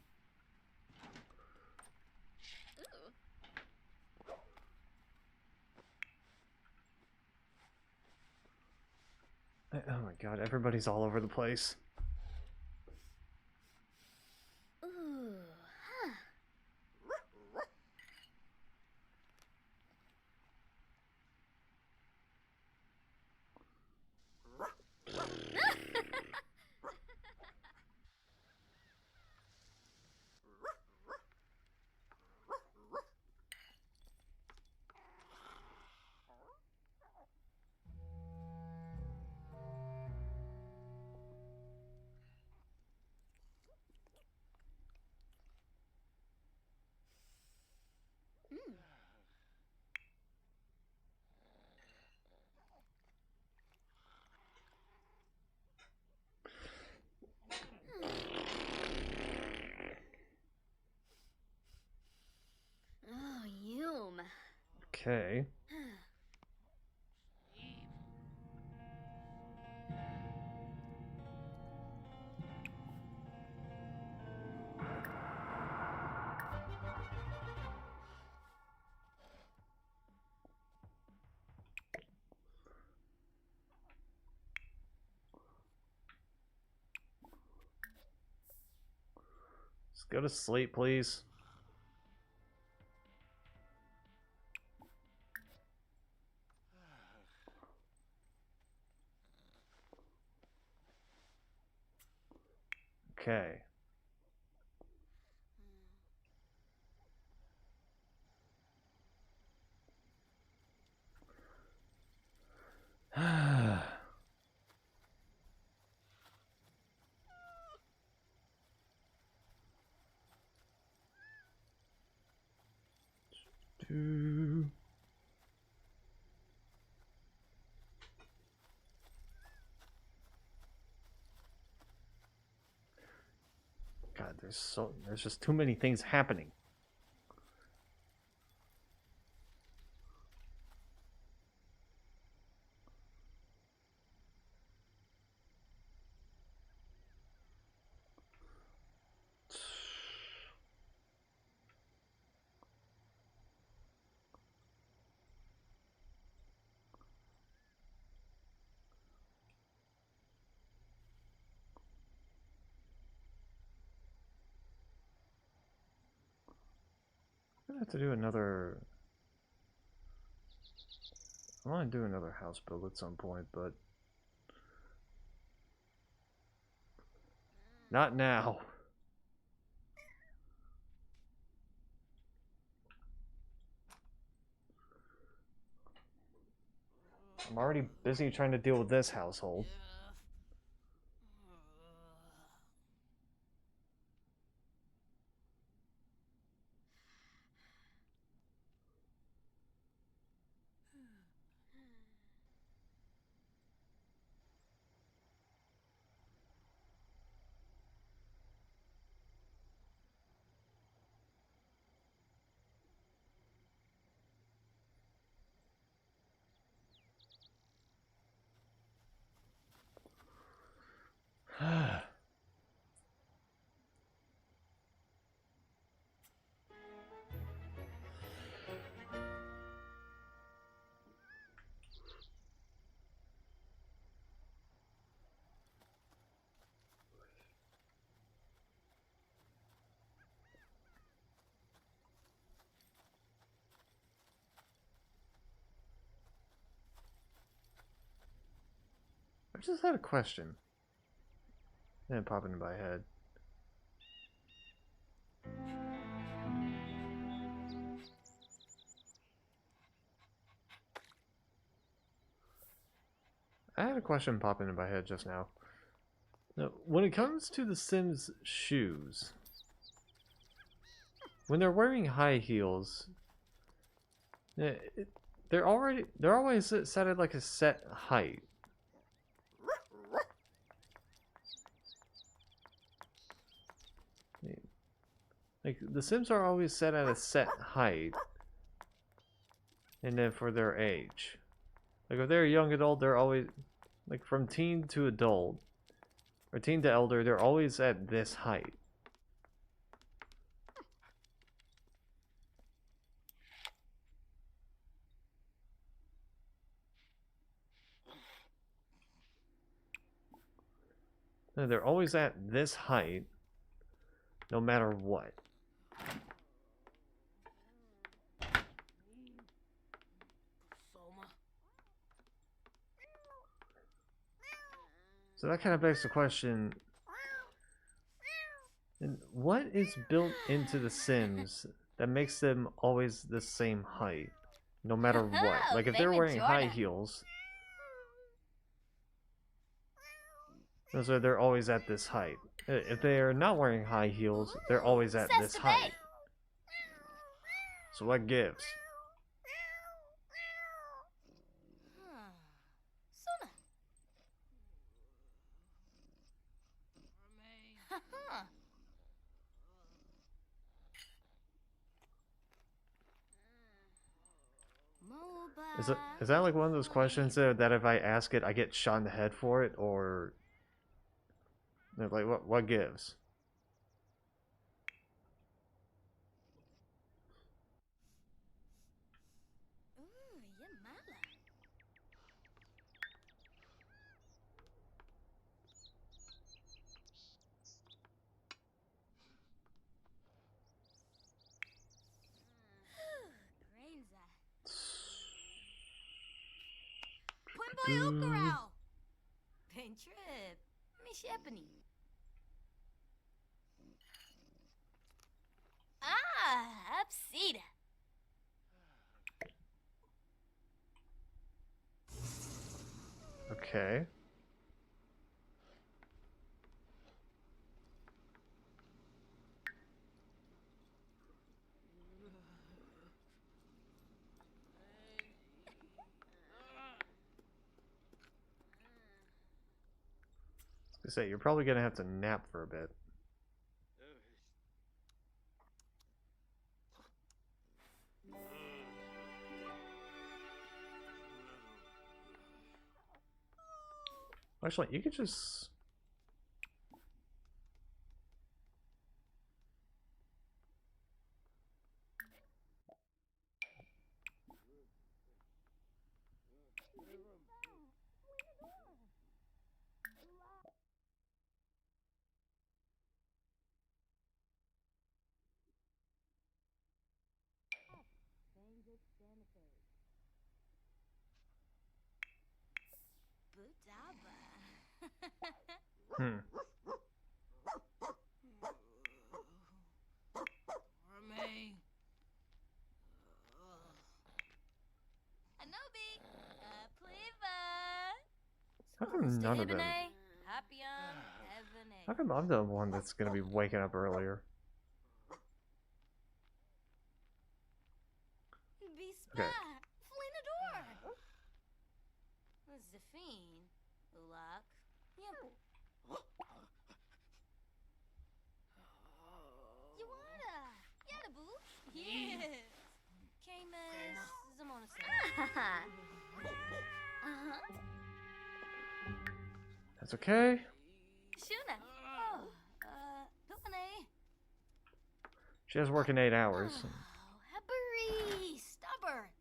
Oh my god, everybody's all over the place. Ooh. Huh. Okay. Just go to sleep, please. Okay. Do- God, there's just too many things happening. I'm gonna have to do another. I want to do another house build at some point, but not now. I'm already busy trying to deal with this household. I just had a question. And it popped into my head. I had a question pop into my head just now. Now, when it comes to the Sims shoes, when they're wearing high heels, they're always set at like a set height. Like the Sims are always set at a set height, and then for their age, like if they're a young adult, they're always like from teen to adult, or teen to elder, they're always at this height. No, they're always at this height, no matter what. Soma. So that kind of begs the question, and what is built into the Sims that makes them always the same height, no matter what? Like if they're Favorite wearing high Jordan. heels, so they're always at this height. If they are not wearing high heels, they're always at Says this to height. be. So what gives? Sona. Remain. Is that like one of those questions that if I ask it, I get shot in the head for it, or like what gives? Ooh, yeah, mala. Grainza. Pwimboy Ukarao. Pain trip. Me shepherding. Ah, upsida. Okay. I say you're probably gonna have to nap for a bit. Actually, you could just. Budaba. Hmm. Arme. Anobi. Pliva. How come none of them? Hapion. How come I'm the one that's gonna be waking up earlier? Bispa. Okay. Flinador. Zafine. Ulak. Yimple. Yuana. Yadabu. Yes. Camus. Zamonasa. Uh-huh. That's okay. Shuna. Oh. Pilpane. She has working 8 hours. Oh, Hebbery. Stubborn.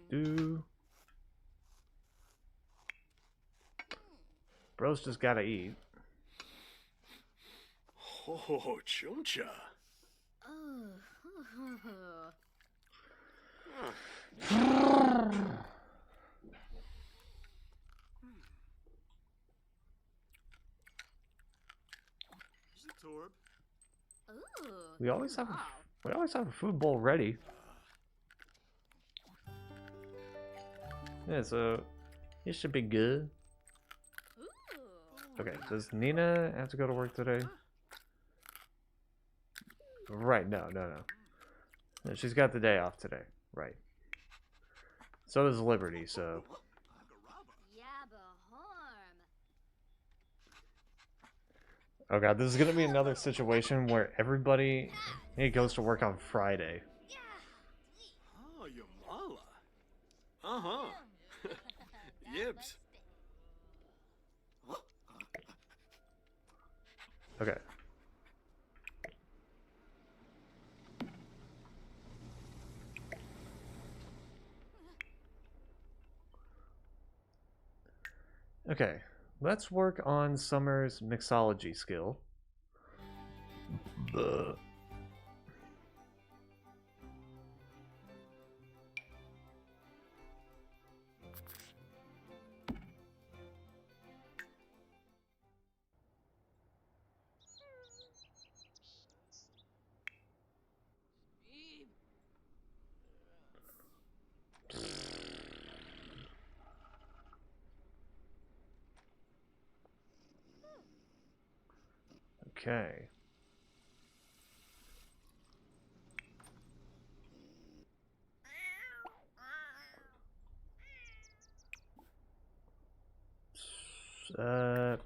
Do. Bro's just gotta eat. Oh, chumcha. Torb. Ooh. We always have a food bowl ready. Yeah, so it should be good. Ooh. Okay, does Nina have to go to work today? Right, no. No, she's got the day off today. Right. So does Liberty, so. Yabba harm. Oh god, this is gonna be another situation where everybody goes to work on Friday. Oh, Yamala. Uh-huh. Yibs. Okay. Okay, let's work on Summer's mixology skill. Buh. Okay.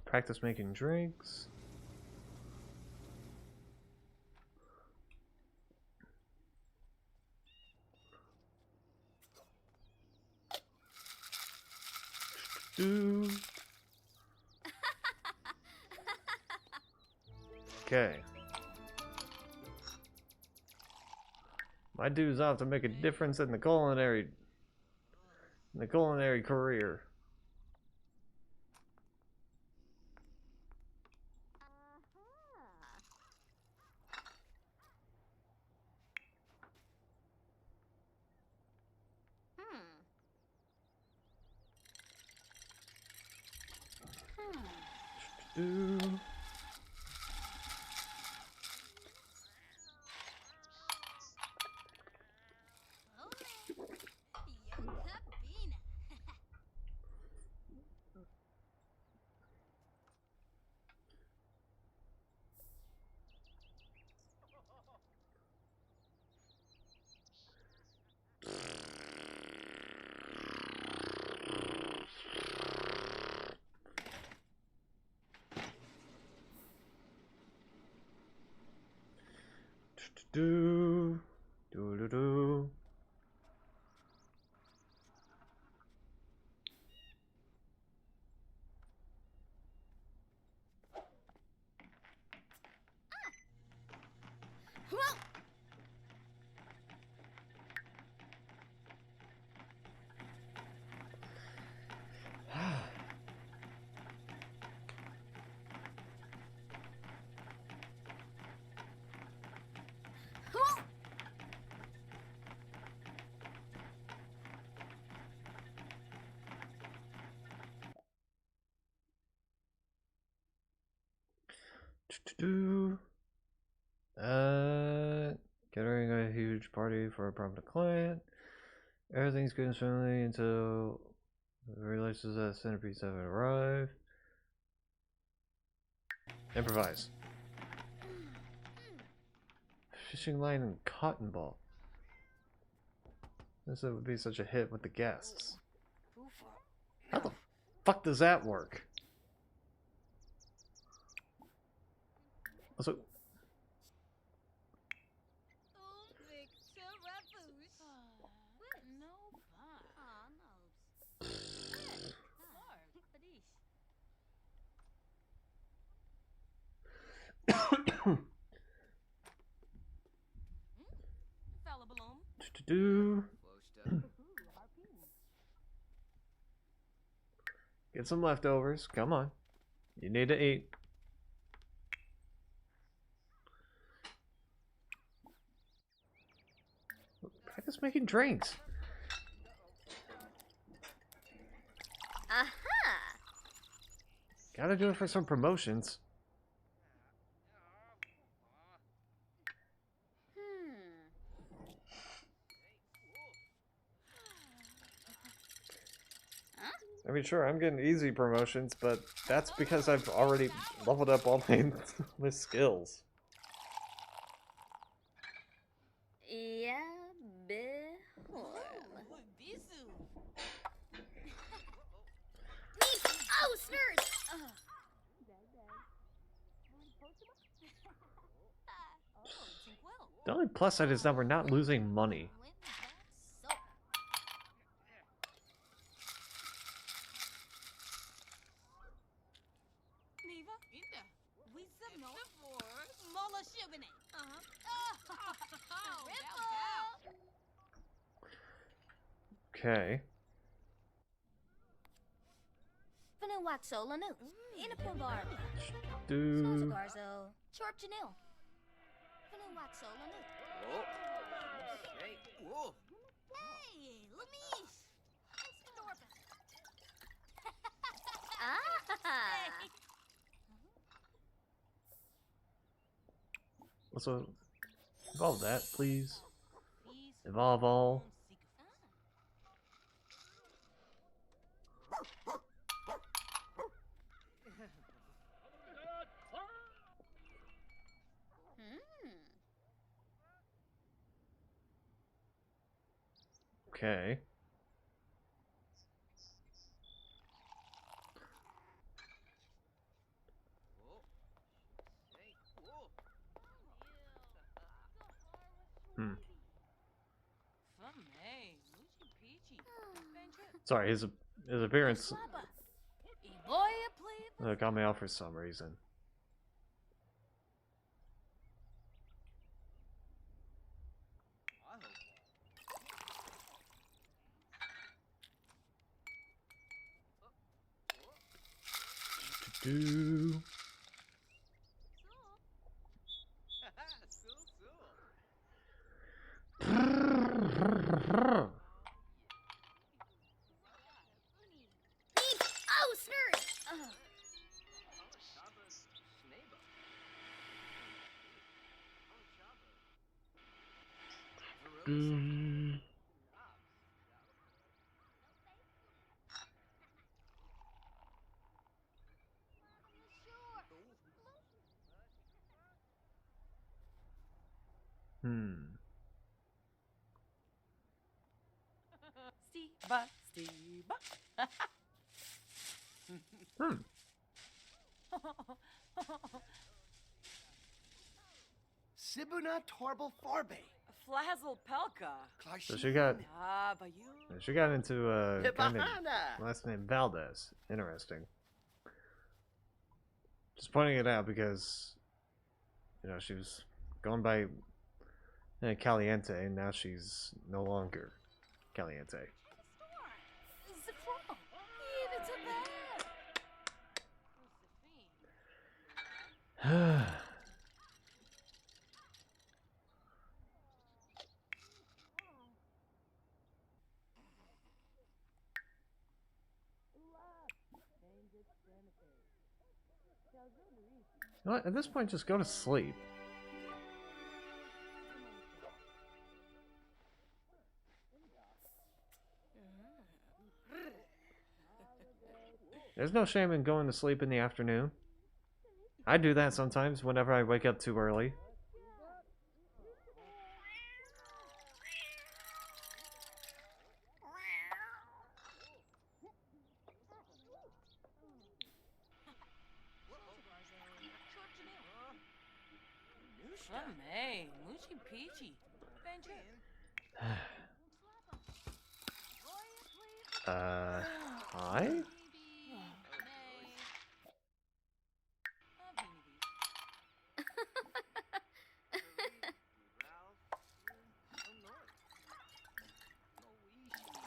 Practice making drinks. Do. Okay. My dude's off to make a difference in the culinary career. Do. Do. Do do do. Gathering a huge party for a prominent client. Everything's going swimmingly until it realizes that centipedes haven't arrived. Improvise. Fishing line and cotton ball. This would be such a hit with the guests. How the fuck does that work? Also, get some leftovers. Come on, you need to eat. Practice making drinks. Aha! Gotta do it for some promotions. I mean, sure, I'm getting easy promotions, but that's because I've already leveled up all my skills. Yeah, oh, snurse! The only plus side is that we're not losing money. Okay. Waxo Lanu, Inapavar, Do. Garzo, Chorp Janil, Waxo Lanu. Hey, Lamish! Ah! Also, evolve that, please. Evolve all. Okay. Sorry, his appearance It got me out for some reason. Do. Oh, snurry! Ugh. Mm. Hmm. Steve-a, Steve-a. Hmm. Sibuna Torble Forbe. Flazzle Pelka. So she got Ah, but you. she got into a guy named Hibahana. last name Valdez. Interesting. Just pointing it out because you know she was going by Caliente, and now she's no longer Caliente. Zafro. Even to that. You know what? At this point, just go to sleep. There's no shame in going to sleep in the afternoon. I do that sometimes whenever I wake up too early. Hey, Moochie Peachy. Benji. Hi?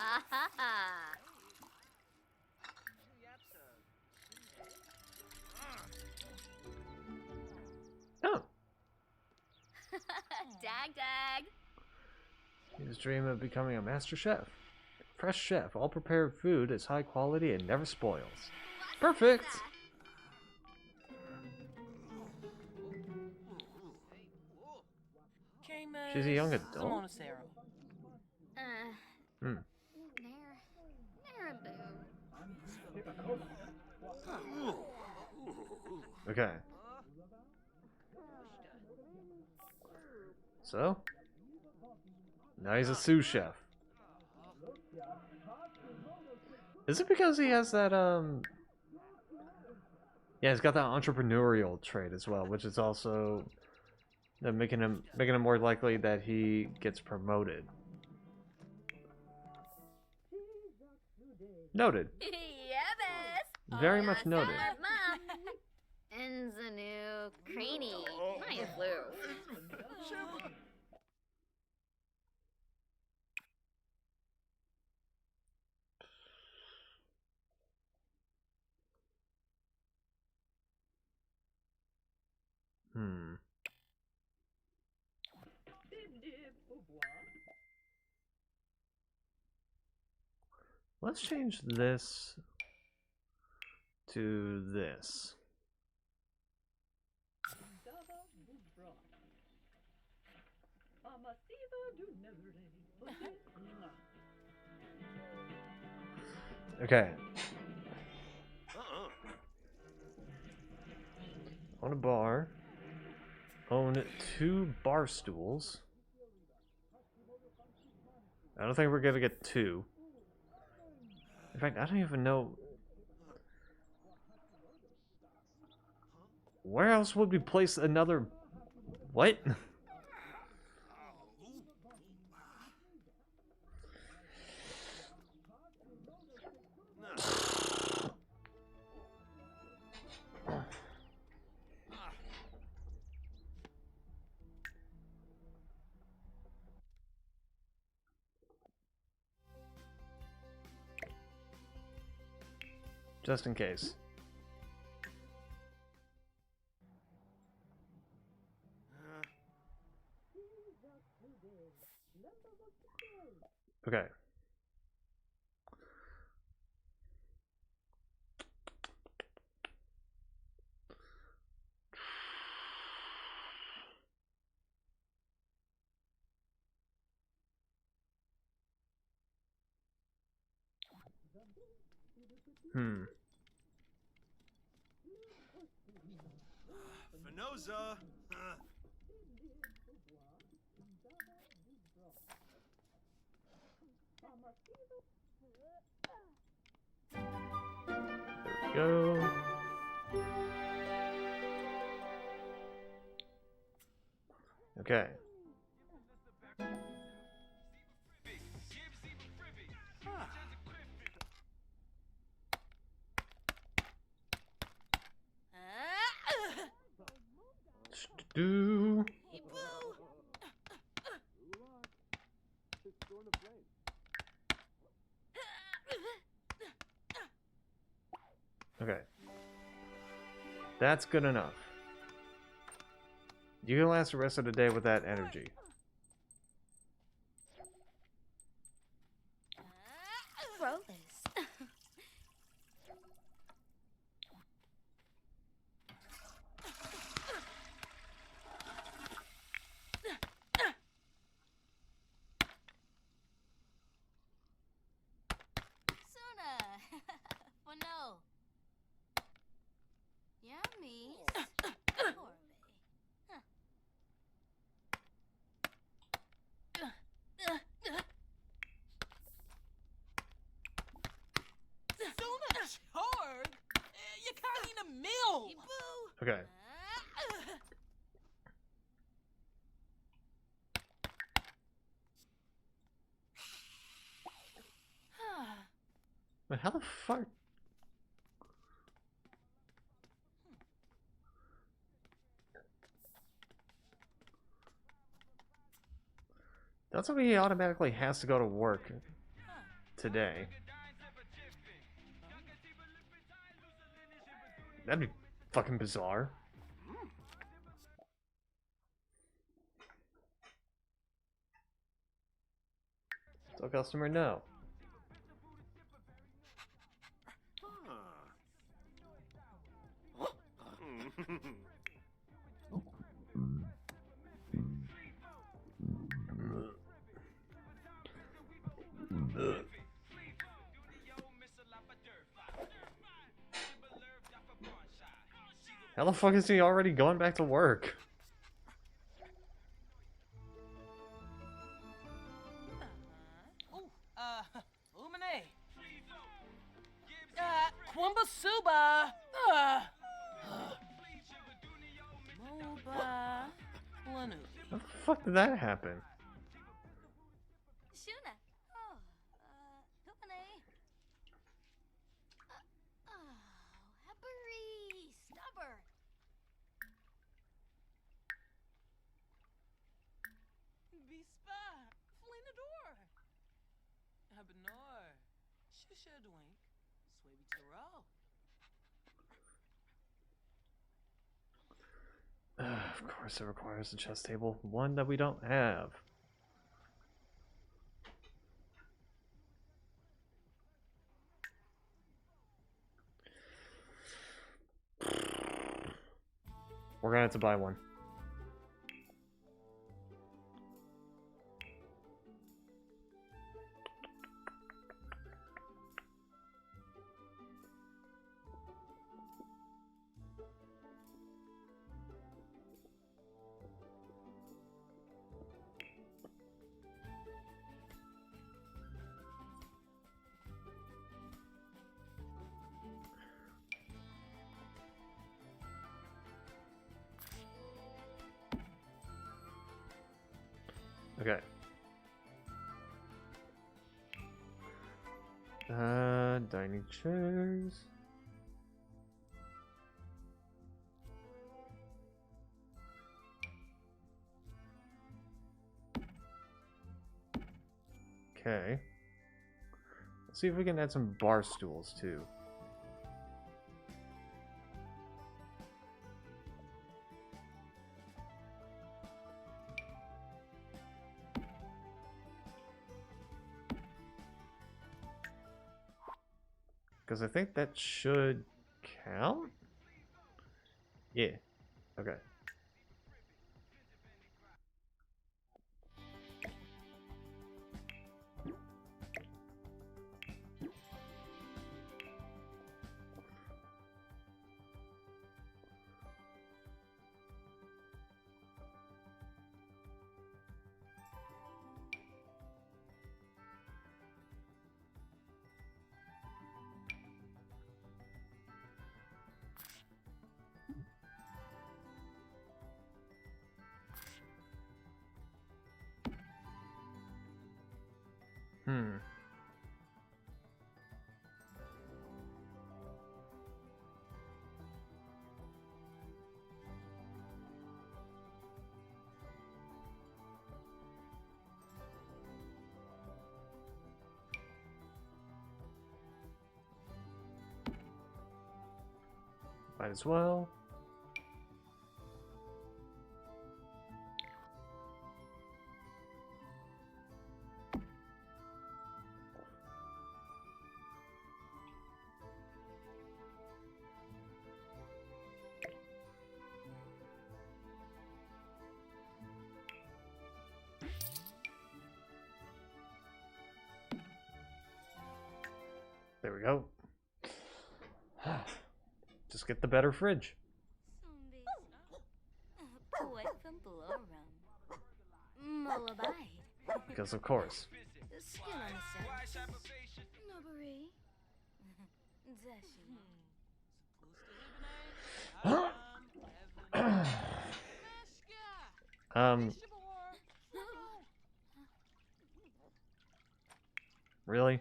Ah ha ha! Oh. Dag dag! You just dream of becoming a master chef. Fresh chef, all prepared food is high quality and never spoils. Perfect! She's a young adult? Hmm. Marabou. Okay. So? Now he's a sous chef. Is it because he has that, yeah, he's got that entrepreneurial trait as well, which is also making him more likely that he gets promoted. Noted. Yeah, best! Very much noted. Mom! And the new cranny. My flu. Hmm. Let's change this to this. Okay. Own a bar. Own 2 bar stools. I don't think we're gonna get 2. In fact, I don't even know. Where else would we place another... What? Just in case. Okay. Hmm. Finoza! Go. Okay. Do. Hey, boo. Okay. That's good enough. You can last the rest of the day with that energy. Gross. Suna. For no. Yummy. Suna Chorg? You can't eat a meal! Hey, boo. Okay. But how the fuck? That's why he automatically has to go to work today. That'd be fucking bizarre. So customer, no. How the fuck is he already going back to work? Umane. Kwambasuba. Moba. Lanu. How the fuck did that happen? Shuna. Oh, Hupane. Heppery. Stubber. Bispa. Flinador. Habanor. Shushadwink. Swaby Taro. Of course it requires a chess table. One that we don't have. We're gonna have to buy one. Okay. Dining chairs. Okay. Let's see if we can add some bar stools too. Because I think that should count? Yeah. Okay. Hmm. Might as well. There we go. Just get the better fridge. Zombies. Boy from Blorum. Mullabite. Because of course. Skin on the side. Nobbery. Dashi. Really?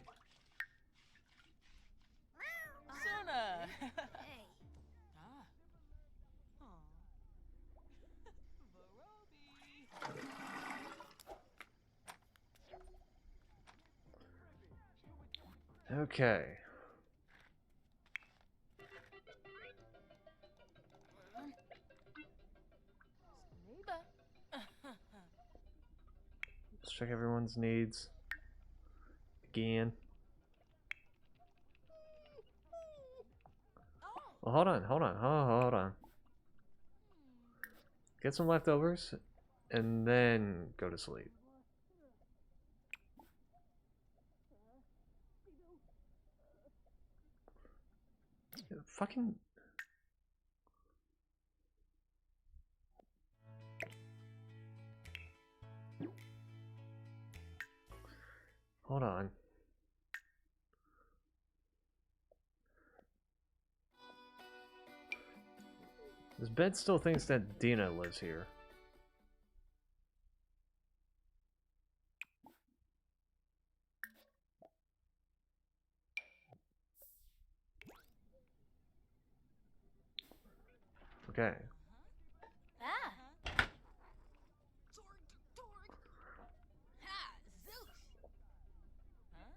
Sona. Hey. Ah. Okay. Let's check everyone's needs. Again. Well, hold on. Get some leftovers, and then go to sleep. Fucking... Hold on. This bed still thinks that Dina lives here. Okay. Ah. Ha, Zeus. Huh?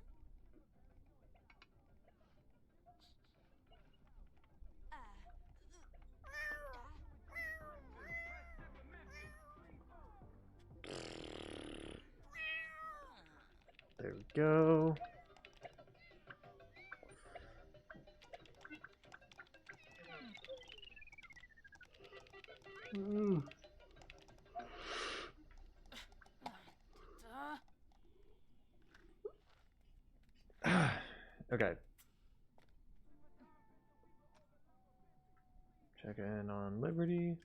There we go. Ooh. Okay. Check in on Liberty.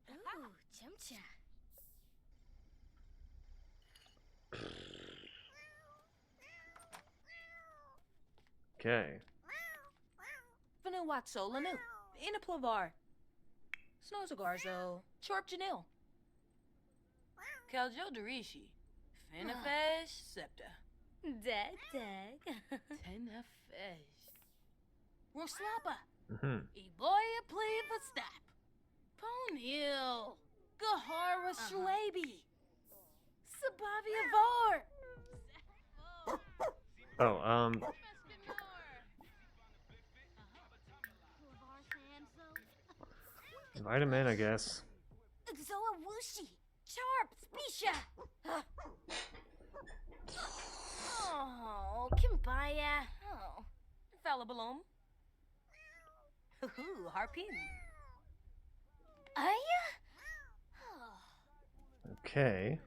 Ooh, chumcha. Okay. Vanu Watso, Lanu. In a plavar. Snows a garzo. Chorp Janil. Kaljo Darishi. Finafesh Septa. Dag, dag. Tenafesh. Roslapa. Mm-hmm. Eboya Pleva Stap. Ponil. Gahara Shwabi. Sabavia Var. Oh, invite him in, I guess. Zoa Wushi. Charp, Spisha. Oh, Kimbaya. Oh, Falabalom. Hoo-hoo, Harpin. Aya? Okay.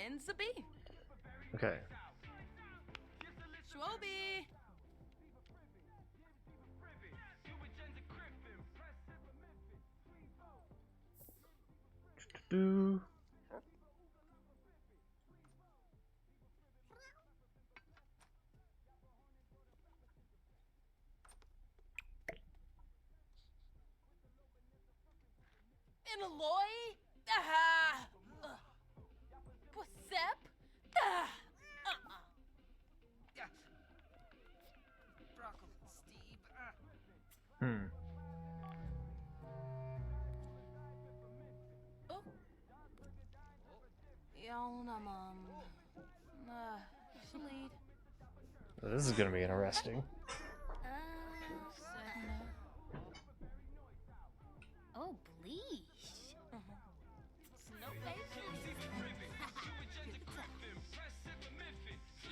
And Zabi. Okay. Schwobi. Do. And Aloy. Ah. Posep. Ah. Broccoli, Steve. Hmm. Oh. Yalnamam. Sleed. This is gonna be interesting. Oh, bleesh.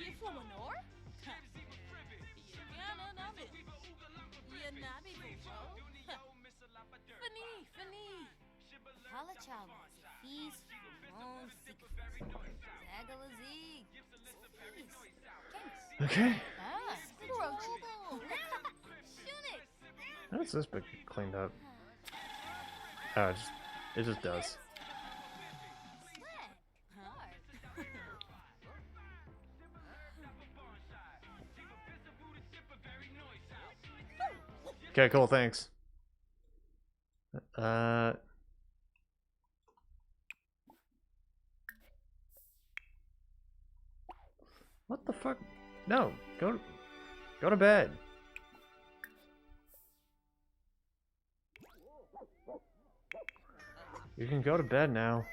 Yiflamanor? Fani. Halachawa. Fees. Mon secret. Zagalazig. Okay. Ah, Shunix. How's this bit cleaned up? Oh, it just does. Okay, cool, thanks. What the fuck? No, go to bed. You can go to bed now.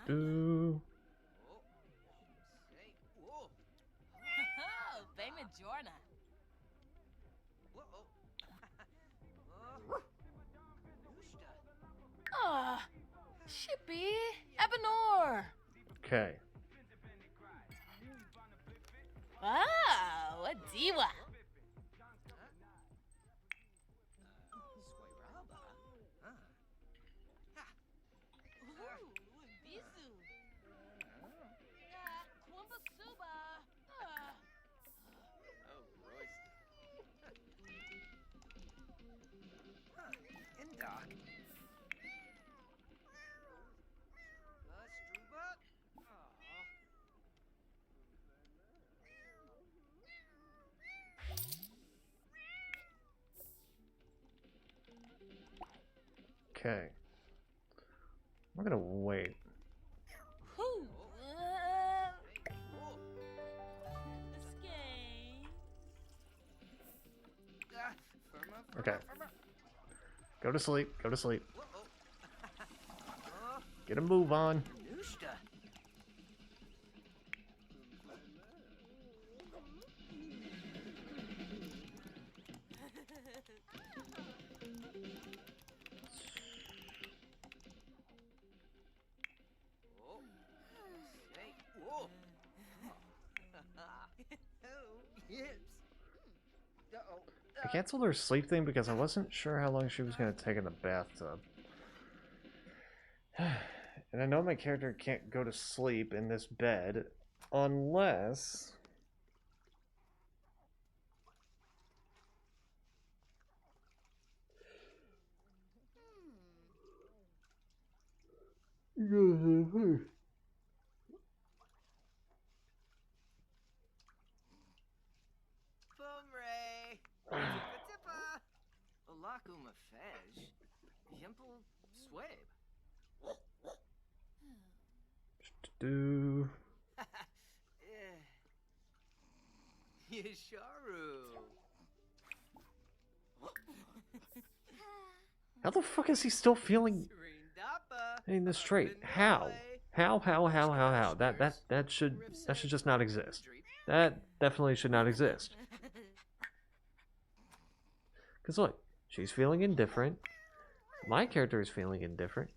Do. Oh, Bayman Jorna. Ah, Shippy, Ebenor. Okay. Wow, a diva. Okay. I'm gonna wait. Okay. Go to sleep. Go to sleep. Get a move on. I canceled her sleep thing because I wasn't sure how long she was going to take in the bathtub. And I know my character can't go to sleep in this bed unless... Bumray. Tippa tippa. Olaku mafej. Yimple Swabe. Do. Yasharu. How the fuck is he still feeling in this trait? How? How? That should just not exist. That definitely should not exist. Cause look, she's feeling indifferent. My character is feeling indifferent.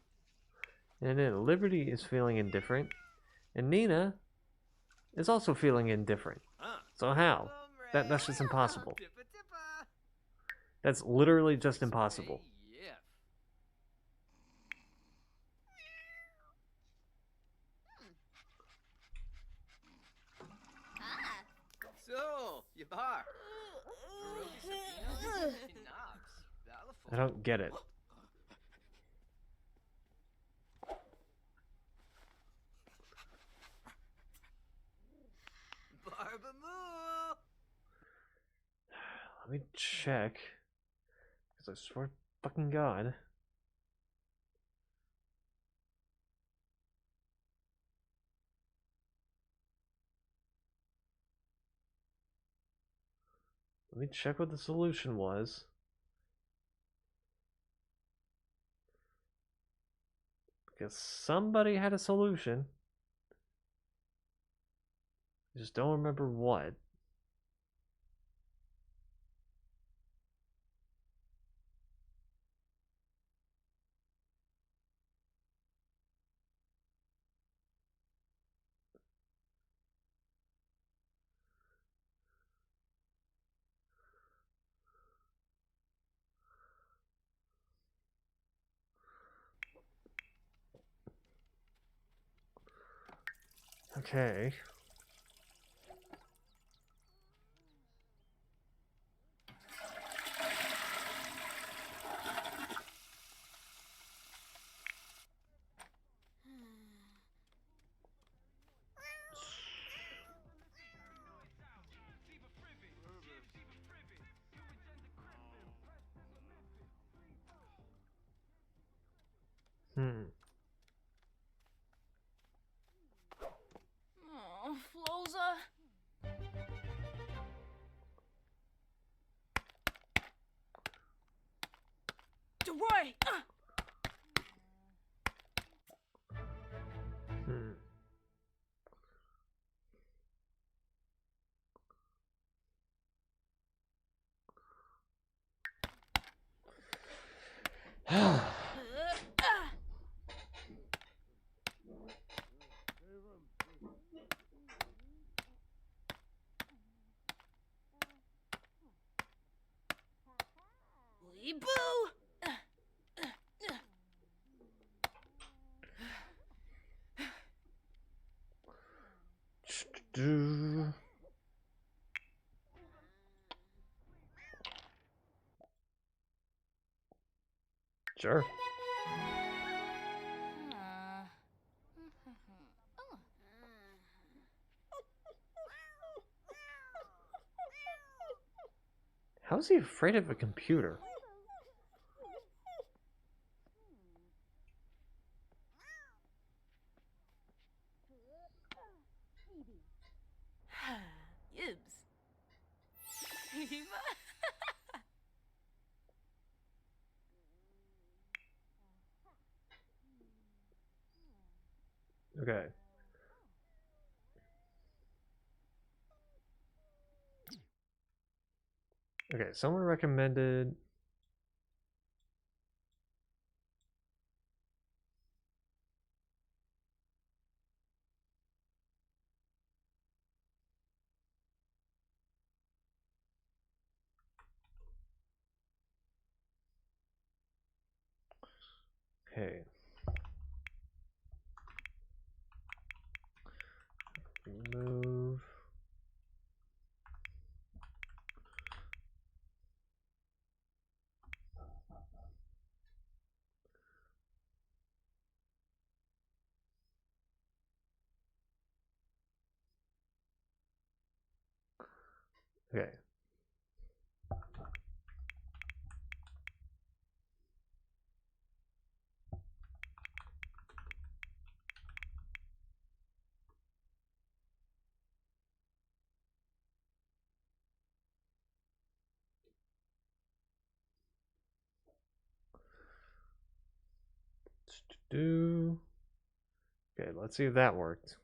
And then Liberty is feeling indifferent. And Nina is also feeling indifferent. So how? That's just impossible. That's literally just impossible. So, Yabar. I don't get it. Barbamoo. Let me check. Because I swear to fucking God. Let me check what the solution was. Because somebody had a solution. I just don't remember what. Okay. Oh, Floza. Right. Boo! Sure. How is he afraid of a computer? Yibs. Okay. Okay, someone recommended... Okay. Remove... Okay. Do. Okay, let's see if that worked.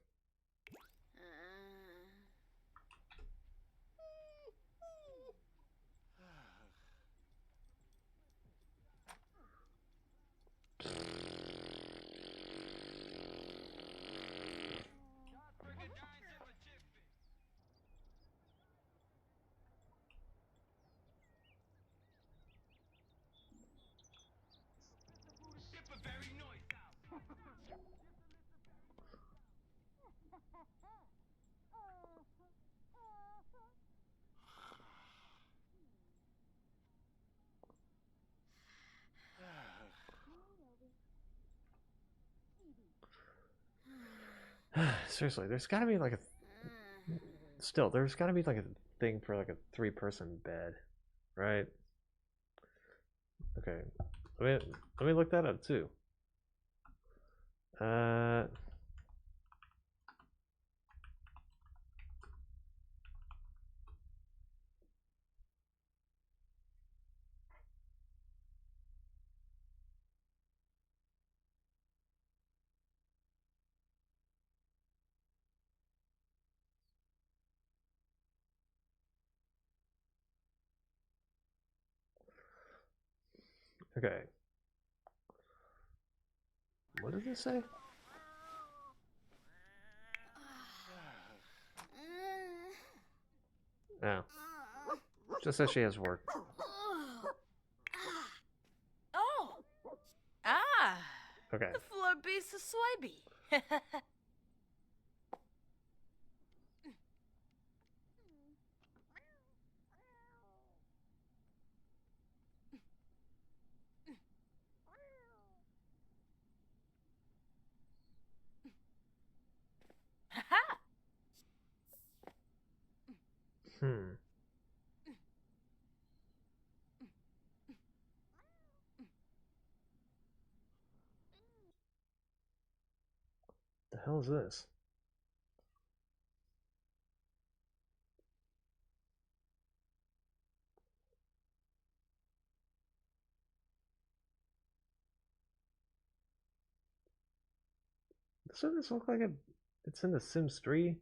Seriously, there's gotta be like a... Still, there's gotta be like a thing for like a 3-person bed, right? Okay, let me look that up too. Okay. What does this say? Oh. Just says she has work. Oh! Ah! Okay. The floor beast of Swaby. Ha! Hmm. The hell is this? Doesn't this look like it's in The Sims 3?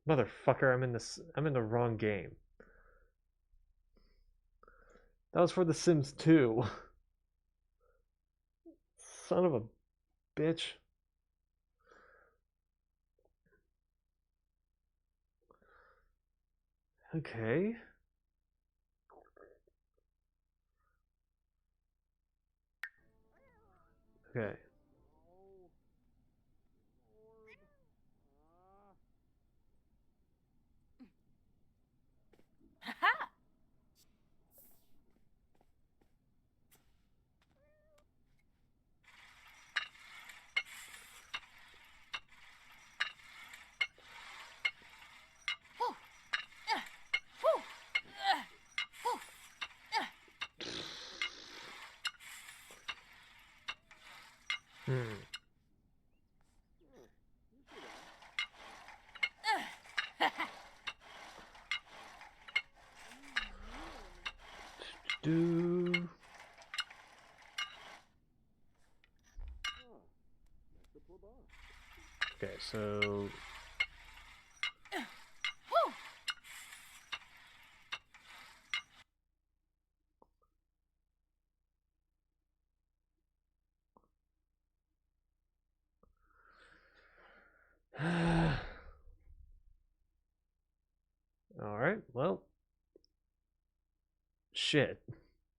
Motherfucker, I'm in the wrong game. That was for The Sims 2. Son of a bitch. Okay. Okay. Ha! Hmm. Do. Okay, so all right, well, shit.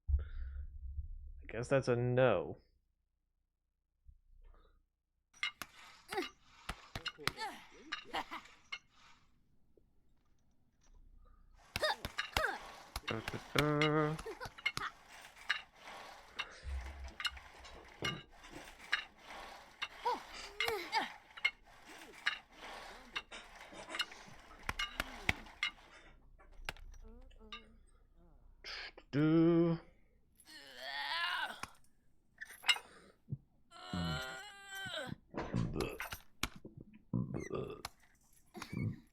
I guess that's a no. Do.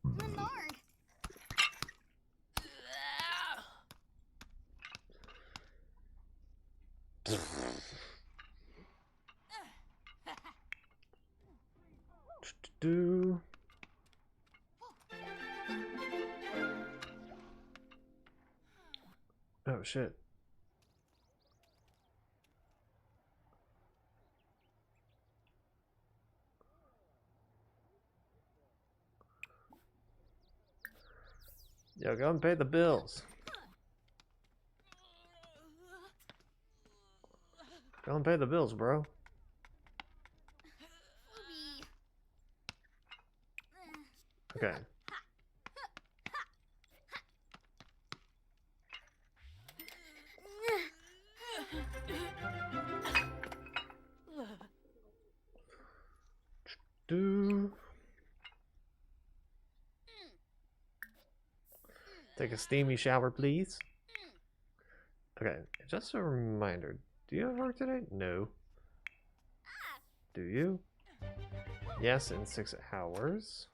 Renard. Do. Oh shit. Yo, go and pay the bills. Go and pay the bills, bro. Okay. Do. Take a steamy shower, please. Okay, just a reminder. Do you have work today? No. Do you? Yes, in 6 hours.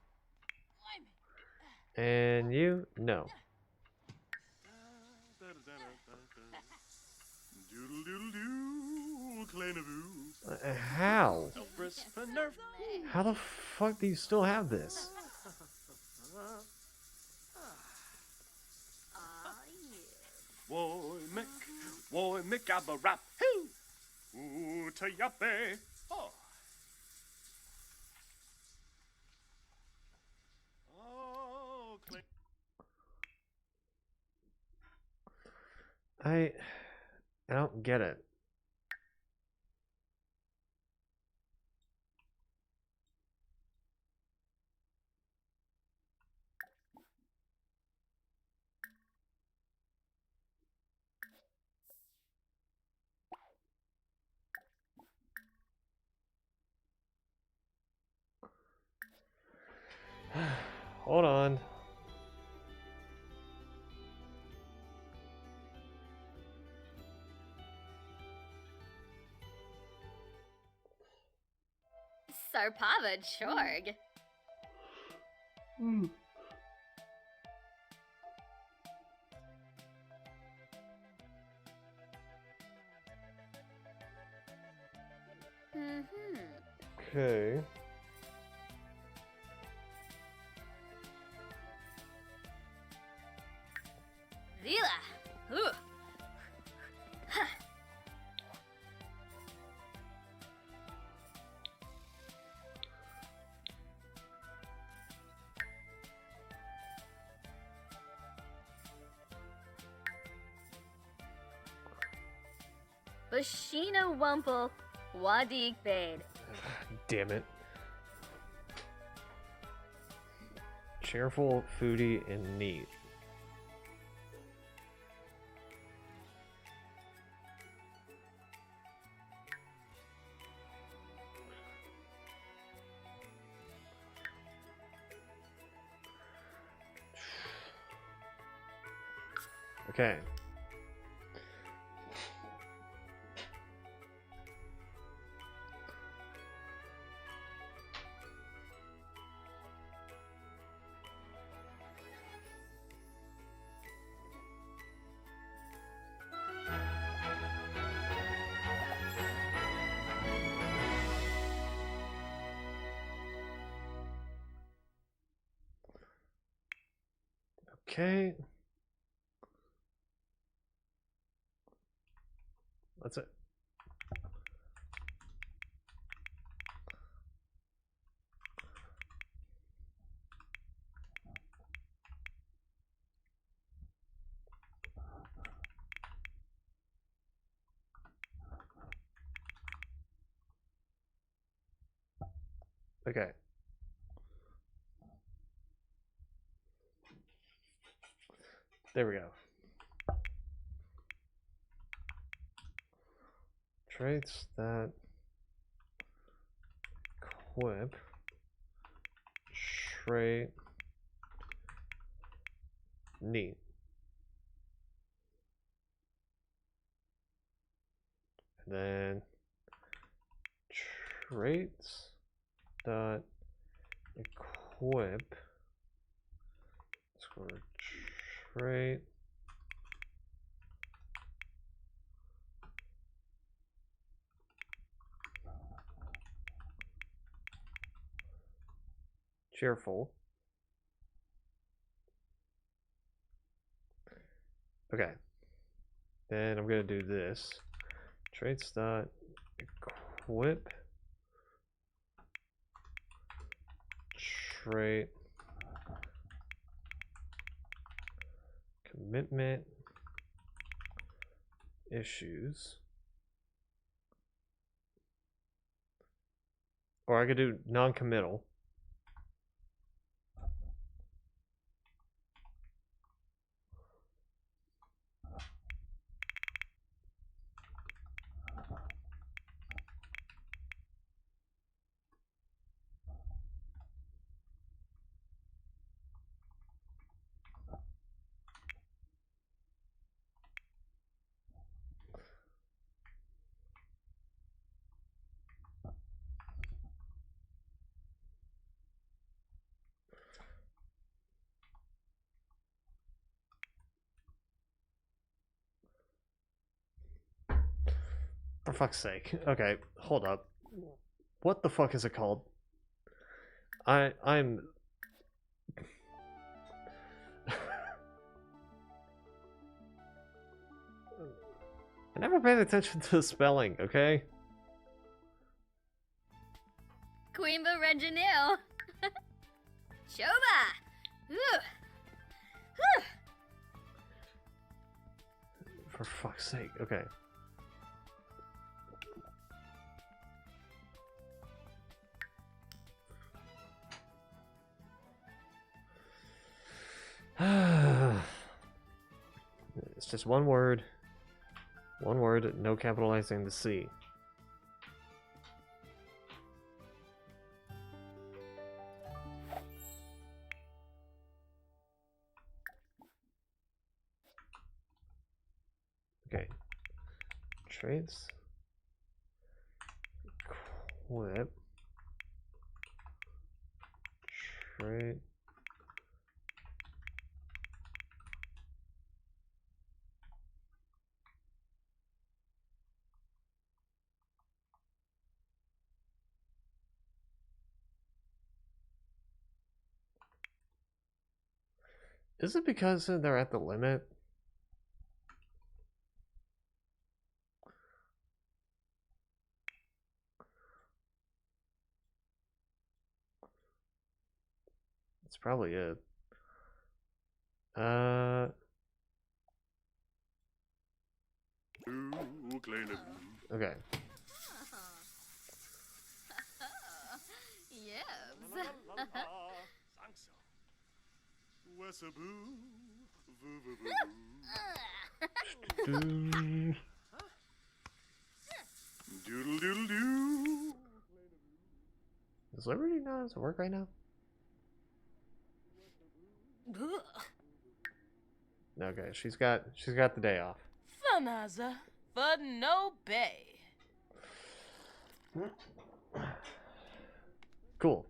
And you? No. Doodle doodle doo, Clanavoo. How? Elfris Nerf. How the fuck do you still have this? Woy Mick, abba rap, hoo, ooh, to yappe, oh. Oh, I don't get it. Hold on. Sarpava Chorg. Okay. Zila. Ooh. Bashina Wumple. Wadik Bade. Damn it. Cheerful, foodie, and neat. Okay. Okay. That's it. Okay. There we go. Traits that equip. Trait. Neat. And then traits dot equip score trait cheerful. Okay. Then I'm gonna do this. Traits dot equip trait commitment issues. Or I could do non-committal. For fuck's sake. Okay, hold up. What the fuck is it called? I'm I never paid attention to the spelling, okay? Queenba Reginil. Shoba. Ooh. Whew. For fuck's sake, okay. It's just one word, no capitalizing the C. Okay, traits, equip, trait. Is it because they're at the limit? That's probably it. Okay. Yes. Doo. Doodle doodle doo. Does Liberty know how to work right now? Okay, she's got the day off. Fanaza. Fun no bay. Cool.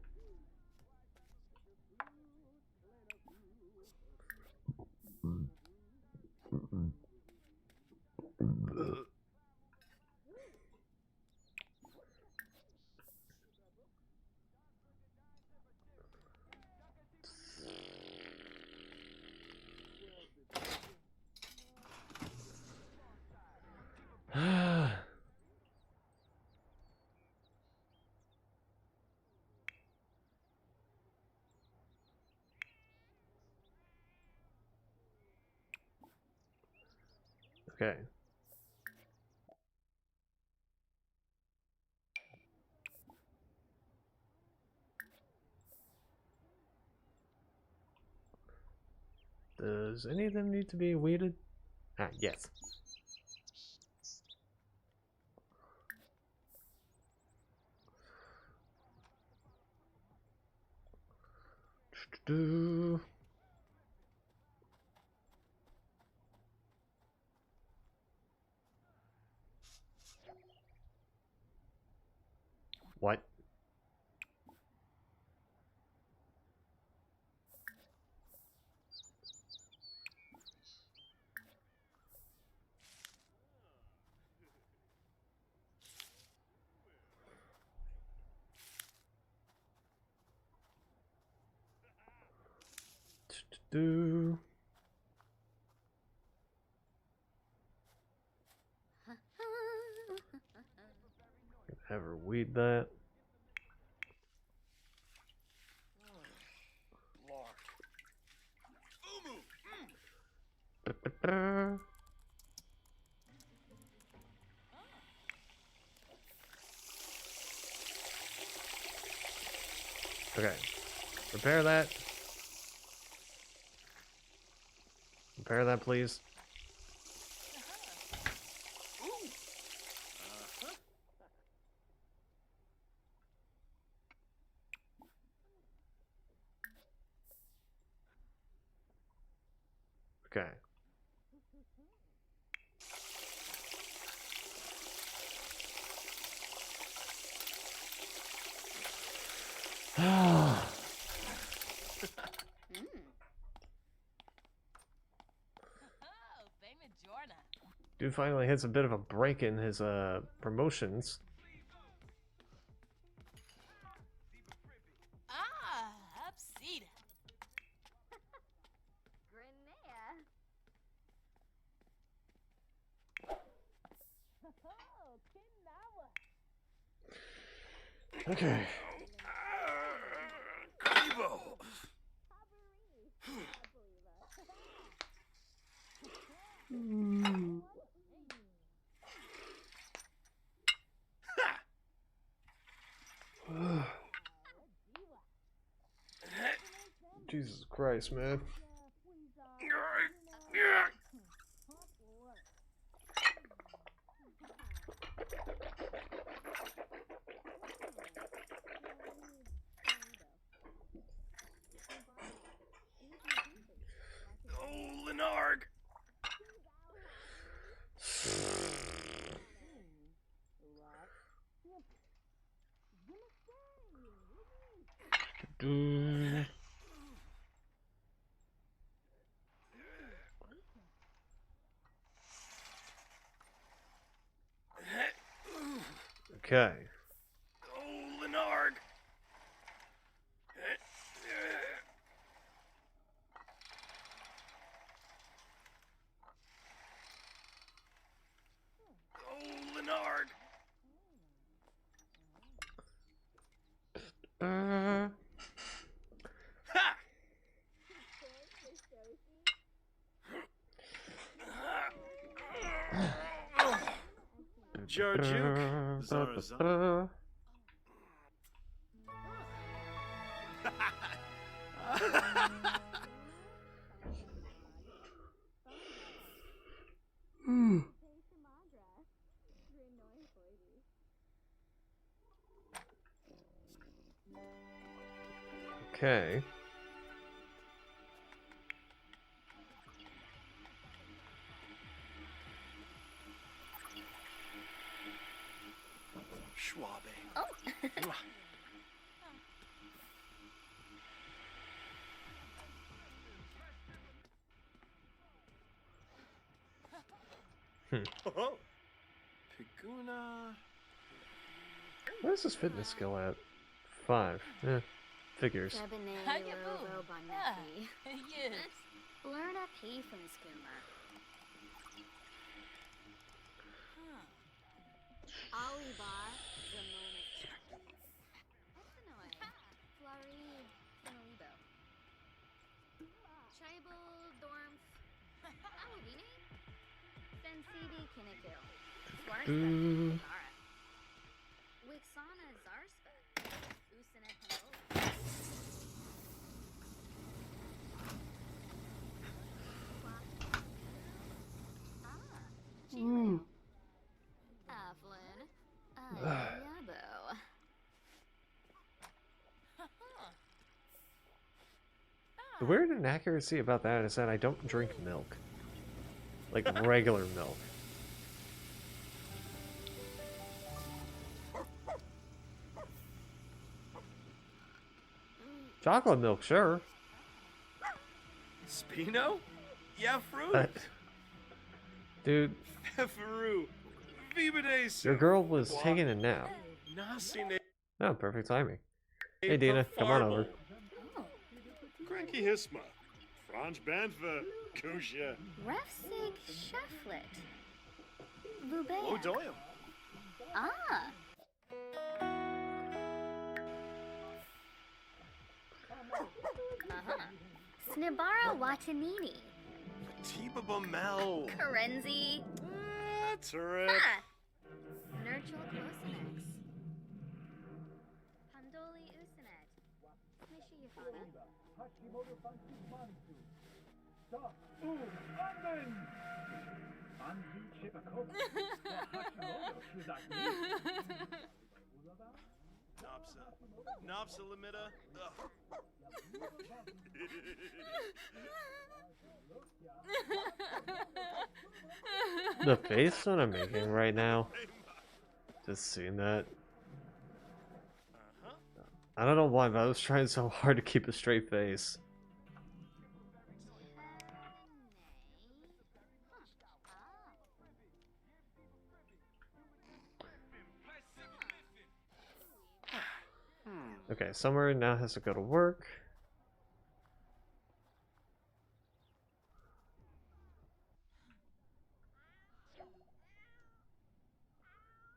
Okay. Does any of them need to be weeded? Ah, yes. Do. What? Do. Have her weed that. Okay. Prepare that. Prepare that, please. Okay. Dude finally hits a bit of a break in his promotions. Ah, upseed. Grenea. Okay. Jesus Christ, man. Oh, Lenarg! Do. Okay. Oh, Lenarg! Oh, Lenarg! Ha! Jarjuk, Zarazan. Okay. Schwabe. Oh. Oh, Piguna. What is this fitness skill at? 5. Eh, figures. Cabernet Hiya, Lovo boo. Bonetti. Yes. Learn a pay from Skuma. Alibar, Zamona. Epinoy, Flori, Finolibo. Tribal, Dormf, Alvini, Sensidi, Kinnikil. Do. Zara. Wixana, Zarspa. Usina, Panola. Chile. Aflin. Yabo. The weird inaccuracy about that is that I don't drink milk. Like regular milk. Chocolate milk, sure. Spino? Yeah, fruit. But, dude, Efferu. Vibedes. your girl was taking a nap. Nasine. Oh, perfect timing. Hey, Dina, come on over. Cranky Hisma. Franz Banfer, Kusha. Refsig Shufflet. Vubea. Oh, Doyle. Ah. Snibara Watanini. Tiba Bamel. Karenzi. That's right. Ah. Nurchul Klosenex. Pandoli Usenet. Smishy Yafana. Nopsa Limita. The face that I'm making right now. Just seeing that. I don't know why, but I was trying so hard to keep a straight face. Okay, Summer now has to go to work.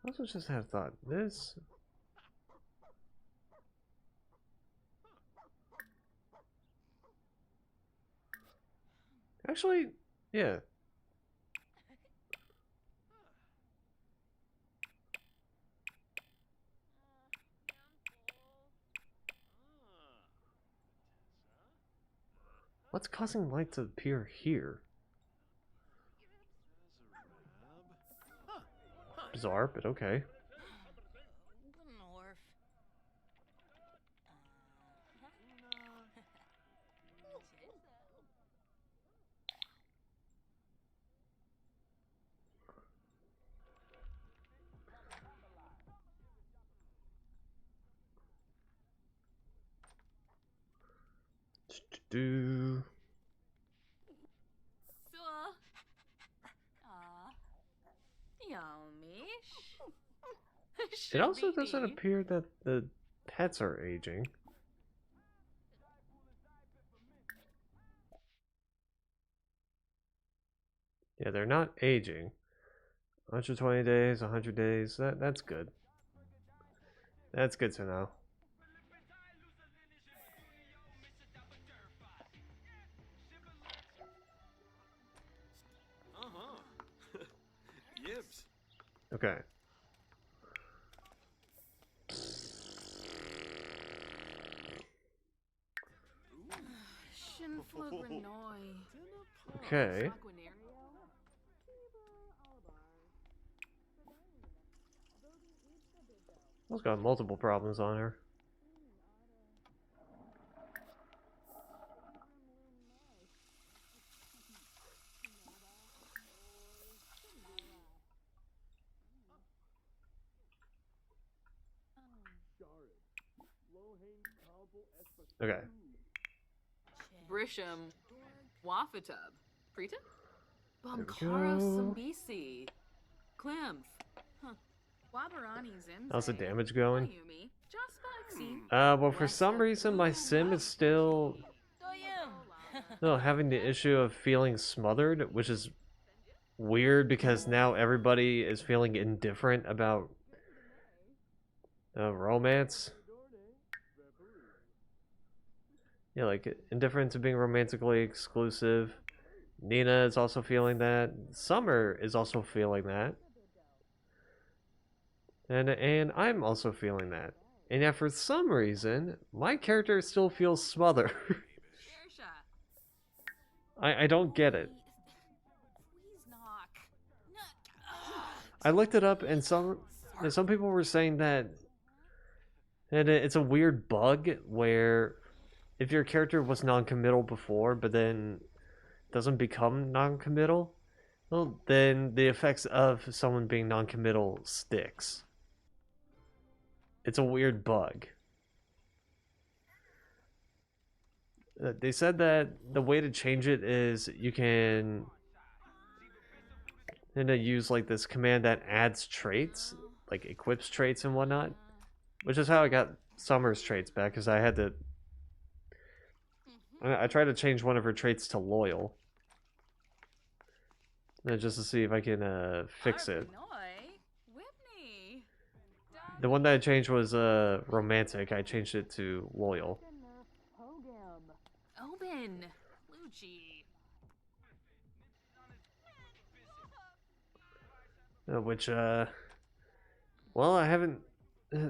I also just had thought this. Actually, yeah. What's causing light to appear here? Bizarre, but okay. Gnorf. Do. It also doesn't appear that the pets are aging. Yeah, they're not aging. 120 days, 100 days, that's good. That's good to know. Yibs. Okay. Okay. She's got multiple problems on her. Okay. Brisham, Wafatub, Prita, we Bumkaro go. Sambisi, Clem, Wabarani Zim. How's the damage going? Ayumi, Jaspa Exi. Well, for some reason, my sim is still having the issue of feeling smothered, which is weird because now everybody is feeling indifferent about romance. Yeah, like indifferent to being romantically exclusive. Nina is also feeling that. Summer is also feeling that. And I'm also feeling that. And yet for some reason, my character still feels smothered. I don't get it. I looked it up and some people were saying that it's a weird bug where if your character was non-committal before but then doesn't become non-committal, well, then the effects of someone being non-committal sticks. It's a weird bug. They said that the way to change it is you can use like this command that adds traits, like equips traits and whatnot, which is how I got Summer's traits back, because I had to I tried to change one of her traits to loyal. Just to see if I can fix it. The one that I changed was romantic. I changed it to loyal. Oben. Lucci. Which well, I haven't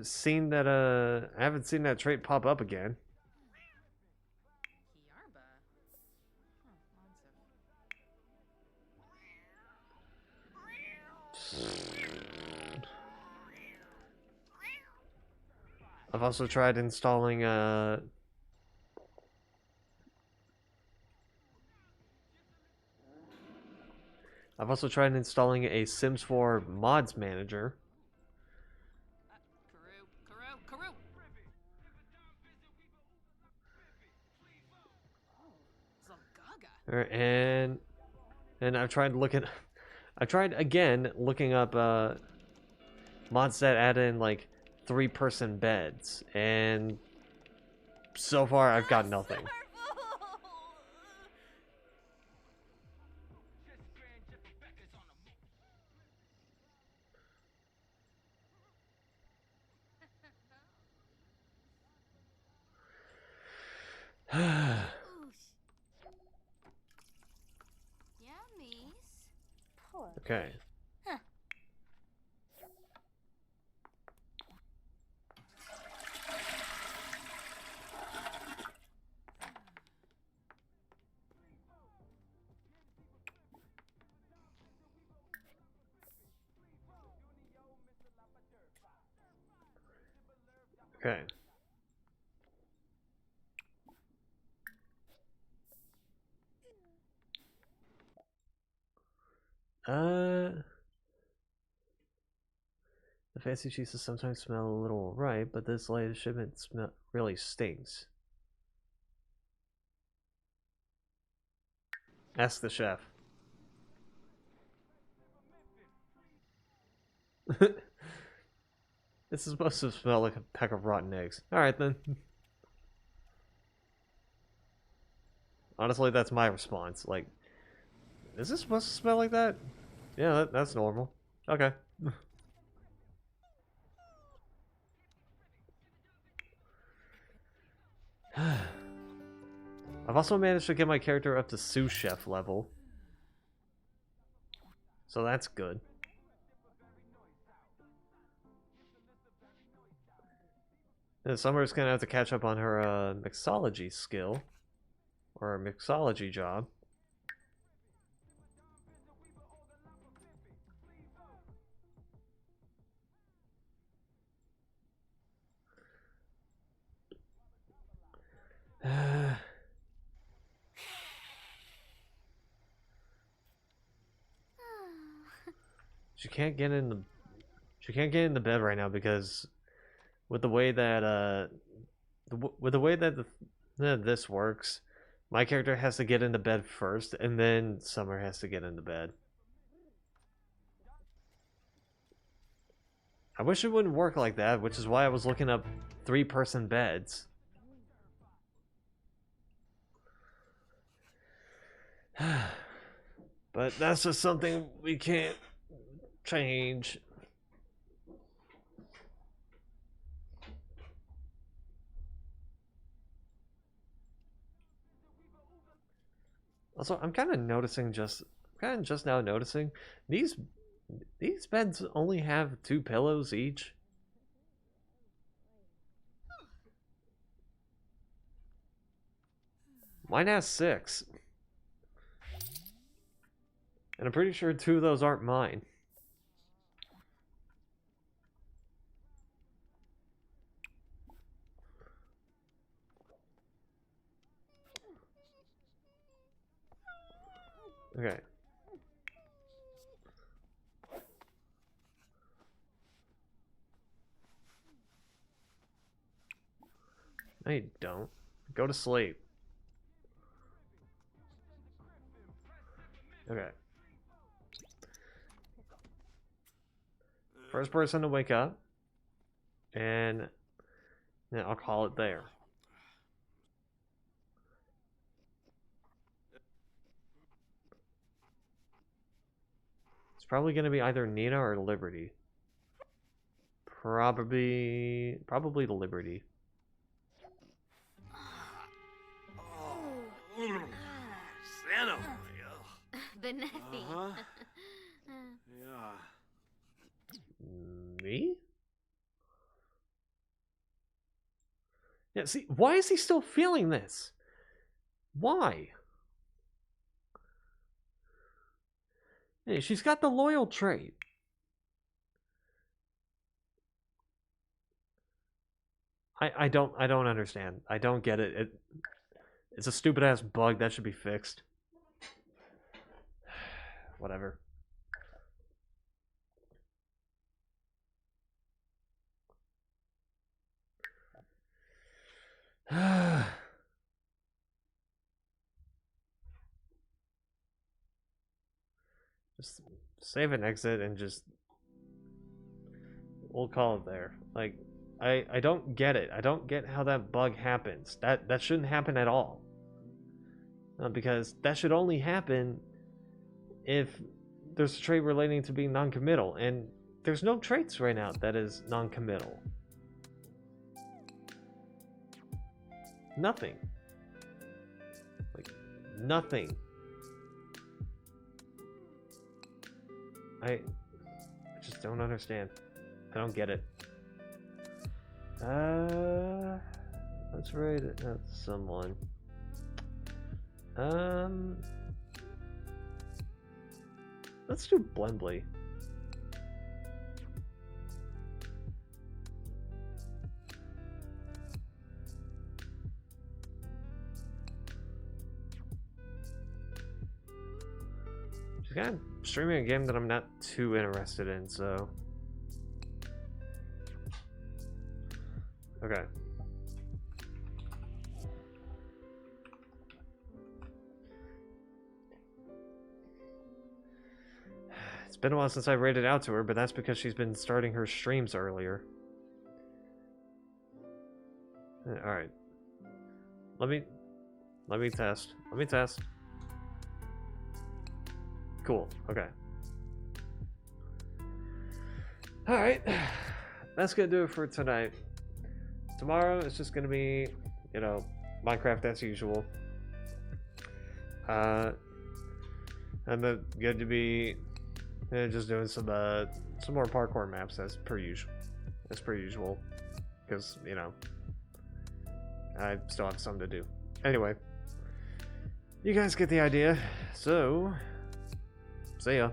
seen that I haven't seen that trait pop up again. Kiarba. I've also tried installing a Sims 4 mods manager. Karoo. Alright, and I've tried looking looking up mods that add in like 3-person beds, and so far I've got nothing. Okay. Okay. The fancy cheeses sometimes smell a little ripe, but this latest shipment really stinks. Ask the chef. This is supposed to smell like a pack of rotten eggs. Alright then. Honestly, that's my response. Like, is this supposed to smell like that? Yeah, that's normal. Okay. I've also managed to get my character up to sous chef level. So that's good. And Summer's gonna have to catch up on her mixology skill. Or a mixology job. She can't get in the bed right now because with the way that this works, my character has to get into bed first and then Summer has to get into bed. I wish it wouldn't work like that, which is why I was looking up 3-person beds. But that's just something we can't change. Also, I'm kind of just now noticing these beds only have 2 pillows each. Mine has 6. And I'm pretty sure 2 of those aren't mine. Okay. No, you don't. Go to sleep. Okay. First person to wake up. And yeah, I'll call it there. probably going to be either Nina or Liberty. Probably the Liberty. Santa. Benefi. Yeah. Me? Yeah, see, why is he still feeling this? Why? Hey, she's got the loyal trait. I don't understand. I don't get it. It's a stupid ass bug that should be fixed. Whatever. Just save and exit and just we'll call it there. Like I don't get it. I don't get how that bug happens. That shouldn't happen at all. Because that should only happen if there's a trait relating to being non-committal, and there's no traits right now that is non-committal. Nothing. Like, nothing. I just don't understand. I don't get it. Let's rate it at someone. Let's do Blendly. She's kind of streaming a game that I'm not too interested in, so. Okay. It's been a while since I rated out to her, but that's because she's been starting her streams earlier. Alright. Let me test. Let me test. Cool. Okay. Alright. That's gonna do it for tonight. Tomorrow it's just gonna be, you know, Minecraft as usual. I'm going to be just doing some more parkour maps as per usual. Because, you know, I still have some to do. Anyway, you guys get the idea. So, see ya.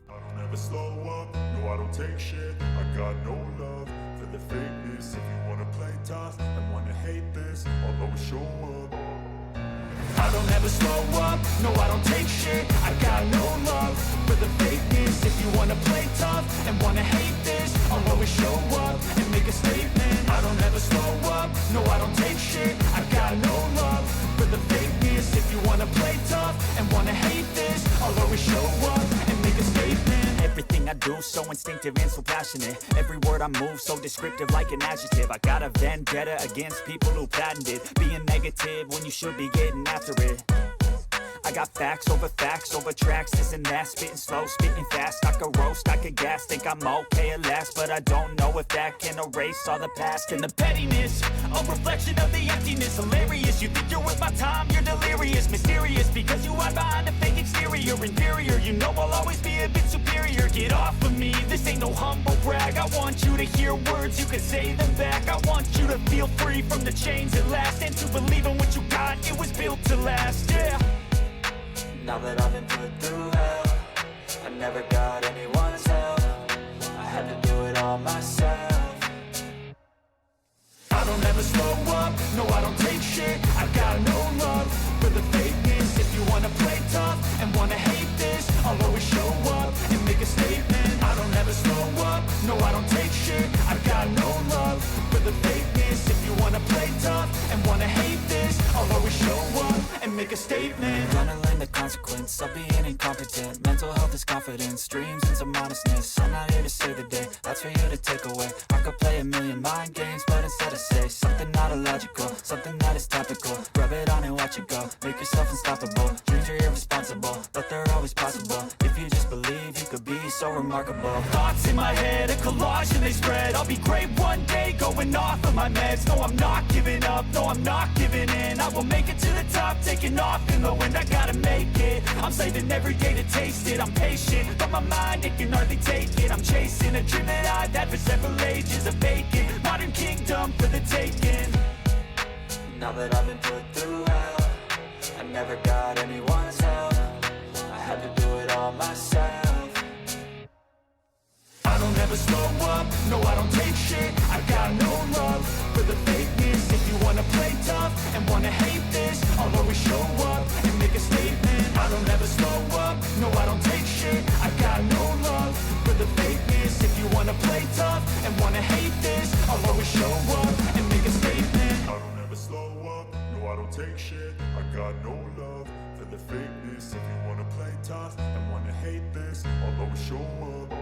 I don't ever slow up, no I don't take shit. I got no love for the fakeness. If you wanna play tough and wanna hate this, I'll always show up. I don't ever slow up, no I don't take shit. I got no love for the fakeness. If you wanna play tough and wanna hate this, I'll always show up and make a statement. I don't ever slow up, no I don't take shit. I got no love for the fakeness. If you wanna play tough and wanna hate this, I'll always show up and make a statement. Everything I do so instinctive and so passionate. Every word I move so descriptive like an adjective. I got a vendetta against people who patented being negative when you should be getting after it. I got facts over tracks, this and that. Spitting slow, spitting fast. I could roast, I could gas. Think I'm okay at last, but I don't know if that can erase all the past. And the pettiness, a reflection of the emptiness. Hilarious, you think you're worth my time, you're delirious. Mysterious, because you hide behind a fake exterior. Inferior, you know I'll always be a bit superior. Get off of me, this ain't no humble brag. I want you to hear words, you can say them back. I want you to feel free from the chains at last, and to believe in what you got, it was built to last, yeah. Now that I've been put through hell, I never got anyone's help. I had to do it all myself. I don't ever slow up, no I don't take shit. I got no love for the fakeness. If you wanna play tough and wanna hate this, I'll always show up and make a statement. I don't ever slow up, no I don't take shit. I got no love for the fakeness. If you wanna play tough and wanna hate this, I'll always show up and make a statement. Gonna learn the consequence of being incompetent. Mental health is confidence, dreams and some honestness. I'm not here to save the day, that's for you to take away. I could play a million mind games, but instead I say something not illogical, something that is topical. Rub it on and watch it go, make yourself unstoppable. Dreams are irresponsible, but they're always possible. If you just believe, you could be so remarkable. Thoughts in my head, a collage and they spread. I'll be great one day, going off of my meds. No, I'm not giving up, no, I'm not giving in. I will make it to the top, taking off in the wind. I gotta make it, I'm saving every day to taste it. I'm patient, but my mind, it can hardly take it. I'm chasing a dream that I've had for several ages. A vacant, modern kingdom for the taking. Now that I've been put through hell, I never got anyone's help. I had to do it all myself. I don't ever slow up, no I don't take shit. I got no love for the fakeness. If you wanna play tough and wanna hate this, I'll always show up and make a statement. I don't ever slow up, no I don't take shit. I got no love for the fakeness. If you wanna play tough and wanna hate this, I'll always show up and make a statement. I don't ever slow up, no I don't take shit. I got no love for the fakeness. If you wanna play tough and wanna hate this, I'll always show up.